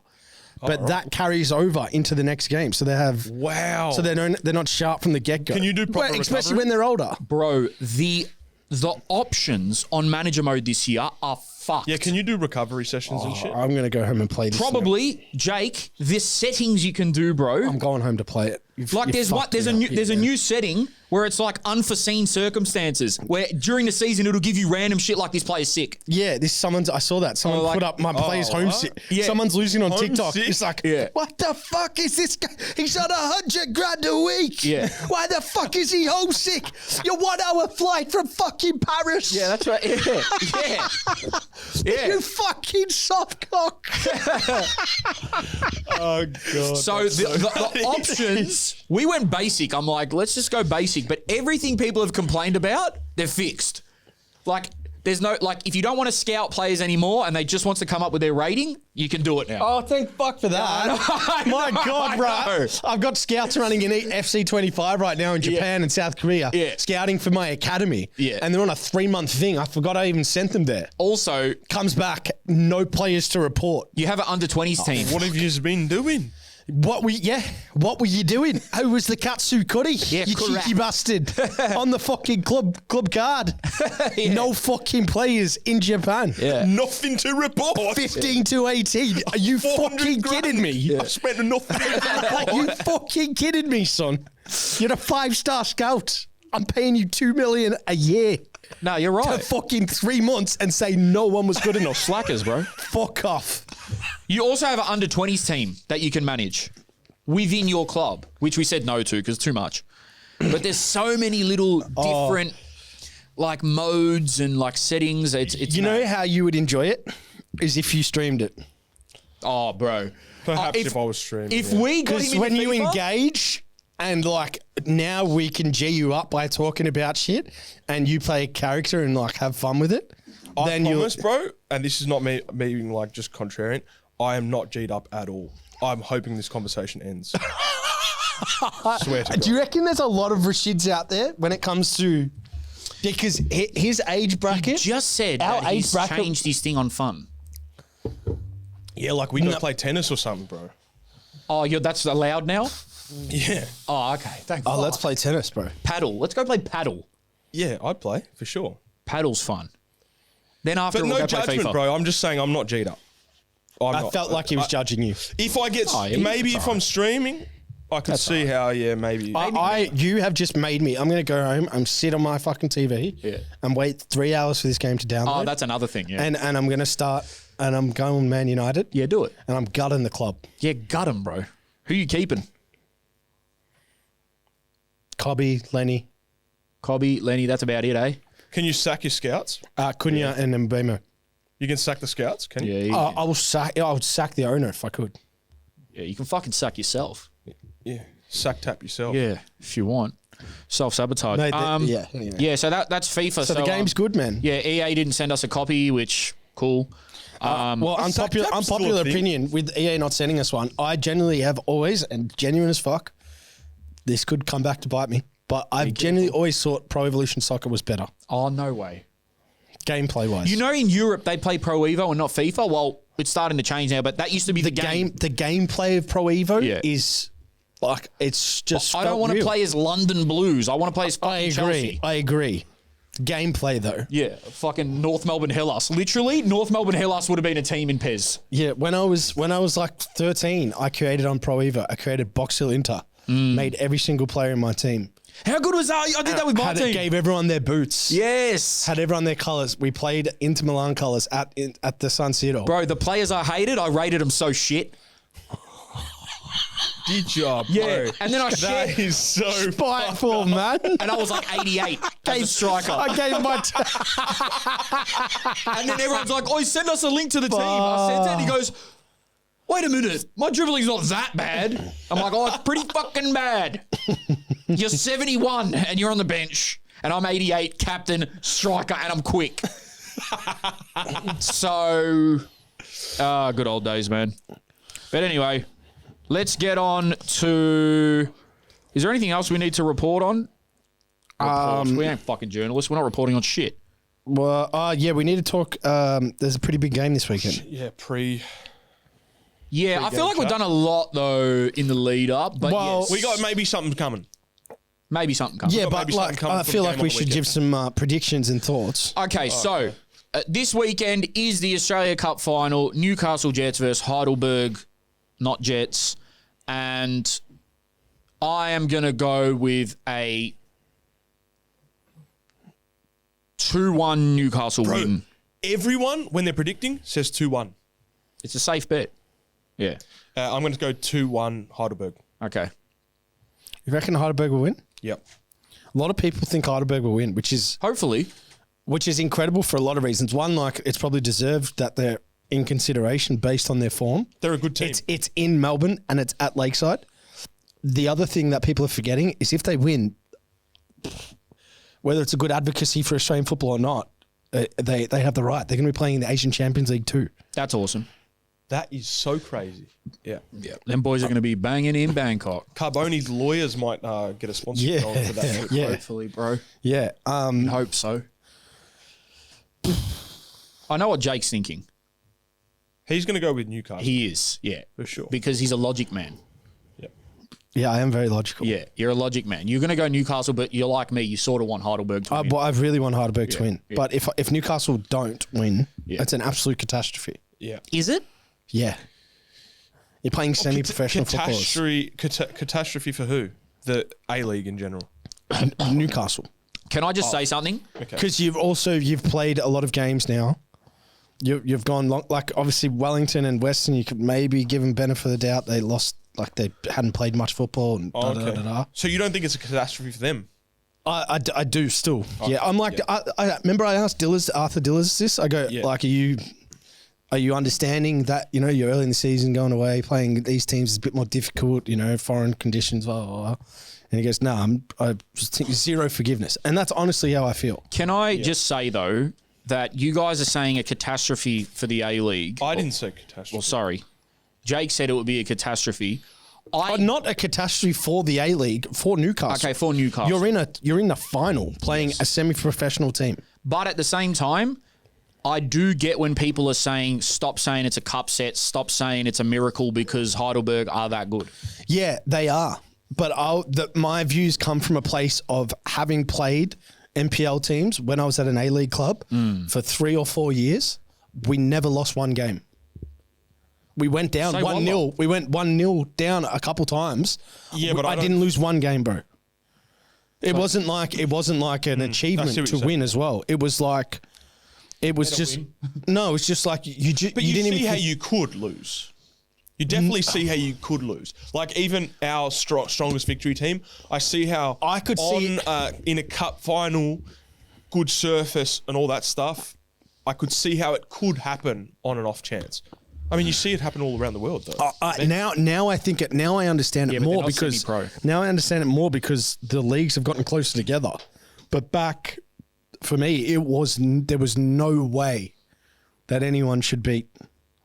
But that carries over into the next game. So they have... Wow. So they're not sharp from the get-go. Can you do proper Especially recovery? when they're older. Bro, the the options on manager mode this year are fucked. Yeah, can you do recovery sessions and shit? I'm going to go home and play this. Probably, Jake, the settings you can do, bro. I'm going home to play it. There's a new setting where it's like unforeseen circumstances where during the season it'll give you random shit like this player's sick. Yeah, I saw that. Someone put up my player's homesick. Yeah. Someone's losing on TikTok. It's like, what the fuck is this guy? He's on $100,000 a week. Yeah. Why the fuck is he homesick? You're 1 hour flight from fucking Paris. Yeah, that's right. Yeah. You fucking soft cock. Oh, God. So the options, we went basic. I'm like, let's just go basic. But everything people have complained about, they're fixed. Like, there's no, like, if you don't want to scout players anymore and they just want to come up with their rating, you can do it now. Oh, thank fuck for that. My God, bro. I've got scouts running in FC25 right now in Japan and South Korea. Yeah. Scouting for my academy. Yeah. And they're on a 3-month thing. I forgot I even sent them there. Also, comes back, no players to report. You have an under-20s team. What have you been doing? What were you doing? Who was the Katsukuri? Yeah, you correct. cheeky bastard. On the fucking club card. Yeah. No fucking players in Japan. Yeah. Nothing to report. 15 to 18. Are you fucking kidding me? Yeah. I spent nothing to report. Are you fucking kidding me, son? You're a 5-star scout. I'm paying you $2 million a year. No, you're right. For fucking 3 months and say no one was good enough. Slackers, bro. Fuck off. You also have an under-20s team that you can manage within your club, which we said no to because it's too much. But there's so many little different like modes and like settings. It's you know how you would enjoy it is if you streamed it. Oh, bro. Perhaps if I was streaming. If we got him when into you FIFA, engage and like now we can G you up by talking about shit and you play a character and like have fun with it. I promise, bro, and this is not me being like just contrarian, I am not G'd up at all. I'm hoping this conversation ends. Swear to God. Do you reckon there's a lot of Rashids out there when it comes to... Because his age bracket... He just said our that age he's bracket, changed his thing on fun. Yeah, like we go play tennis or something, bro. Oh, that's allowed now? Yeah. Oh, okay. Thank Oh, fuck. let's play tennis, bro. Paddle. Let's go play paddle. Yeah, I'd play, for sure. Paddle's fun. Then after But we'll no go play judgment, FIFA. bro. I'm just saying I'm not G'd up. I felt like he was judging you. If I get... maybe if I'm streaming, I can see how, maybe... You have just made me... I'm going to go home and sit on my fucking TV and wait 3 hours for this game to download. Oh, that's another thing, yeah. And I'm going to start... And I'm going Man United. Yeah, do it. And I'm gutting the club. Yeah, gut him, bro. Who you keeping? Cobby, Lenny. Cobby, Lenny, that's about it, eh? Can you sack your scouts? Cunha and Mbemo. You can sack the scouts, can you? Yeah, I would sack the owner if I could. yeah, you can fucking suck yourself. Yeah. Sack tap yourself. Yeah, if you want. Self-sabotage. No, anyway. Yeah, so that's FIFA. So the game's good, man. Yeah, EA didn't send us a copy, which, cool. Well, unpopular opinion with EA not sending us one. I generally have always, and genuine as fuck, this could come back to bite me, but I've generally always thought Pro Evolution Soccer was better. Oh, no way. Gameplay-wise. You know in Europe they play Pro Evo and not FIFA? Well, it's starting to change now, but that used to be the game. The gameplay of Pro Evo is like, it's just I don't want to play as London Blues. I want to play as fucking Chelsea. I agree. Gameplay though. Yeah, fucking North Melbourne Hellas. Literally, North Melbourne Hellas would have been a team in Pez. Yeah, when I was like 13, I created on Pro Evo. I created Box Hill Inter. Made every single player in my team. How good was that? I did that with my team. Gave everyone their boots. Yes. Had everyone their colours. We played Inter Milan colours at the San Siro. Bro, the players I hated, I rated them so shit. Good job, Yeah, bro. and then I That shit. is so Spiteful, man. And I was like 88 as a striker. I gave my... And then everyone's like, oh, send us a link to the team. I sent it and he goes, wait a minute, my dribbling's not that bad. I'm like, oh, it's pretty fucking bad. You're 71 and you're on the bench and I'm 88, captain, striker, and I'm quick. So, good old days, man. But anyway, let's get on to... Is there anything else we need to report on? We ain't fucking journalists. We're not reporting on shit. Well, yeah, we need to talk. There's a pretty big game this weekend. Yeah, Yeah, I feel like we've done a lot, though, in the lead up. But Well, yes. We got maybe something coming. Maybe something comes. Yeah, but like I feel like we should give some predictions and thoughts. Okay, so this weekend is the Australia Cup final. Newcastle Jets versus Heidelberg, not Jets. And I am going to go with a 2-1 Newcastle win. Everyone, when they're predicting, says 2-1. It's a safe bet. Yeah. I'm going to go 2-1 Heidelberg. Okay. You reckon Heidelberg will win? Yep. A lot of people think Heidelberg will win, which is incredible for a lot of reasons. One, like it's probably deserved that they're in consideration based on their form. They're a good team. It's in Melbourne and it's at Lakeside. The other thing that people are forgetting is if they win, whether it's a good advocacy for Australian football or not, they have the right. They're going to be playing in the Asian Champions League too. That's awesome. That is so crazy. Yeah. Yeah. Them boys are going to be banging in Bangkok. Carboni's lawyers might get a sponsorship on for that. Yeah. Hopefully, bro. Yeah. Hope so. I know what Jake's thinking. He's going to go with Newcastle. He is, yeah. For sure. Because he's a logic man. Yep. Yeah, I am very logical. Yeah, you're a logic man. You're going to go Newcastle, but you're like me. You sort of want Heidelberg to win. But I really want Heidelberg to win. Yeah. But if Newcastle don't win, it's an absolute catastrophe. Yeah. Is it? Yeah. You're playing semi-professional footballers. Catastrophe for who? The A-League in general. Newcastle. Can I just say something? Because you've played a lot of games now. You've gone long, like obviously Wellington and Western. You could maybe give them benefit of the doubt. They lost, like they hadn't played much football. And So you don't think it's a catastrophe for them? I do still. Okay. Yeah, I'm like I remember I asked Arthur Dillers this. I go like, are you understanding that you're early in the season, going away, playing these teams is a bit more difficult. Foreign conditions, blah blah blah. And he goes, no, I just think zero forgiveness, and that's honestly how I feel. Can I just say though, that you guys are saying a catastrophe for the A-League. I didn't say catastrophe. Well, sorry. Jake said it would be a catastrophe. Not a catastrophe for the A-League, for Newcastle. Okay, for Newcastle. You're in the final playing a semi-professional team. But at the same time, I do get when people are saying, stop saying it's a cup set, stop saying it's a miracle because Heidelberg are that good. Yeah, they are. But my views come from a place of having played NPL teams when I was at an A-League club for 3 or 4 years. We never lost one game. We went down 1-0. We went 1-0 down a couple times. Yeah, but I didn't lose one game, bro. It wasn't like an achievement to win as well. It was like no. It's just like you didn't see how you could lose. You definitely see how you could lose. Like even our strongest victory team, I see how I could see in a cup final, good surface and all that stuff. I could see how it could happen on an off chance. I mean, you see it happen all around the world, though. Now I understand it more because the leagues have gotten closer together. But back for me, there was no way that anyone should beat.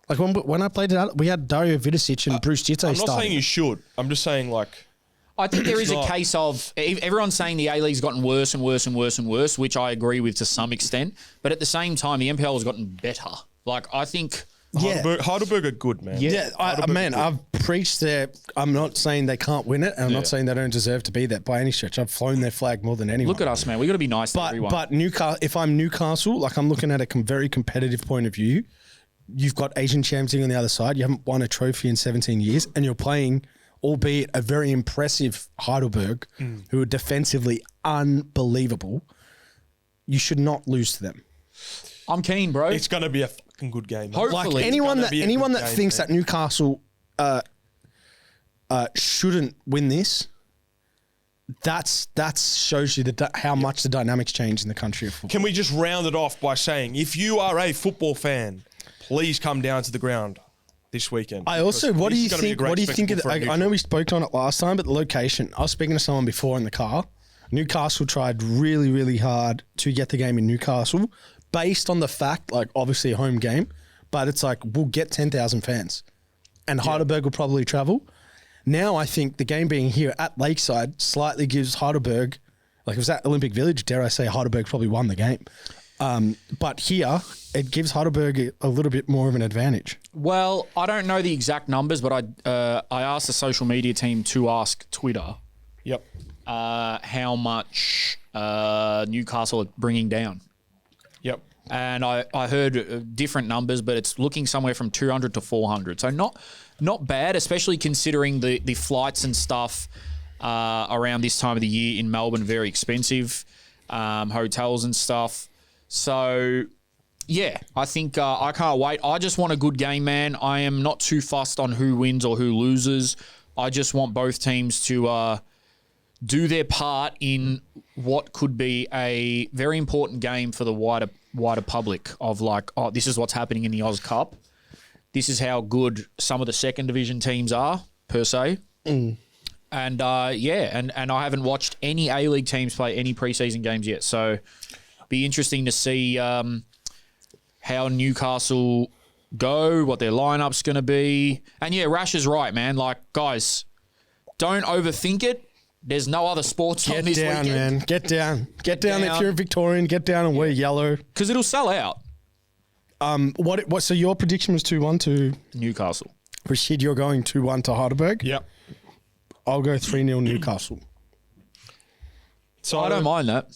Like when I played it out, we had Dario Vidicic and Bruce Jitto starting. I'm not saying you should. I'm just saying like. I think there is a case of everyone's saying the A-League's gotten worse and worse and worse and worse, which I agree with to some extent. But at the same time, the NPL has gotten better. Like I think. Heidelberg are good, man. Yeah, I've preached there. I'm not saying they can't win it, and I'm not saying they don't deserve to be there by any stretch. I've flown their flag more than anyone. Look at us, man. We got to be nice to everyone. But Newcastle, if I'm Newcastle, like I'm looking at a very competitive point of view. You've got Asian Champions League on the other side. You haven't won a trophy in 17 years, and you're playing, albeit a very impressive Heidelberg, who are defensively unbelievable. You should not lose to them. I'm keen, bro. It's going to be a fucking good game. Hopefully. Like anyone that thinks that Newcastle shouldn't win this, that shows you how much the dynamics change in the country of football. Can we just round it off by saying, if you are a football fan, please come down to the ground this weekend. What do you think? What do you think of I know we spoke on it last time, but the location. I was speaking to someone before in the car. Newcastle tried really, really hard to get the game in Newcastle, based on the fact, like obviously a home game, but it's like we'll get 10,000 fans, and Heidelberg will probably travel. Now I think the game being here at Lakeside slightly gives Heidelberg, like if it was at Olympic Village, dare I say, Heidelberg probably won the game. But here, it gives Heidelberg a little bit more of an advantage. Well, I don't know the exact numbers, but I asked the social media team to ask Twitter. Yep. how much Newcastle are bringing down. Yep. And I heard different numbers, but it's looking somewhere from 200 to 400. So not bad, especially considering the flights and stuff around this time of the year in Melbourne, very expensive, hotels and stuff. So, yeah, I think I can't wait. I just want a good game, man. I am not too fussed on who wins or who loses. I just want both teams to do their part in what could be a very important game for the wider public of like, oh, this is what's happening in the Oz Cup. This is how good some of the second division teams are, per se. And, and I haven't watched any A-League teams play any preseason games yet. So be interesting to see how Newcastle go, what their lineup's going to be. And, yeah, Rash is right, man. Like, guys, don't overthink it. There's no other sports on this weekend. Get down, man. Get down. Get down if you're a Victorian. Get down and wear yellow. Because it'll sell out. So your prediction was 2-1 to Newcastle. Rashid, you're going 2-1 to Heidelberg? Yep. I'll go 3-0 Newcastle. So I don't mind that.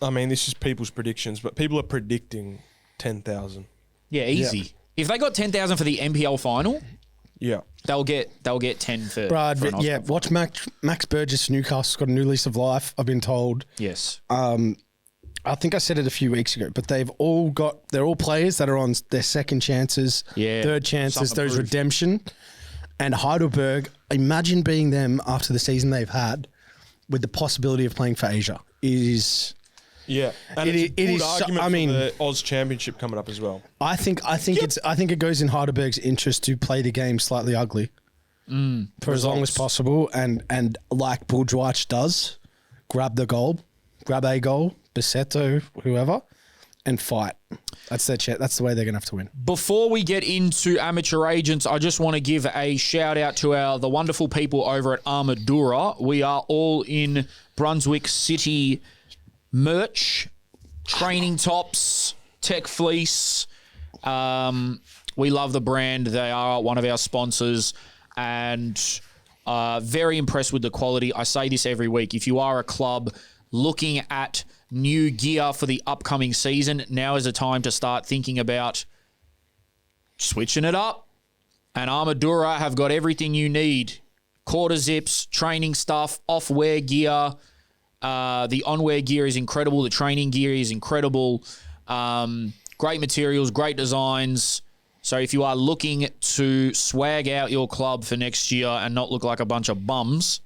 I mean, this is people's predictions, but people are predicting 10,000. Yeah, easy. Yeah. If they got 10,000 for the NPL final, yeah, they'll get 10 for. Brad, for an yeah. Watch Max Burgess. Newcastle's got a new lease of life. I've been told. Yes. I think I said it a few weeks ago, but they're all players that are on their second chances, third chances, those redemption. And Heidelberg, imagine being them after the season they've had, with the possibility of playing for Asia is. Yeah, and it's a good argument for the Oz Championship coming up as well. I think it goes in Heidelberg's interest to play the game slightly ugly for as long as possible, and like Buljwich does, grab a goal, Bissetto, whoever, and fight. That's their That's the way they're going to have to win. Before we get into amateur agents, I just want to give a shout out to the wonderful people over at Armadura. We are all in Brunswick City. Merch, training tops, tech fleece. We love the brand. They are one of our sponsors and very impressed with the quality. I say this every week. If you are a club looking at new gear for the upcoming season, now is a time to start thinking about switching it up. And Armadura have got everything you need. Quarter zips, training stuff, off-wear gear. The on-wear gear is incredible. The training gear is incredible. Great materials, great designs. So if you are looking to swag out your club for next year and not look like a bunch of bums,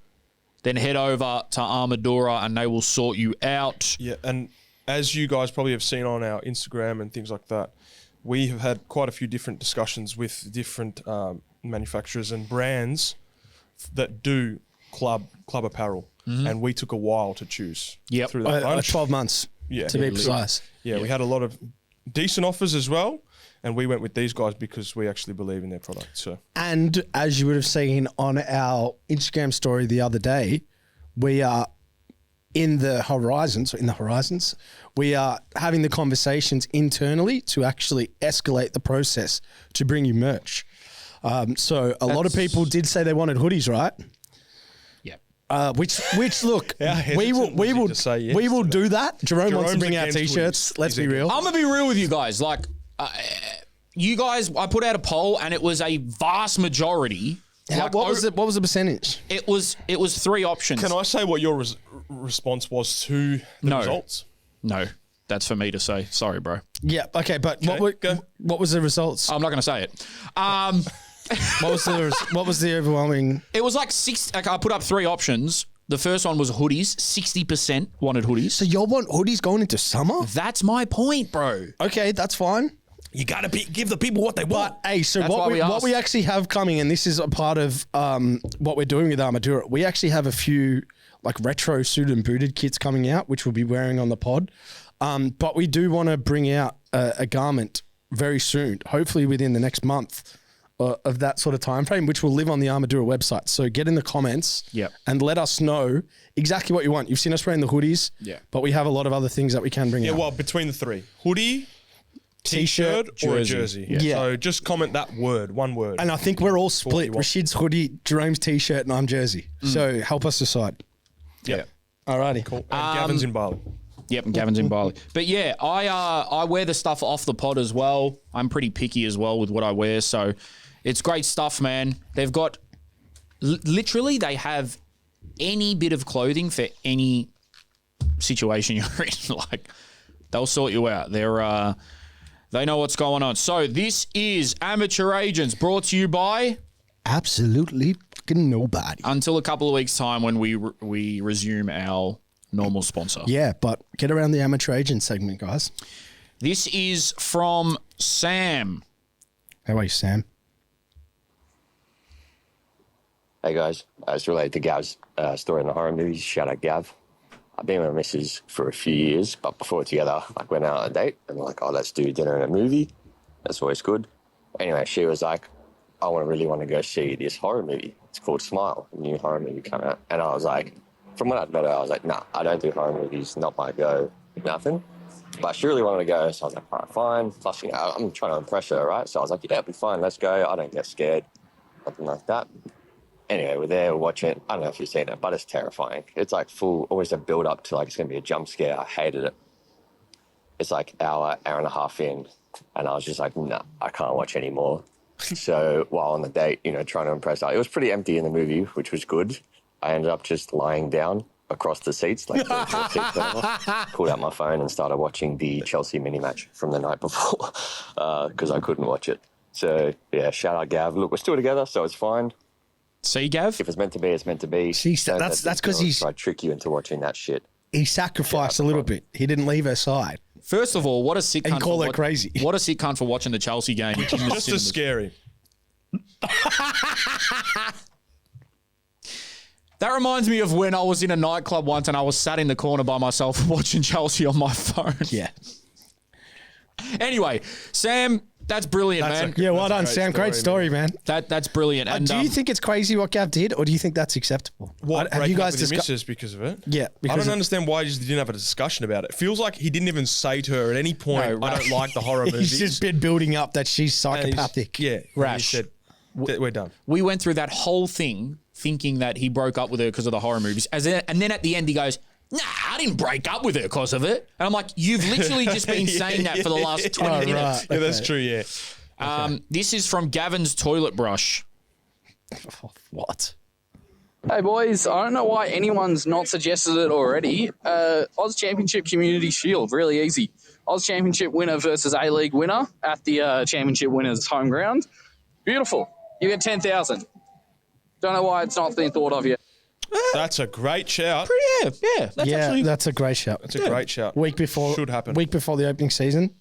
then head over to Armadura and they will sort you out. Yeah, and as you guys probably have seen on our Instagram and things like that, we have had quite a few different discussions with different manufacturers and brands that do club apparel. Mm-hmm. And we took a while to choose. Yep. Through that 12 months to be precise. Yeah, we had a lot of decent offers as well. And we went with these guys because we actually believe in their product. So, and as you would have seen on our Instagram story the other day, we are in the horizons. We are having the conversations internally to actually escalate the process to bring you merch. So a lot of people did say they wanted hoodies, right? Which look, we will do that. Jerome wants to bring out t-shirts. Let's be real. I'm gonna be real with you guys. Like, you guys, I put out a poll and it was a vast majority. What was the percentage? It was 3 options. Can I say what your response was to the results? No, that's for me to say. Sorry, bro. Yeah. Okay, but what was the results? I'm not gonna say it. What was the overwhelming? It was like 6. I put up 3 options. The first one was hoodies. 60% wanted hoodies. So you want hoodies going into summer? That's my point, bro. Okay, that's fine. You got to give the people what they want. But, hey, so what we actually have coming, and this is a part of what we're doing with Armadura, we actually have a few like retro suited and booted kits coming out, which we'll be wearing on the pod. But we do want to bring out a garment very soon, hopefully within the next month of that sort of time frame, which will live on the Armadura website. So get in the comments and let us know exactly what you want. You've seen us wearing the hoodies, but we have a lot of other things that we can bring out. Yeah, well, between the 3. Hoodie, T-shirt or a jersey. Yeah. So just comment that word, one word. And I think we're all split. Rashid's hoodie, Jerome's T-shirt, and I'm jersey. So help us decide. Yeah. Alrighty. Cool. And Gavin's in Bali. Yep, and Gavin's in Bali. But yeah, I wear the stuff off the pod as well. I'm pretty picky as well with what I wear, so it's great stuff, man. They've got literally they have any bit of clothing for any situation you're in. Like they'll sort you out. They know what's going on. So this is Amateur Agents, brought to you by absolutely fucking nobody. Until a couple of weeks' time when we resume our normal sponsor. Yeah, but get around the Amateur Agent segment, guys. This is from Sam. How are you, Sam? Hey guys, it's related to Gav's story in the horror movies. Shout out Gav. I've been with my missus for a few years, but before we're together, went out on a date and we're like, oh, let's do dinner and a movie. That's always good. Anyway, she was like, I really want to go see this horror movie. It's called Smile, a new horror movie coming out. And I was like, from when I'd met her, I was like, nah, I don't do horror movies, not my go, nothing. But she really wanted to go, so I was like, all right, fine. Plus, I'm trying to impress her, right? So I was like, yeah, it'll be fine, let's go. I don't get scared, nothing like that. Anyway, we're there, we're watching it. I don't know if you've seen it, but it's terrifying. It's like always a build up to like it's going to be a jump scare. I hated it. It's like hour and a half in, and I was just like, nah, I can't watch anymore. So while on the date, trying to impress her, it was pretty empty in the movie, which was good. I ended up just lying down across the seats, like pulled out my phone and started watching the Chelsea mini match from the night before because I couldn't watch it. So yeah, shout out Gav. Look, we're still together, so it's fine. See, Gav? If it's meant to be, it's meant to be. See, that's because he's tried to trick you into watching that shit. He sacrificed a little bit. He didn't leave her side. First of all, what a sick cunt. And call her crazy. What a sick cunt for watching the Chelsea game. Just as scary. That reminds me of when I was in a nightclub once and I was sat in the corner by myself watching Chelsea on my phone. Yeah. Anyway, Sam, that's brilliant, man. Yeah, well done, Sam. Great story, man. That's brilliant. And do you think it's crazy what Gav did, or do you think that's acceptable? What, have you guys discussed because of it? Yeah, I don't understand why you didn't have a discussion about it. It feels like he didn't even say to her at any point, I don't like the horror movies. He's just been building up that she's psychopathic. Rash. He said, we're done. We went through that whole thing thinking that he broke up with her because of the horror movies. And then at the end he goes, nah, I didn't break up with her because of it. And I'm like, you've literally just been saying that for the last 20 minutes. Right. Yeah, that's true, yeah. This is from Gavin's toilet brush. What? Hey boys, I don't know why anyone's not suggested it already. Oz Championship Community Shield, really easy. Oz Championship winner versus A-League winner at the Championship winner's home ground. Beautiful. You get 10,000. Don't know why it's not been thought of yet. That's a great shout. That's a great shout. That's a great shout. Week before the opening season.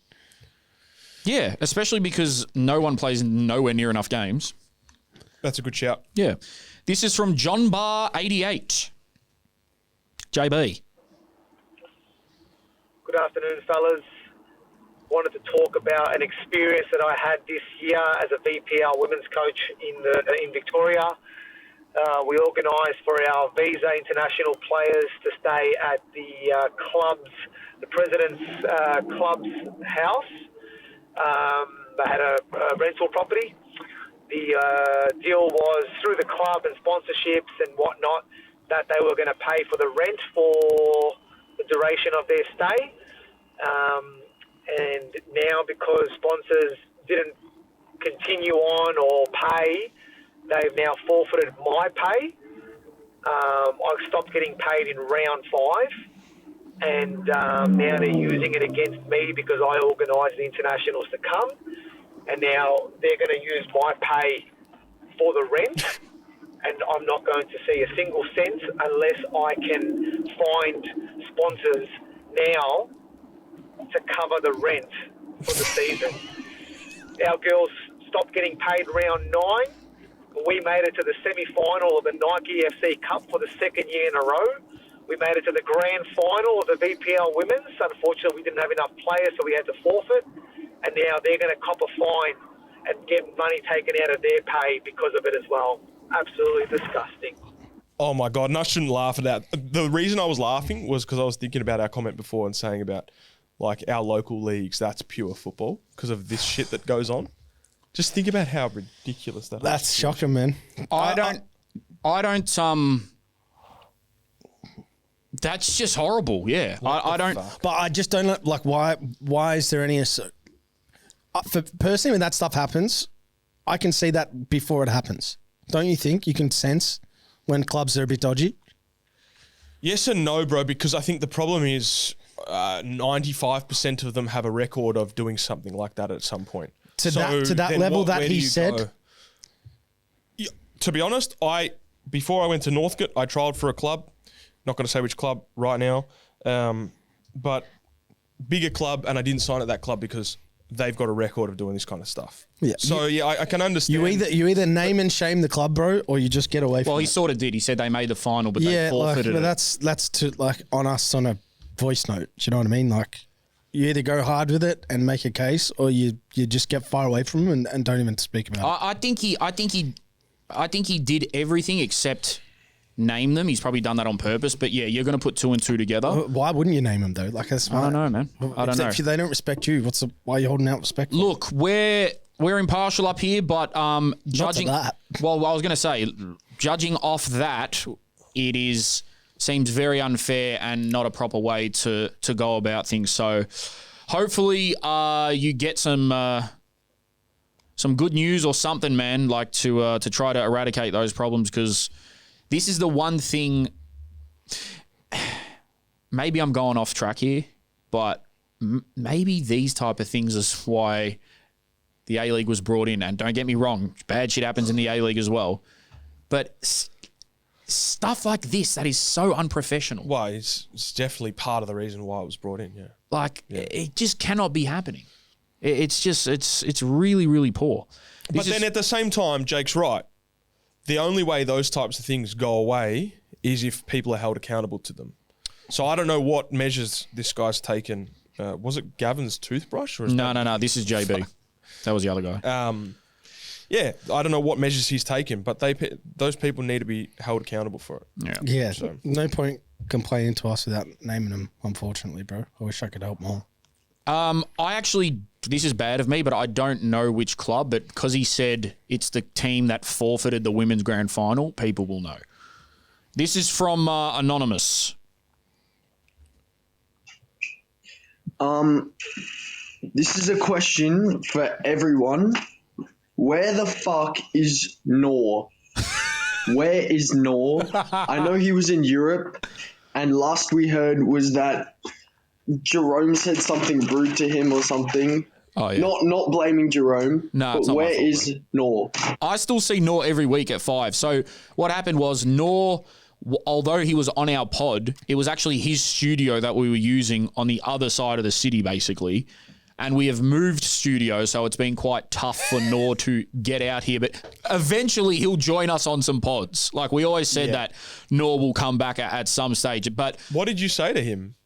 Yeah, especially because no one plays nowhere near enough games. That's a good shout. Yeah. This is from John Bar 88. JB. Good afternoon, fellas. Wanted to talk about an experience that I had this year as a VPL women's coach in Victoria. We organised for our visa international players to stay at the president's club's house. They had a rental property. The deal was through the club and sponsorships and whatnot that they were going to pay for the rent for the duration of their stay. And now because sponsors didn't continue on or pay, they've now forfeited my pay. I stopped getting paid in round 5. And now they're using it against me because I organised the internationals to come. And now they're going to use my pay for the rent. And I'm not going to see a single cent unless I can find sponsors now to cover the rent for the season. Our girls stopped getting paid round 9. We made it to the semi-final of the Nike FC Cup for the 2nd year in a row. We made it to the grand final of the VPL Women's. Unfortunately, we didn't have enough players, so we had to forfeit. And now they're going to cop a fine and get money taken out of their pay because of it as well. Absolutely disgusting. Oh, my God. And I shouldn't laugh at that. The reason I was laughing was because I was thinking about our comment before and saying about, like, our local leagues, that's pure football because of this shit that goes on. Just think about how ridiculous that is. That's shocking, man. I don't That's just horrible. Yeah, I don't. But I just don't like why. Why is there any? For personally, when that stuff happens, I can see that before it happens. Don't you think you can sense when clubs are a bit dodgy? Yes and no, bro. Because I think the problem is 95% of them have a record of doing something like that at some point. To that level that he said. Yeah, to be honest, before I went to Northcote, I trialled for a club. Not going to say which club right now, but bigger club, and I didn't sign at that club because they've got a record of doing this kind of stuff. Yeah. So I can understand. You either name and shame the club, bro, or you just get away from it. Well, he sort of did. He said they made the final, but they forfeited it. That's to like on us on a voice note. Do you know what I mean? Like, you either go hard with it and make a case, or you just get far away from him and don't even speak about it. I think he did everything except name them. He's probably done that on purpose. But yeah, you're going to put 2 and 2 together. Why wouldn't you name them though? Like, that's I don't know, man. I don't know. If they don't respect you, why are you holding out respect? Look, we're impartial up here, but judging. That. Well, I was going to say, judging off that, it seems very unfair and not a proper way to go about things. So, hopefully, you get some good news or something, man, like to try to eradicate those problems, because this is the one thing. Maybe I'm going off track here, but maybe these type of things is why the A-League was brought in. And don't get me wrong, bad shit happens in the A-League as well. But stuff like this that is so unprofessional. Well, it's definitely part of the reason why it was brought in, It just cannot be happening. It's really, really poor. But then at the same time, Jake's right. The only way those types of things go away is if people are held accountable to them. So I don't know what measures this guy's taken. Was it Gavin's toothbrush? Or No. This is JB. That was the other guy. Yeah, I don't know what measures he's taken, but those people need to be held accountable for it. Yeah. So. No point complaining to us without naming them, unfortunately, bro. I wish I could help more. This is bad of me, but I don't know which club, but because he said it's the team that forfeited the women's grand final, people will know. This is from Anonymous. This is a question for everyone. Where the fuck is Nor? Where is Nor? I know he was in Europe, and last we heard was that Jerome said something rude to him or something. Oh, yeah. Not blaming Jerome. No, but where is Nor? I still see Nor every week at 5. So what happened was Nor, although he was on our pod, it was actually his studio that we were using on the other side of the city, basically. And we have moved studio, so it's been quite tough for Nor to get out here. But eventually he'll join us on some pods. Like we always said that Nor will come back at some stage. But what did you say to him?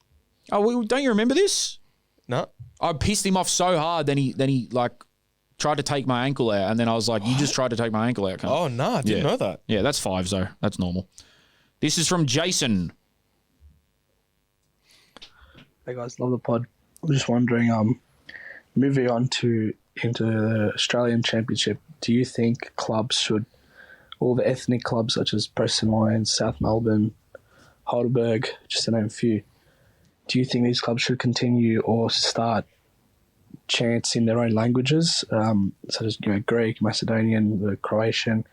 Oh, don't you remember this? No. I pissed him off so hard. Then he like tried to take my ankle out, and then I was like, "You just tried to take my ankle out." Oh no, I didn't know that. Yeah, that's 5 though. That's normal. This is from Jason. Hey guys, love the pod. I'm just wondering, moving on into the Australian Championship, do you think clubs should, all the ethnic clubs such as Preston Lions, South Melbourne, Heidelberg, just to name a few, do you think these clubs should continue or start chants in their own languages, such as Greek, Macedonian, the Croatian,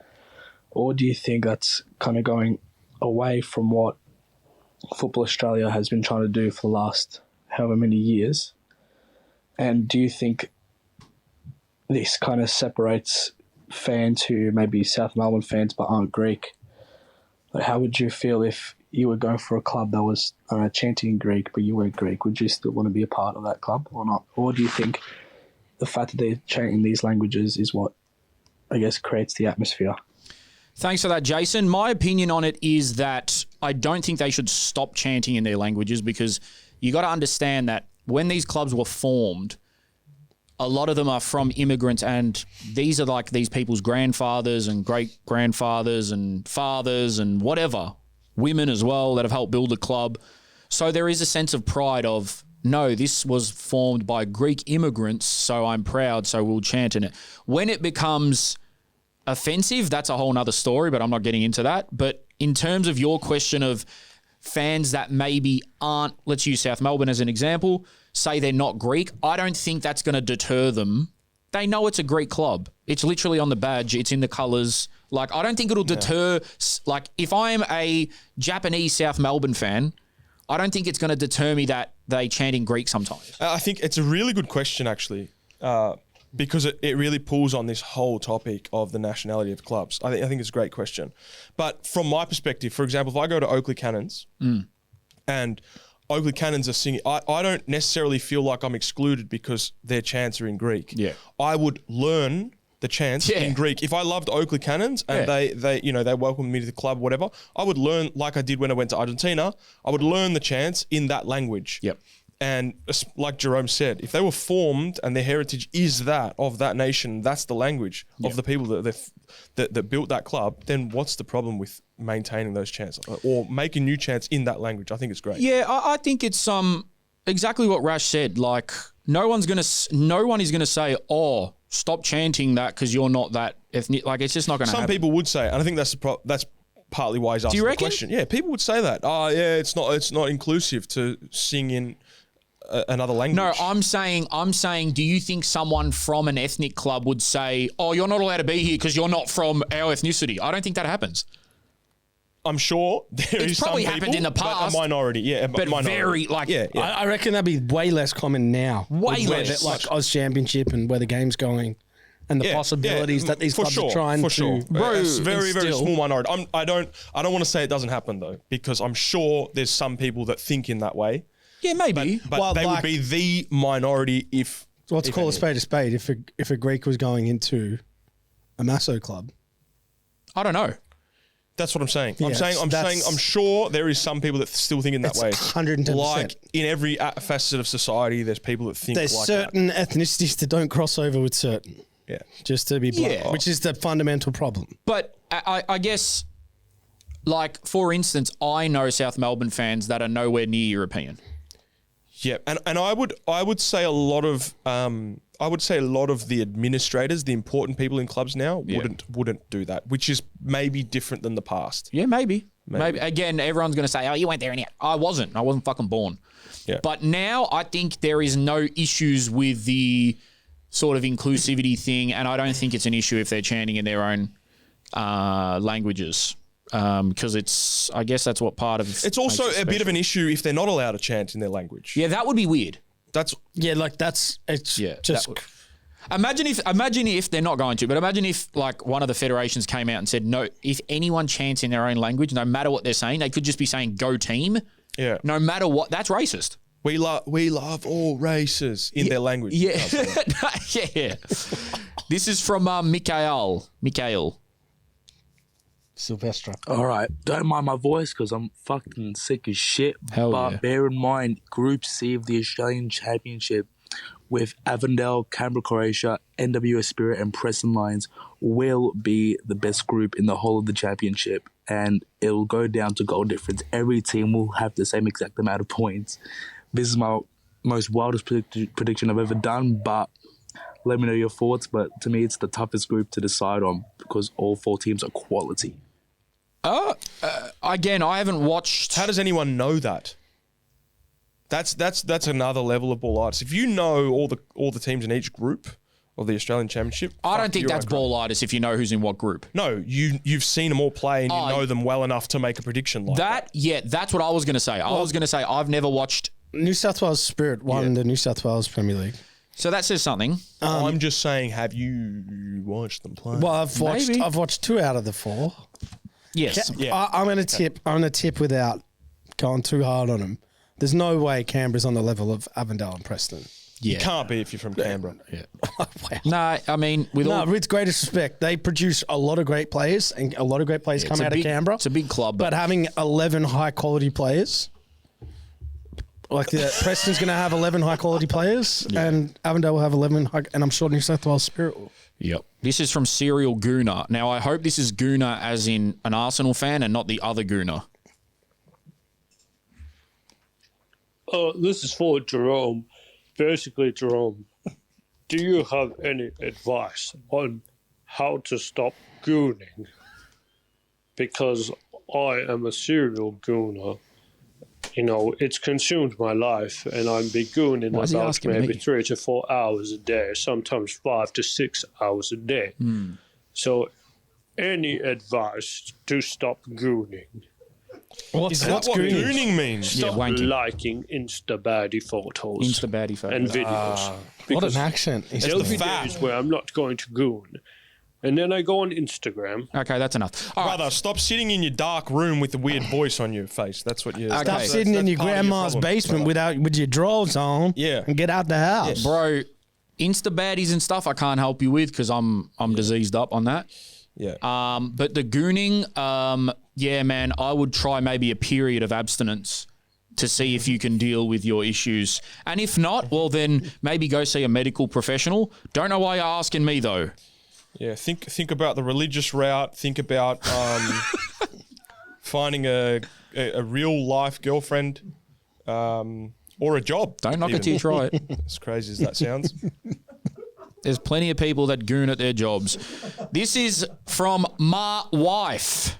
or do you think that's kind of going away from what Football Australia has been trying to do for the last however many years? And do you think this kind of separates fans who may be South Melbourne fans but aren't Greek? Like, how would you feel if you were going for a club that was chanting in Greek but you weren't Greek? Would you still want to be a part of that club or not? Or do you think the fact that they're chanting these languages is what, I guess, creates the atmosphere? Thanks for that, Jason. My opinion on it is that I don't think they should stop chanting in their languages, because you got to understand that when these clubs were formed, a lot of them are from immigrants, and these are like these people's grandfathers and great-grandfathers and fathers and whatever, women as well that have helped build the club. So there is a sense of pride of, no, this was formed by Greek immigrants, so I'm proud, so we'll chant in it. When it becomes offensive, that's a whole nother story, but I'm not getting into that. But in terms of your question of fans that maybe aren't, let's use South Melbourne as an example, say they're not Greek, I don't think that's going to deter them. They know it's a Greek club. It's literally on the badge. It's in the colours. Like, I don't think it'll deter. Like, if I'm a Japanese South Melbourne fan, I don't think it's going to deter me that they chant in Greek sometimes. I think it's a really good question, actually, because it really pulls on this whole topic of the nationality of clubs. I think it's a great question. But from my perspective, for example, if I go to Oakley Cannons and Oakley Cannons are singing, I don't necessarily feel like I'm excluded because their chants are in Greek. Yeah. I would learn the chants in Greek. If I loved Oakley Cannons and they welcomed me to the club, whatever, I would learn, like I did when I went to Argentina, I would learn the chants in that language. Yep. And like Jerome said, if they were formed and their heritage is that of that nation, that's the language of the people that built that club, then what's the problem with maintaining those chants or making new chants in that language? I think it's great. Yeah, I think it's exactly what Rash said. Like, no one is gonna say, "Oh, stop chanting that because you're not that ethnic." Like, it's just not going to happen. Some people would say, and I think that's partly why he's asking the question. Yeah, people would say that. Oh, yeah, it's not inclusive to sing in another language. No, I'm saying, do you think someone from an ethnic club would say, "Oh, you're not allowed to be here because you're not from our ethnicity"? I don't think that happens. I'm sure it's probably happened in the past, but a minority, but very like. Yeah. I reckon that'd be way less common now. Way less, like Oz Championship and where the game's going, and the possibilities that these clubs are trying to. Bro, it's very small minority. I don't want to say it doesn't happen though, because I'm sure there's some people that think in that way. Yeah, maybe, but they would be the minority if. Let's call a spade a spade. If a Greek was going into a Masso club, I don't know. That's what I'm saying. Yeah, I'm sure there is some people that still think in that way. 110%. Like in every facet of society, there's people that think there's like certain ethnicities that don't cross over with certain. Yeah. Just to be blunt, which is the fundamental problem. But I guess, like, for instance, I know South Melbourne fans that are nowhere near European. Yeah, and I would say a lot of the administrators, the important people in clubs now, wouldn't do that, which is maybe different than the past. Yeah, maybe. Again, everyone's going to say, "Oh, you went there," and I wasn't fucking born. Yeah. But now I think there is no issues with the sort of inclusivity thing, and I don't think it's an issue if they're chanting in their own languages. Because I guess that's what part of it's also a bit of an issue if they're not allowed to chant in their language. Yeah, that would be weird. Imagine if they're not going to, but imagine if like one of the federations came out and said, no, if anyone chants in their own language, no matter what they're saying, they could just be saying "Go team." Yeah. No matter what, that's racist. We love all races in their language. Yeah. Yeah. This is from Mikhail. Sylvestre. All right, don't mind my voice because I'm fucking sick as shit. But bear in mind, Group C of the Australian Championship with Avondale, Canberra, Croatia, NWS Spirit and Preston Lions will be the best group in the whole of the championship, and it will go down to goal difference. Every team will have the same exact amount of points. This is my most wildest prediction I've ever done, but let me know your thoughts. But to me, it's the toughest group to decide on because all four teams are quality. Again, I haven't watched. How does anyone know that? That's another level of ballitis. If you know all the teams in each group of the Australian Championship, I don't think that's ballitis if you know who's in what group. No, you've seen them all play and you know them well enough to make a prediction like that. Yeah, that's what I was going to say. I was going to say I've never watched. New South Wales Spirit won the New South Wales Premier League. So that says something. I'm just saying, have you watched them play? Well, I've watched 2 out of the 4. Yes. I'm going to tip without going too hard on them. There's no way Canberra's on the level of Avondale and Preston. Yeah. You can't be if you're from Canberra. Yeah. Wow. No, I mean, with greatest respect, they produce a lot of great players, and a lot of great players come out of Canberra. It's a big club. But having 11 high-quality players, like Preston's going to have 11 high-quality players, and Avondale will have 11 and I'm sure New South Wales Spirit will. Yep. This is from Serial Gooner. Now, I hope this is Gooner as in an Arsenal fan and not the other Gooner. This is for Jerome. Basically, Jerome, do you have any advice on how to stop gooning? Because I am a serial gooner it's consumed my life, and I'm gooning about maybe 3 to 4 hours a day, sometimes 5 to 6 hours a day. So, any advice to stop gooning? What's gooning means? Stop liking Insta-baddie photos. And videos. What an accent. There'll be days where I'm not going to goon. And then I go on Instagram. Okay, that's enough. Brother, stop sitting in your dark room with a weird voice on your face. That's what you're... Stop sitting in your grandma's basement with your drawers on and get out the house. Bro, Insta-baddies and stuff I can't help you with because I'm diseased up on that. Yeah. But the gooning, yeah, man, I would try maybe a period of abstinence to see if you can deal with your issues. And if not, well, then maybe go see a medical professional. Don't know why you're asking me, though. Yeah, think about the religious route. Think about finding a real life girlfriend or a job. Don't knock it till you try it. As crazy as that sounds. There's plenty of people that goon at their jobs. This is from my wife.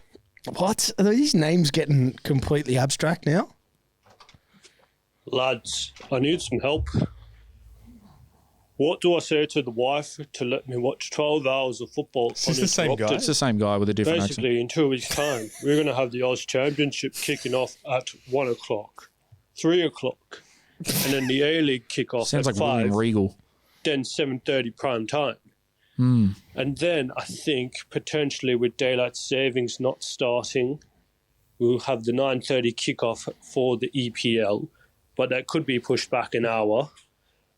What? Are these names getting completely abstract now? Lads, I need some help. What do I say to the wife to let me watch 12 hours of football? Is this the same guy? It's the same guy with a different Basically, accent. in 2 weeks' time, we're going to have the Oz Championship kicking off at 1 o'clock, 3 o'clock, and then the A-League kick-off Sounds at like 5. William Regal. Then 7:30 prime time. And then I think potentially with daylight savings not starting, we'll have the 9:30 kickoff for the EPL, but that could be pushed back an hour.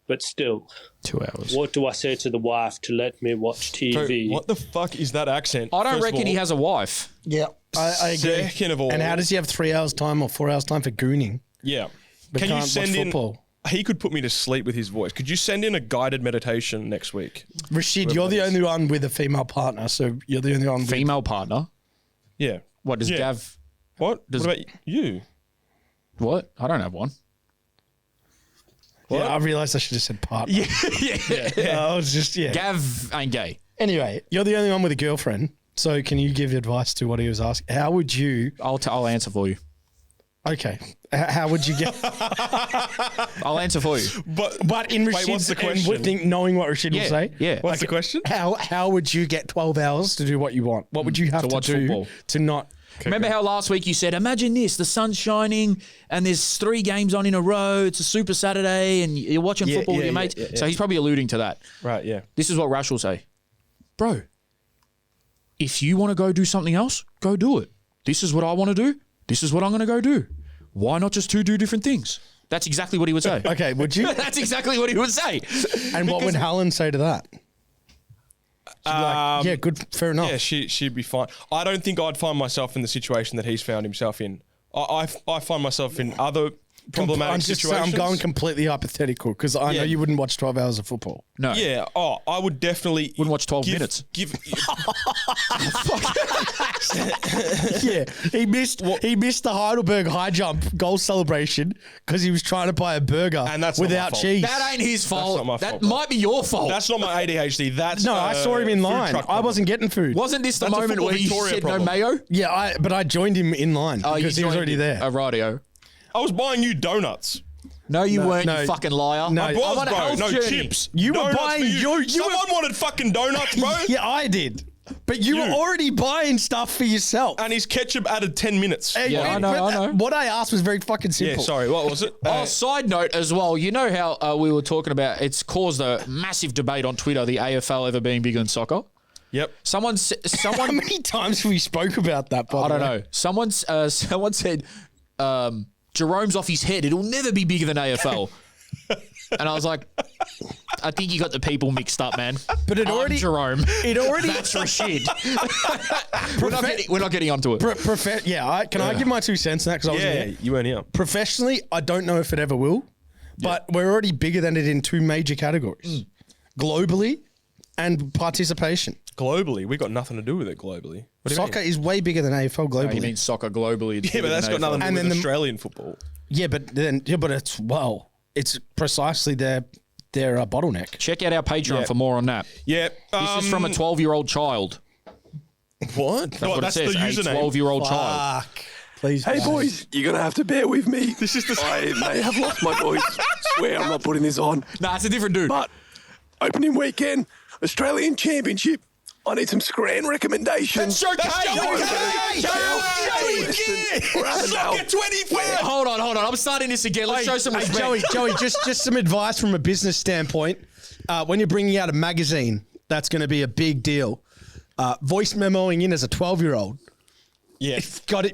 But still, 2 hours. What do I say to the wife to let me watch TV? Bro, what the fuck is that accent? I don't reckon he has a wife. Yeah, I agree. Second of all, and how does he have 3 hours time or 4 hours time for gooning? Yeah. But Can you can't send watch in? football? He could put me to sleep with his voice. Could you send in a guided meditation next week? Rashid, you're the only one with a female partner, so you're the only one with... Female partner? Yeah. What, does Gav... What? What about you? What? I don't have one. Yeah, I realised I should have said partner. Yeah. I was just, Gav ain't gay. Anyway, you're the only one with a girlfriend, so can you give advice to what he was asking? How would you... I'll answer for you. Okay. How would you get... I'll answer for you. But in Rashid's... what's the question? Knowing what Rashid will say? Yeah. What's the question? How would you get 12 hours to do what you want? What would you have to watch do football. to not... Remember how last week you said, imagine this, the sun's shining and there's 3 games on in a row, it's a super Saturday and you're watching football with your mates. Yeah. So he's probably alluding to that. Right, yeah. This is what Rash will say. Bro, if you want to go do something else, go do it. This is what I want to do. This is what I'm going to go do. Why not just do different things? That's exactly what he would say. Okay, would you? That's exactly what he would say. And what would Helen say to that? Yeah, good, fair enough. Yeah, she'd be fine. I don't think I'd find myself in the situation that he's found himself in. I find myself in other problematic situations. I'm going completely hypothetical because I know you wouldn't watch 12 hours of football. No. Yeah. Oh, I would definitely... Wouldn't watch 12 minutes. Yeah, he missed the Heidelberg high jump goal celebration because he was trying to buy a burger And that's not my without fault. cheese. That ain't his fault. not my that fault, bro. might be your fault. That's not my ADHD. That's No, I saw him in food line. truck I problem. wasn't getting food. Wasn't this the That's a moment Football where he Victoria said problem. no mayo? Yeah, but I joined him in line because he was already there. A radio. I was buying you donuts. No, you weren't, no. you fucking liar. No. I I was, on a bro. health No journey. chips. You were Donuts buying for you. Someone wanted fucking donuts, bro. Yeah, I did. But you were already buying stuff for yourself. And his ketchup added 10 minutes. And- Yeah, I know, but I know. What I asked was very fucking Yeah, simple. sorry. What was it? Side note as well, you know how we were talking about, it's caused a massive debate on Twitter, the AFL ever being bigger than soccer. Yep. Someone How many times have we spoke about that, by I the don't way? know. Someone said, Jerome's off his head. It'll never be bigger than AFL. And I was like, I think you got the people mixed up, man. But I'm Jerome. That's Rashid. we're not getting onto it. Can I give my 2 cents on that? Because I was Yeah, there. you weren't here. Professionally, I don't know if it ever will, but we're already bigger than it in 2 major categories. Globally and participation. Globally, we got nothing to do with it globally. What do you Soccer is way bigger than AFL globally. No, you mean soccer globally? Yeah, but that's got nothing to do And with then Australian football. Yeah, but it's precisely their bottleneck. Check out our Patreon for more on that. Yeah. This is from a 12-year-old child. What? That's what it says. A 12-year-old child. Please. Hey, boys, you're going to have to bear with me. I may have lost my voice. Swear I'm not putting this on. Nah, it's a different dude. But opening weekend, Australian Championship. I need some scran recommendations. That's Joey. Hold on. I'm starting this again. Let's show some respect. Joey, just some advice from a business standpoint. When you're bringing out a magazine, that's going to be a big deal. Voice memoing in as a 12-year-old. Yeah,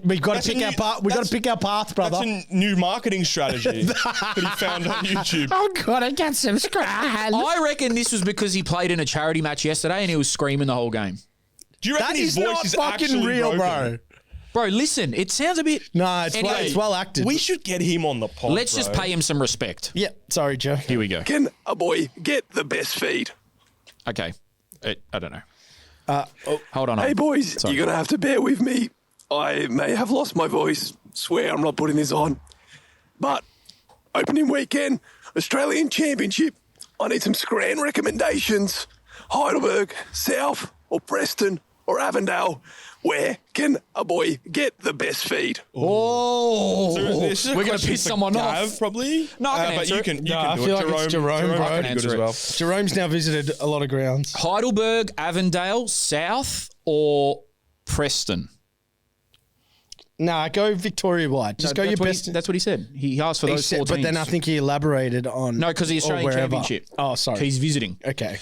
we've got to pick our path. We've got to pick our path, brother. That's a new marketing strategy that he found on YouTube. Oh God, I got some scran. I reckon this was because he played in a charity match yesterday and he was screaming the whole game. Do you reckon his voice is fucking real, broken? bro? Listen, it sounds a bit. No, it's well acted. We should get him on the pod. Let's just pay him some respect. Yeah, sorry, Joe. Here we go. Can a boy get the best feed? Okay, I don't know. Hold on. Hey, boys, you're going to have to bear with me. I may have lost my voice. Swear I'm not putting this on. But opening weekend, Australian Championship. I need some scran recommendations. Heidelberg, South, or Preston, or Avondale. Where can a boy get the best feed? Oh, so we're going to piss someone off. Probably. No, I can but answer you it. can do I it. feel like it's Jerome, bro. Pretty good as well. Jerome's now visited a lot of grounds. Heidelberg, Avondale, South, or Preston? Nah, go Victoria-wide. Just go your best. That's what he said. He asked for those 4 teams. But then I think he elaborated on... No, because the Australian Championship. Oh, sorry. He's visiting. Okay.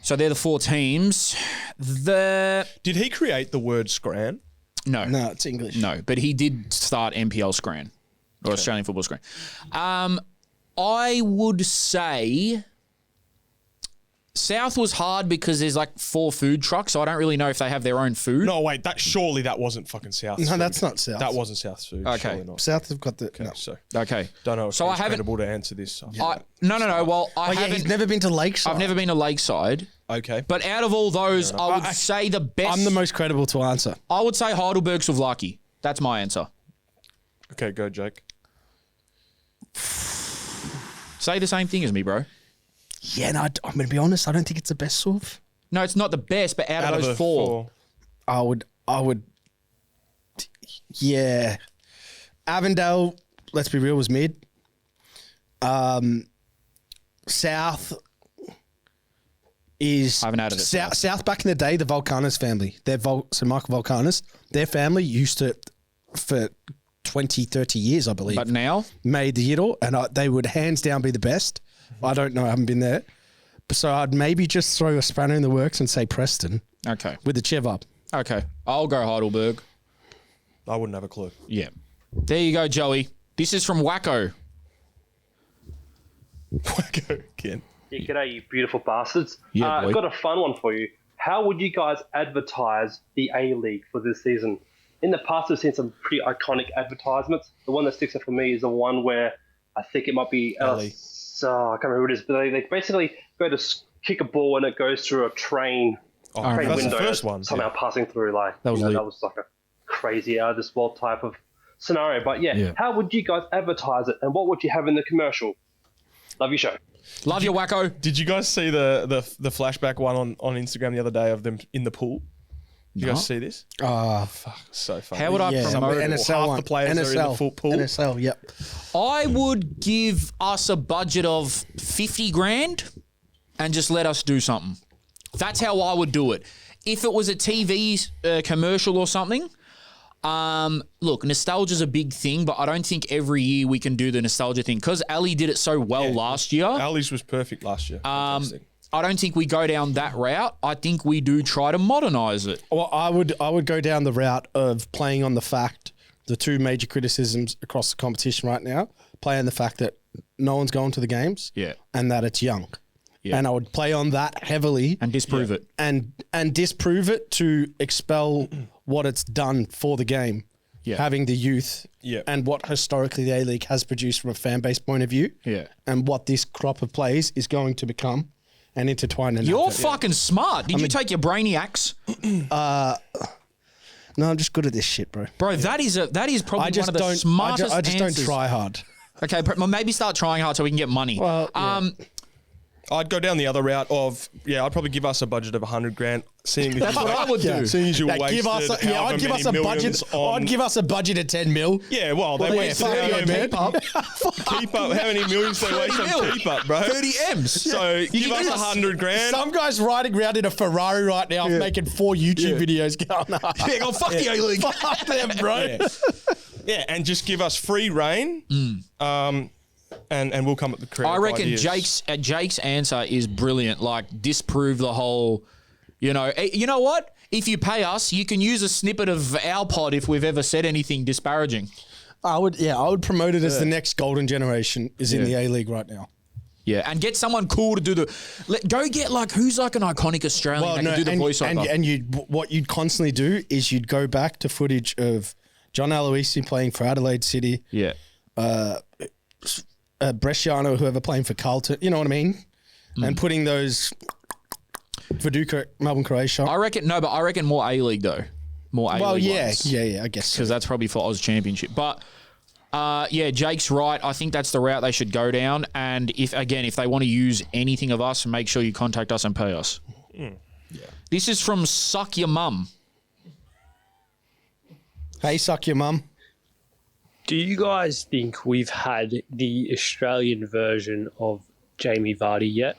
So they're the 4 teams. Did he create the word scran? No, it's English. No, but he did start NPL Scran or Australian Football Scran. I would say South was hard because there's like 4 food trucks, so I don't really know if they have their own food. No, wait, surely that wasn't fucking South. No, that's not South. That wasn't South's food. Okay. South have got the... Okay, no. so Okay. don't know if So it's I haven't credible to answer this. So. No. Well, I haven't. He's never been to Lakeside. I've never been to Lakeside. Okay. But out of all those, I would say the best. I'm the most credible to answer. I would say Heidelberg Souvlaki. That's my answer. Okay, go, Jake. Say the same thing as me, bro. Yeah, no, I'm going to be honest. I don't think it's the best Souv. No, it's not the best, but out of those 4. I would. Yeah. Avondale, let's be real, was mid. South is... I haven't added it. South back in the day, the Volcanis family. So Michael Volcanis, their family used to, for 20, 30 years, I believe. But now? Made the Yiddle, and they would hands down be the best. I don't know. I haven't been there. So I'd maybe just throw a spanner in the works and say Preston. Okay. With the Chev up. Okay. I'll go Heidelberg. I wouldn't have a clue. Yeah. There you go, Joey. This is from Wacko. Wacko again. Yeah, g'day, you beautiful bastards. Yeah, boy. I've got a fun one for you. How would you guys advertise the A-League for this season? In the past, I've seen some pretty iconic advertisements. The one that sticks out for me is the one where I think it might be... I can't remember who it is, but they basically go to kick a ball and it goes through a train That's window. the first one. Somehow passing through, like, that was like a crazy out of this world type of scenario. But yeah, how would you guys advertise it, and what would you have in the commercial? Love your show. Love you, Wacko. Did you guys see the flashback one on Instagram the other day of them in the pool? Did you guys see this? Oh, fuck, so funny. How would I promote it? NSL half the players are in the full pool. NSL, yep. I would give us a budget of 50 grand and just let us do something. That's how I would do it. If it was a TV commercial or something, look, nostalgia's a big thing, but I don't think every year we can do the nostalgia thing because Ali did it so well last year. Ali's was perfect last year. I don't think we go down that route. I think we do try to modernise it. Well, I would go down the route of playing on the fact, the 2 major criticisms across the competition right now, play on the fact that no one's going to the games and that it's young. Yeah. And I would play on that heavily. And disprove it. And disprove it to expel what it's done for the game. Yeah. Having the youth and what historically the A-League has produced from a fan base point of view. Yeah. And what this crop of players is going to become. And intertwine. You're fucking smart. Did you take your brainiacs? No, I'm just good at this shit, bro. Bro, that is probably one of the smartest I just answers. don't try hard. Okay, well, maybe start trying hard so we can get money. Well, I I'd go down the other route of, I'd probably give us a budget of 100 grand. Seeing That's what I would do. Seeing as you wasted I'd give us a budget. I'd give us a budget of 10 mil. Yeah, well, they wasted keep up. Keep up. How many millions they waste on keep up, bro? 30 M's. So give us 100 grand. Some guy's riding around in a Ferrari right now, making 4 YouTube videos going up. Yeah, go fuck the A-League. Fuck them, bro. Yeah, and just give us free reign. And we'll come up with creative I reckon ideas. Jake's answer is brilliant. Like, disprove the whole, you know what? If you pay us, you can use a snippet of our pod if we've ever said anything disparaging. I would promote it as the next golden generation is in the A-League right now. Yeah, and get someone cool to do go get who's like an iconic Australian that can do the voiceover. And what you'd constantly do is you'd go back to footage of John Aloisi playing for Adelaide City. Yeah. Bresciano, whoever playing for Carlton, you know what I mean? And putting those Viduka, Melbourne, Croatia. I reckon more A-League though. More A-League ones. I guess. Because that's probably for Oz Championship. But Jake's right. I think that's the route they should go down. And if they want to use anything of us, make sure you contact us and pay us. This is from Suck Your Mum. Hey, Suck Your Mum. Do you guys think we've had the Australian version of Jamie Vardy yet?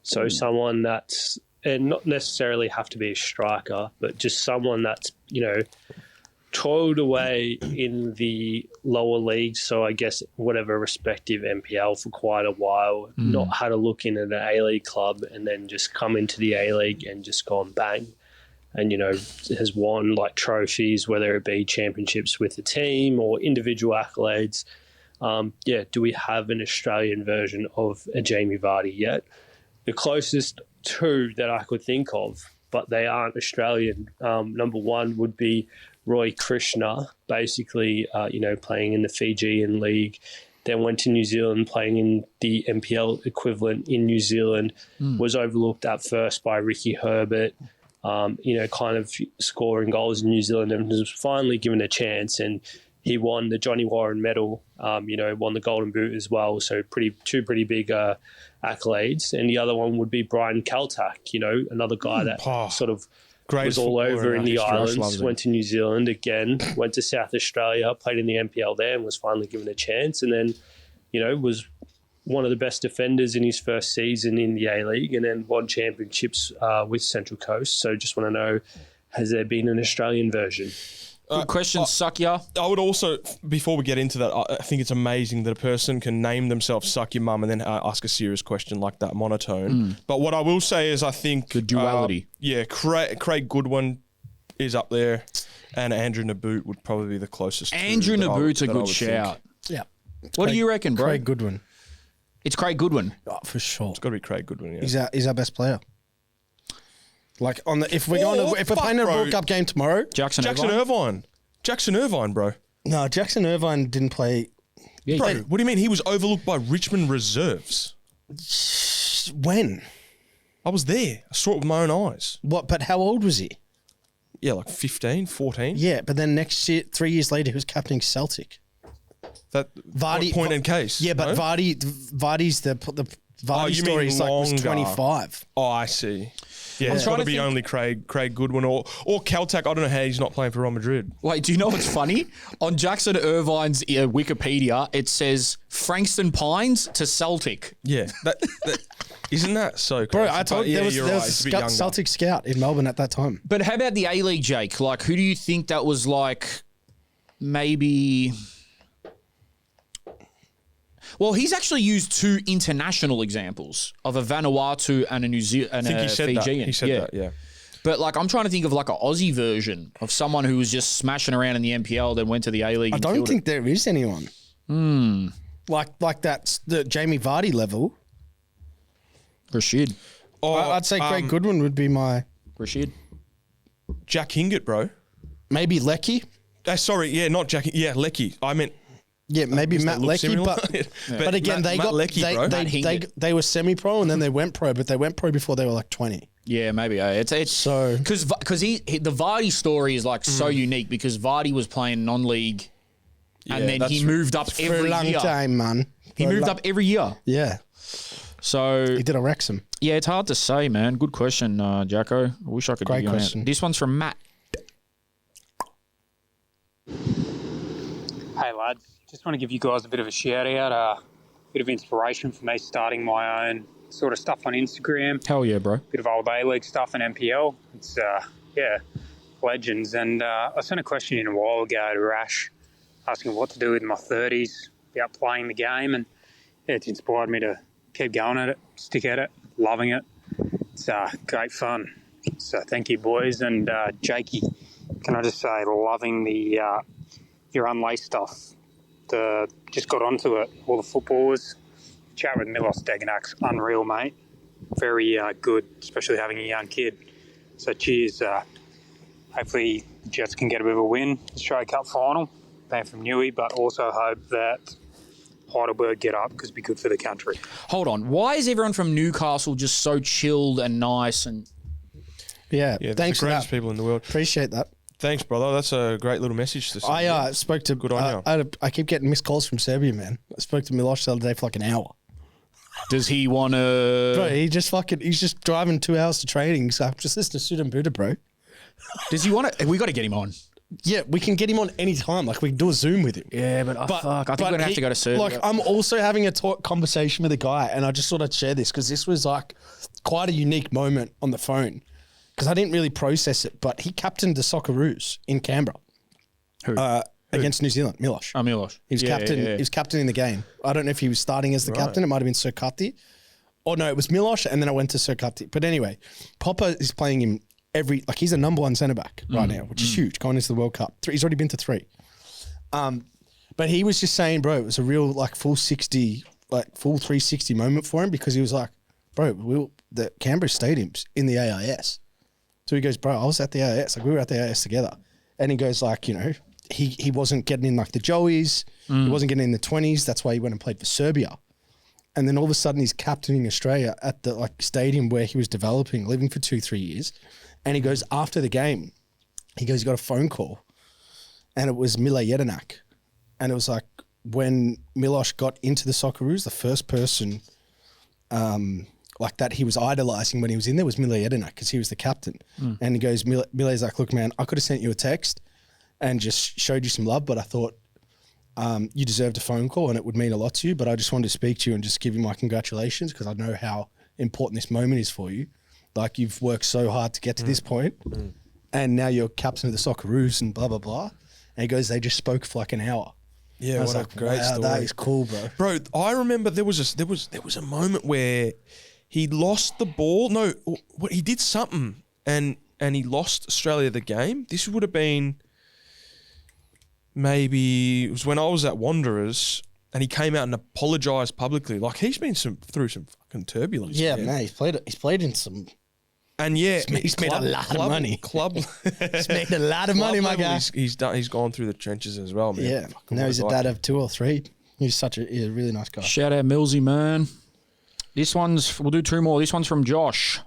So someone that's, and not necessarily have to be a striker, but just someone that's, toiled away in the lower leagues. So I guess whatever respective NPL for quite a while, not had a look in at an A-League club and then just come into the A-League and just gone bang. And, has won trophies, whether it be championships with the team or individual accolades. Do we have an Australian version of a Jamie Vardy yet? The closest two that I could think of, but they aren't Australian. Number one would be Roy Krishna, basically, playing in the Fijian League, then went to New Zealand playing in the NPL equivalent in New Zealand, was overlooked at first by Ricky Herbert, kind of scoring goals in New Zealand and was finally given a chance. And he won the Johnny Warren medal, won the Golden Boot as well. So two pretty big accolades. And the other one would be Brian Kaltak, another guy that sort of was all over in the islands, went to New Zealand again, went to South Australia, played in the NPL there and was finally given a chance. And then, was one of the best defenders in his first season in the A-League and then won championships with Central Coast. So just want to know, has there been an Australian version? Good question, Suckya. I would also, before we get into that, I think it's amazing that a person can name themselves Suck Your Mum and then ask a serious question like that, monotone. But what I will say is I think... The duality. Craig Goodwin is up there and Andrew Naboot would probably be the closest. Andrew Naboot's a good shout. Yeah. What do you reckon, bro? Craig Goodwin. It's Craig Goodwin. Oh, for sure. It's got to be Craig Goodwin, yeah. He's our best player. If we're playing a World Cup game tomorrow, Jackson Irvine, bro. No, Jackson Irvine didn't play. Yeah, bro, what do you mean? He was overlooked by Richmond reserves. When? I was there. I saw it with my own eyes. What? But how old was he? Yeah, like 15, 14. Yeah, but then next year, 3 years later, he was captaining Celtic. That Vardy point in case. Yeah, but Vardy's the Vardy story is was 25. Oh, I see. Yeah, it's got to be only Craig Goodwin or Kaltak. I don't know how he's not playing for Real Madrid. Wait, do you know what's funny? On Jackson Irvine's Wikipedia, it says Frankston Pines to Celtic. Yeah, that isn't that so crazy? Bro, I told you there was a Celtic scout in Melbourne at that time. But how about the A-League, Jake? Who do you think that was maybe... Well, he's actually used two international examples of a Vanuatu and a New Zealand and a Fijian. He said that, yeah. But I'm trying to think of an Aussie version of someone who was just smashing around in the NPL, then went to the A-League. I don't think there is anyone. Like that's the Jamie Vardy level. Rashid. I'd say Craig Goodwin would be my Rashid. Jack Hingett, bro. Maybe Lecky. Not Jack. Yeah, Lecky. I meant. Yeah, maybe Matt Lecky, but again, they were semi-pro and then they went pro, but they went pro before they were 20. Yeah, maybe. It's so because the Vardy story is so unique because Vardy was playing non-league, and then he moved up every year. For a long time, man. He moved up every year. Yeah. So He did a Wrexham. yeah, it's hard to say, man. Good question, Jacko. I wish I could Great give you an question. answer. This one's from Matt. Hey lads, just want to give you guys a bit of a shout out, a bit of inspiration for me starting my own sort of stuff on Instagram. Hell yeah, bro. Bit of old A-League stuff and NPL. It's, legends. And I sent a question in a while ago to Rash asking what to do with my 30s, about playing the game. And yeah, it's inspired me to keep going at it, stick at it, loving it. It's great fun. So thank you, boys. And Jakey, can I just say, loving the your unlaced stuff. Just got onto it. All the footballers. Chat with Milos Degenek's unreal, mate. Very good, especially having a young kid. So cheers. Hopefully the Jets can get a bit of a win. Australia Cup final. Being from Newey, but also hope that Heidelberg get up because it'd be good for the country. Hold on. Why is everyone from Newcastle just so chilled and nice? And Yeah, the thanks for greatest that. people in the world. Appreciate that. Thanks, brother. That's a great little message to send. I spoke to. Good on you. I keep getting missed calls from Serbia, man. I spoke to Milos the other day for like an hour. Does he want to? Bro, he's just driving 2 hours to training. So I'm just listening to Sudan Buddha, bro. Does he want to? We got to get him on. Yeah, we can get him on any time. Like we can do a Zoom with him. Yeah, but fuck, I think we're gonna have to go to Serbia. Like I'm also having a conversation with a guy, and I just thought I'd share this because this was like quite a unique moment on the phone because I didn't really process it. But he captained the Socceroos in Canberra. Who? Against New Zealand, Milos. Oh, Milos. He was captain. Yeah. He was captain in the game. I don't know if he was starting as the captain. It might have been Sirkati. Or no, it was Milos, and then I went to Sirkati. But anyway, Popper is playing him he's a number one centre back right now, which is huge going into the World Cup. He's already been to 3. But he was just saying, bro, it was a real full 360 moment for him because he was like, bro, the Canberra Stadium's in the AIS. So he goes, bro, I was at the AIS. Like we were at the AIS together. And he goes like, he wasn't getting in like the Joeys. He wasn't getting in the 20s. That's why he went and played for Serbia. And then all of a sudden he's captaining Australia at the stadium where he was developing, living for 2-3 years. And he goes, after the game, he got a phone call and it was Milos Degenek. And it was like when Milos got into the Socceroos, the first person that he was idolising when he was in there was Milos Degenek because he was the captain. And he goes, Milos like, look, man, I could have sent you a text and just showed you some love, but I thought you deserved a phone call and it would mean a lot to you, but I just wanted to speak to you and just give you my congratulations because I know how important this moment is for you. Like you've worked so hard to get to this point and now you're captain of the Socceroos and blah, blah, blah. And he goes, they just spoke for like an hour. Yeah, what a great story. That is cool, bro. Bro, I remember there was a moment where he lost the ball. No, he did something and he lost Australia the game. This would have been maybe it was when I was at Wanderers and he came out and apologised publicly. Like he's been through some fucking turbulence. Yeah, man. He's played in some. And yeah, he's made a lot of money. He's made a lot of money, my guy. He's gone through the trenches as well, man. Yeah. Now he's a dad of 2 or 3. He's a really nice guy. Shout out Millsy, man. We'll do 2 more. This one's from Josh.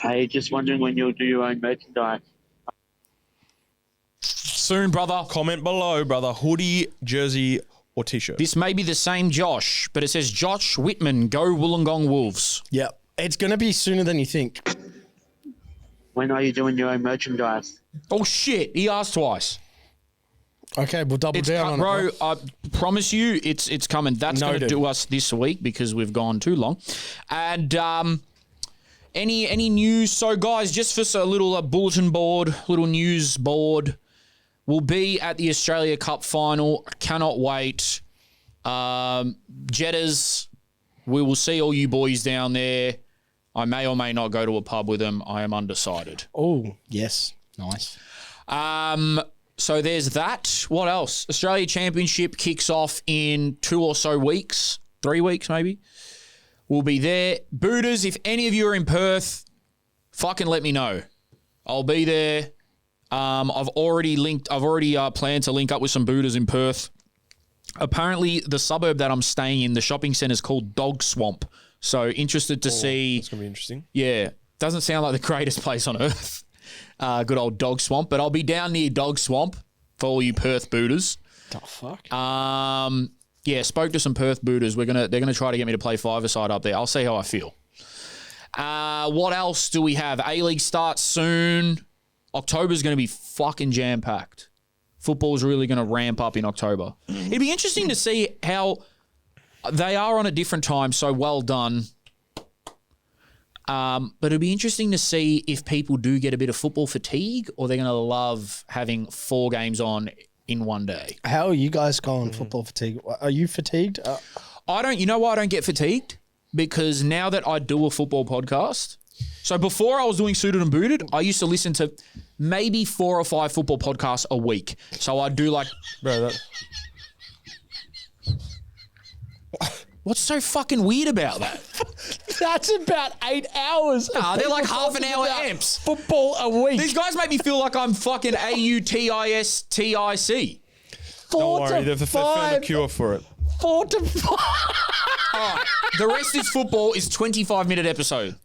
Hey, just wondering when you'll do your own merchandise. Soon, brother. Comment below, brother. Hoodie, jersey, or t-shirt. This may be the same Josh, but it says Josh Whitman, go Wollongong Wolves. Yeah, it's going to be sooner than you think. When are you doing your own merchandise? Oh, shit. He asked twice. Okay, we'll double down on bro, it. I promise you it's coming. That's going to do us this week because we've gone too long. And any news? So, guys, just for a little bulletin board, little news board, we'll be at the Australia Cup final. Cannot wait. Jetters, we will see all you boys down there. I may or may not go to a pub with them. I am undecided. Oh, yes. Nice. So there's that. What else? Australia Championship kicks off in 2 or so weeks. 3 weeks, maybe. We'll be there. Booters, if any of you are in Perth, fucking let me know. I'll be there. I've already planned to link up with some booters in Perth. Apparently, the suburb that I'm staying in, the shopping centre is called Dog Swamp. So interested to see. That's going to be interesting. Yeah. Doesn't sound like the greatest place on earth. Good old Dog Swamp. But I'll be down near Dog Swamp for all you Perth booters. The fuck? Yeah, spoke to some Perth booters. They're gonna try to get me to play five-a-side up there. I'll see how I feel. What else do we have? A-League starts soon. October's going to be fucking jam-packed. Football's really going to ramp up in October. It'd be interesting to see how they are on a different time, so well done. But it'd be interesting to see if people do get a bit of football fatigue or they're going to love having 4 games on in one day. How are you guys going football fatigue? Are you fatigued? You know why I don't get fatigued? Because now that I do a football podcast, so before I was doing Suited and Booted, I used to listen to maybe 4 or 5 football podcasts a week. So I'd do like... Bro, What's so fucking weird about that? That's about 8 hours. Nah, they're like half an hour amps. Football a week. These guys make me feel like I'm fucking AUTISTIC. Don't worry, they've found a cure for it. 4 to 5. All right, the rest is football is 25-minute episode.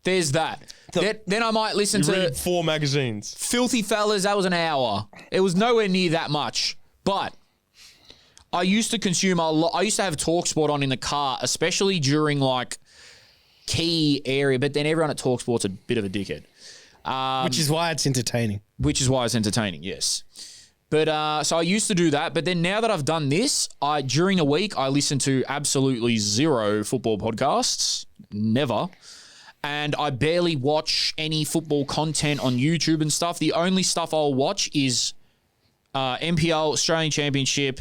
There's that. Then I might listen to... read 4 magazines. Filthy Fellas, that was an hour. It was nowhere near that much. But... I used to consume a lot. I used to have TalkSport on in the car, especially during like key area. But then everyone at TalkSport's a bit of a dickhead, which is why it's entertaining. Yes. But so I used to do that. But then now that I've done this, during the week I listen to absolutely 0 football podcasts, never, and I barely watch any football content on YouTube and stuff. The only stuff I'll watch is NPL, Australian Championship,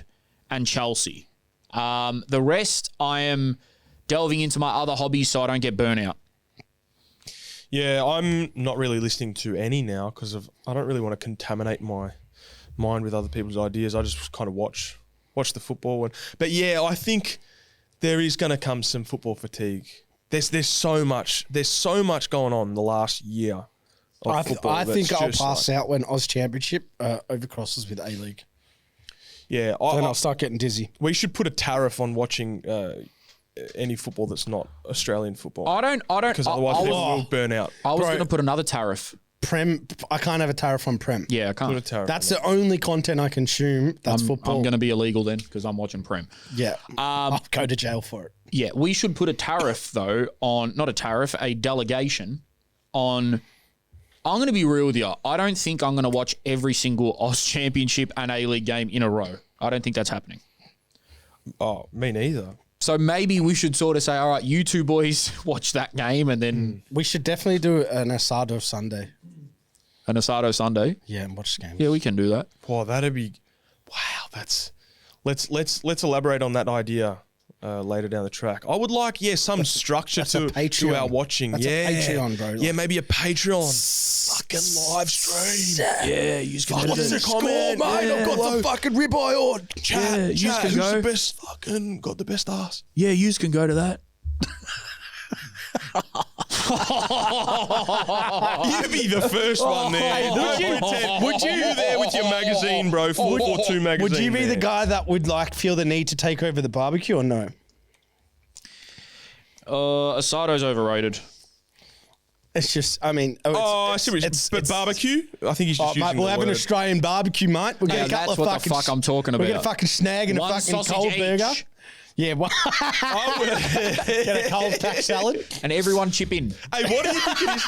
and Chelsea. The rest, I am delving into my other hobbies so I don't get burnout. Yeah, I'm not really listening to any now because I don't really want to contaminate my mind with other people's ideas. I just kind of watch the football. But yeah, I think there is going to come some football fatigue. There's so much going on the last year. I think I'll pass out when Oz Championship overcrosses with A-League. Yeah, then I'll start getting dizzy. We should put a tariff on watching any football that's not Australian football. I don't. Because otherwise people will burn out. I was going to put another tariff. Prem, I can't have a tariff on Prem. Yeah, I can't. Put a tariff. That's the only content I consume. That's football. I'm going to be illegal then because I'm watching Prem. Yeah, I'll go to jail for it. Yeah, we should put a tariff though on a delegation on. I'm going to be real with you. I don't think I'm going to watch every single Oz Championship and A-League game in a row. I don't think that's happening. Oh, me neither. So maybe we should sort of say, all right, you two boys watch that game and then... We should definitely do an Asado Sunday. An Asado Sunday? Yeah, and watch the game. Yeah, we can do that. Wow, that'd be... Wow, that's... Let's elaborate on that idea later down the track. I would like, some structure to our watching. That's a Patreon, bro. Yeah, maybe a Patreon. Fucking live stream. Yeah, you can do what's the score, mate? I've got the fucking ribeye on. Chat, can who's go. the best fucking got the best ass? Yeah, you can go to that. You'd be the first one there. Would you there with your magazine, bro? 442 magazine. Would you be the guy that would like feel the need to take over the barbecue or no? Asado's overrated. It's just, I mean, I see what but barbecue? I think he's just using we'll have an Australian barbecue, mate. We'll get a couple that's what the fuck I'm talking about. We'll get a fucking snag and One a fucking sausage cold each. burger. Yeah, get a cold tack salad. And everyone chip in. Hey, what do you think it is?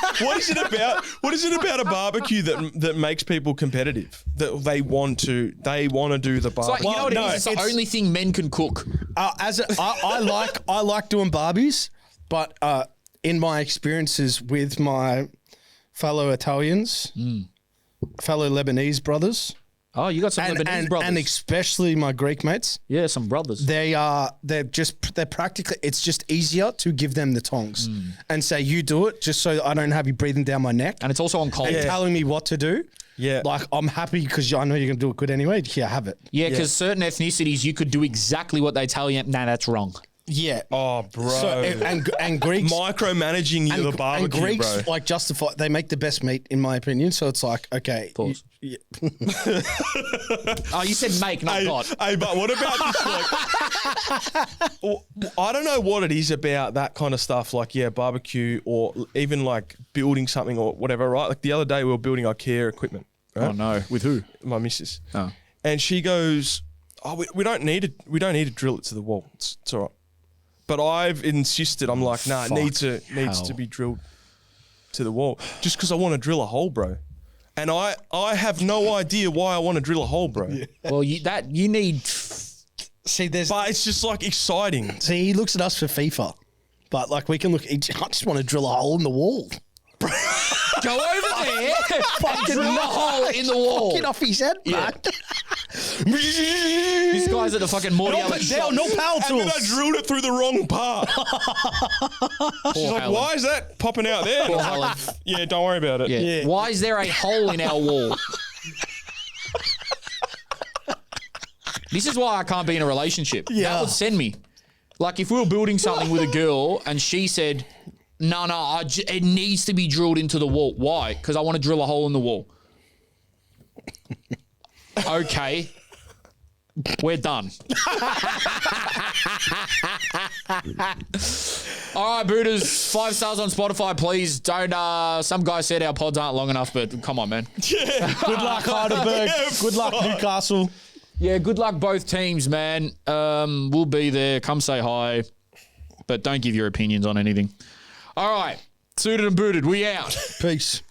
What is it about a barbecue that makes people competitive? That they want to do the barbecue. You know what it is? It's the only thing men can cook. I like doing barbecues, but in my experiences with my fellow Italians, fellow Lebanese brothers. Oh, you got some Lebanese brothers. And especially my Greek mates. Yeah, some brothers. They're practically, it's just easier to give them the tongs and say, you do it just so I don't have you breathing down my neck. And it's also on cold. And telling me what to do. Yeah. Like, I'm happy because I know you're going to do it good anyway. Here, have it. Yeah, because certain ethnicities, you could do exactly what they tell you. Nah, that's wrong. Yeah. Oh, bro. So, and Greeks micromanaging the barbecue, and Greeks, bro. like, justify, they make the best meat, in my opinion. So it's like, okay. Pause. You said make, not God. Hey, but what about this? Like, I don't know what it is about that kind of stuff, like, barbecue or even like building something or whatever, right? Like the other day we were building IKEA equipment, right? Oh, no. With who? My missus. Oh. And she goes, we don't need to drill it to the wall. It's all right. But I've insisted. I'm like, nah, it needs to be drilled to the wall. Just because I want to drill a hole, bro. And I have no idea why I want to drill a hole, bro. Yeah. Well, you need. See, but it's just like exciting. See, he looks at us for FIFA, but like we can look. I just want to drill a hole in the wall. Go over there, fucking drill a hole in the wall. Fucking off his head, bro. This guy's at the fucking Morty no power tools. And then I drilled it through the wrong part. She's like, why is that popping out there? And I was like, yeah, don't worry about it. Yeah. Why is there a hole in our wall? This is why I can't be in a relationship. Yeah. That would send me. Like if we were building something with a girl and she said, no, it needs to be drilled into the wall. Why? Because I want to drill a hole in the wall. Okay. We're done. All right, Buddhas, 5 stars on Spotify, please. Don't. Some guy said our pods aren't long enough, but come on, man. Yeah. Good luck, Heidelberg. Good luck, Newcastle. Yeah, good luck both teams, man. We'll be there. Come say hi, but don't give your opinions on anything. All right, suited and booted. We out. Peace.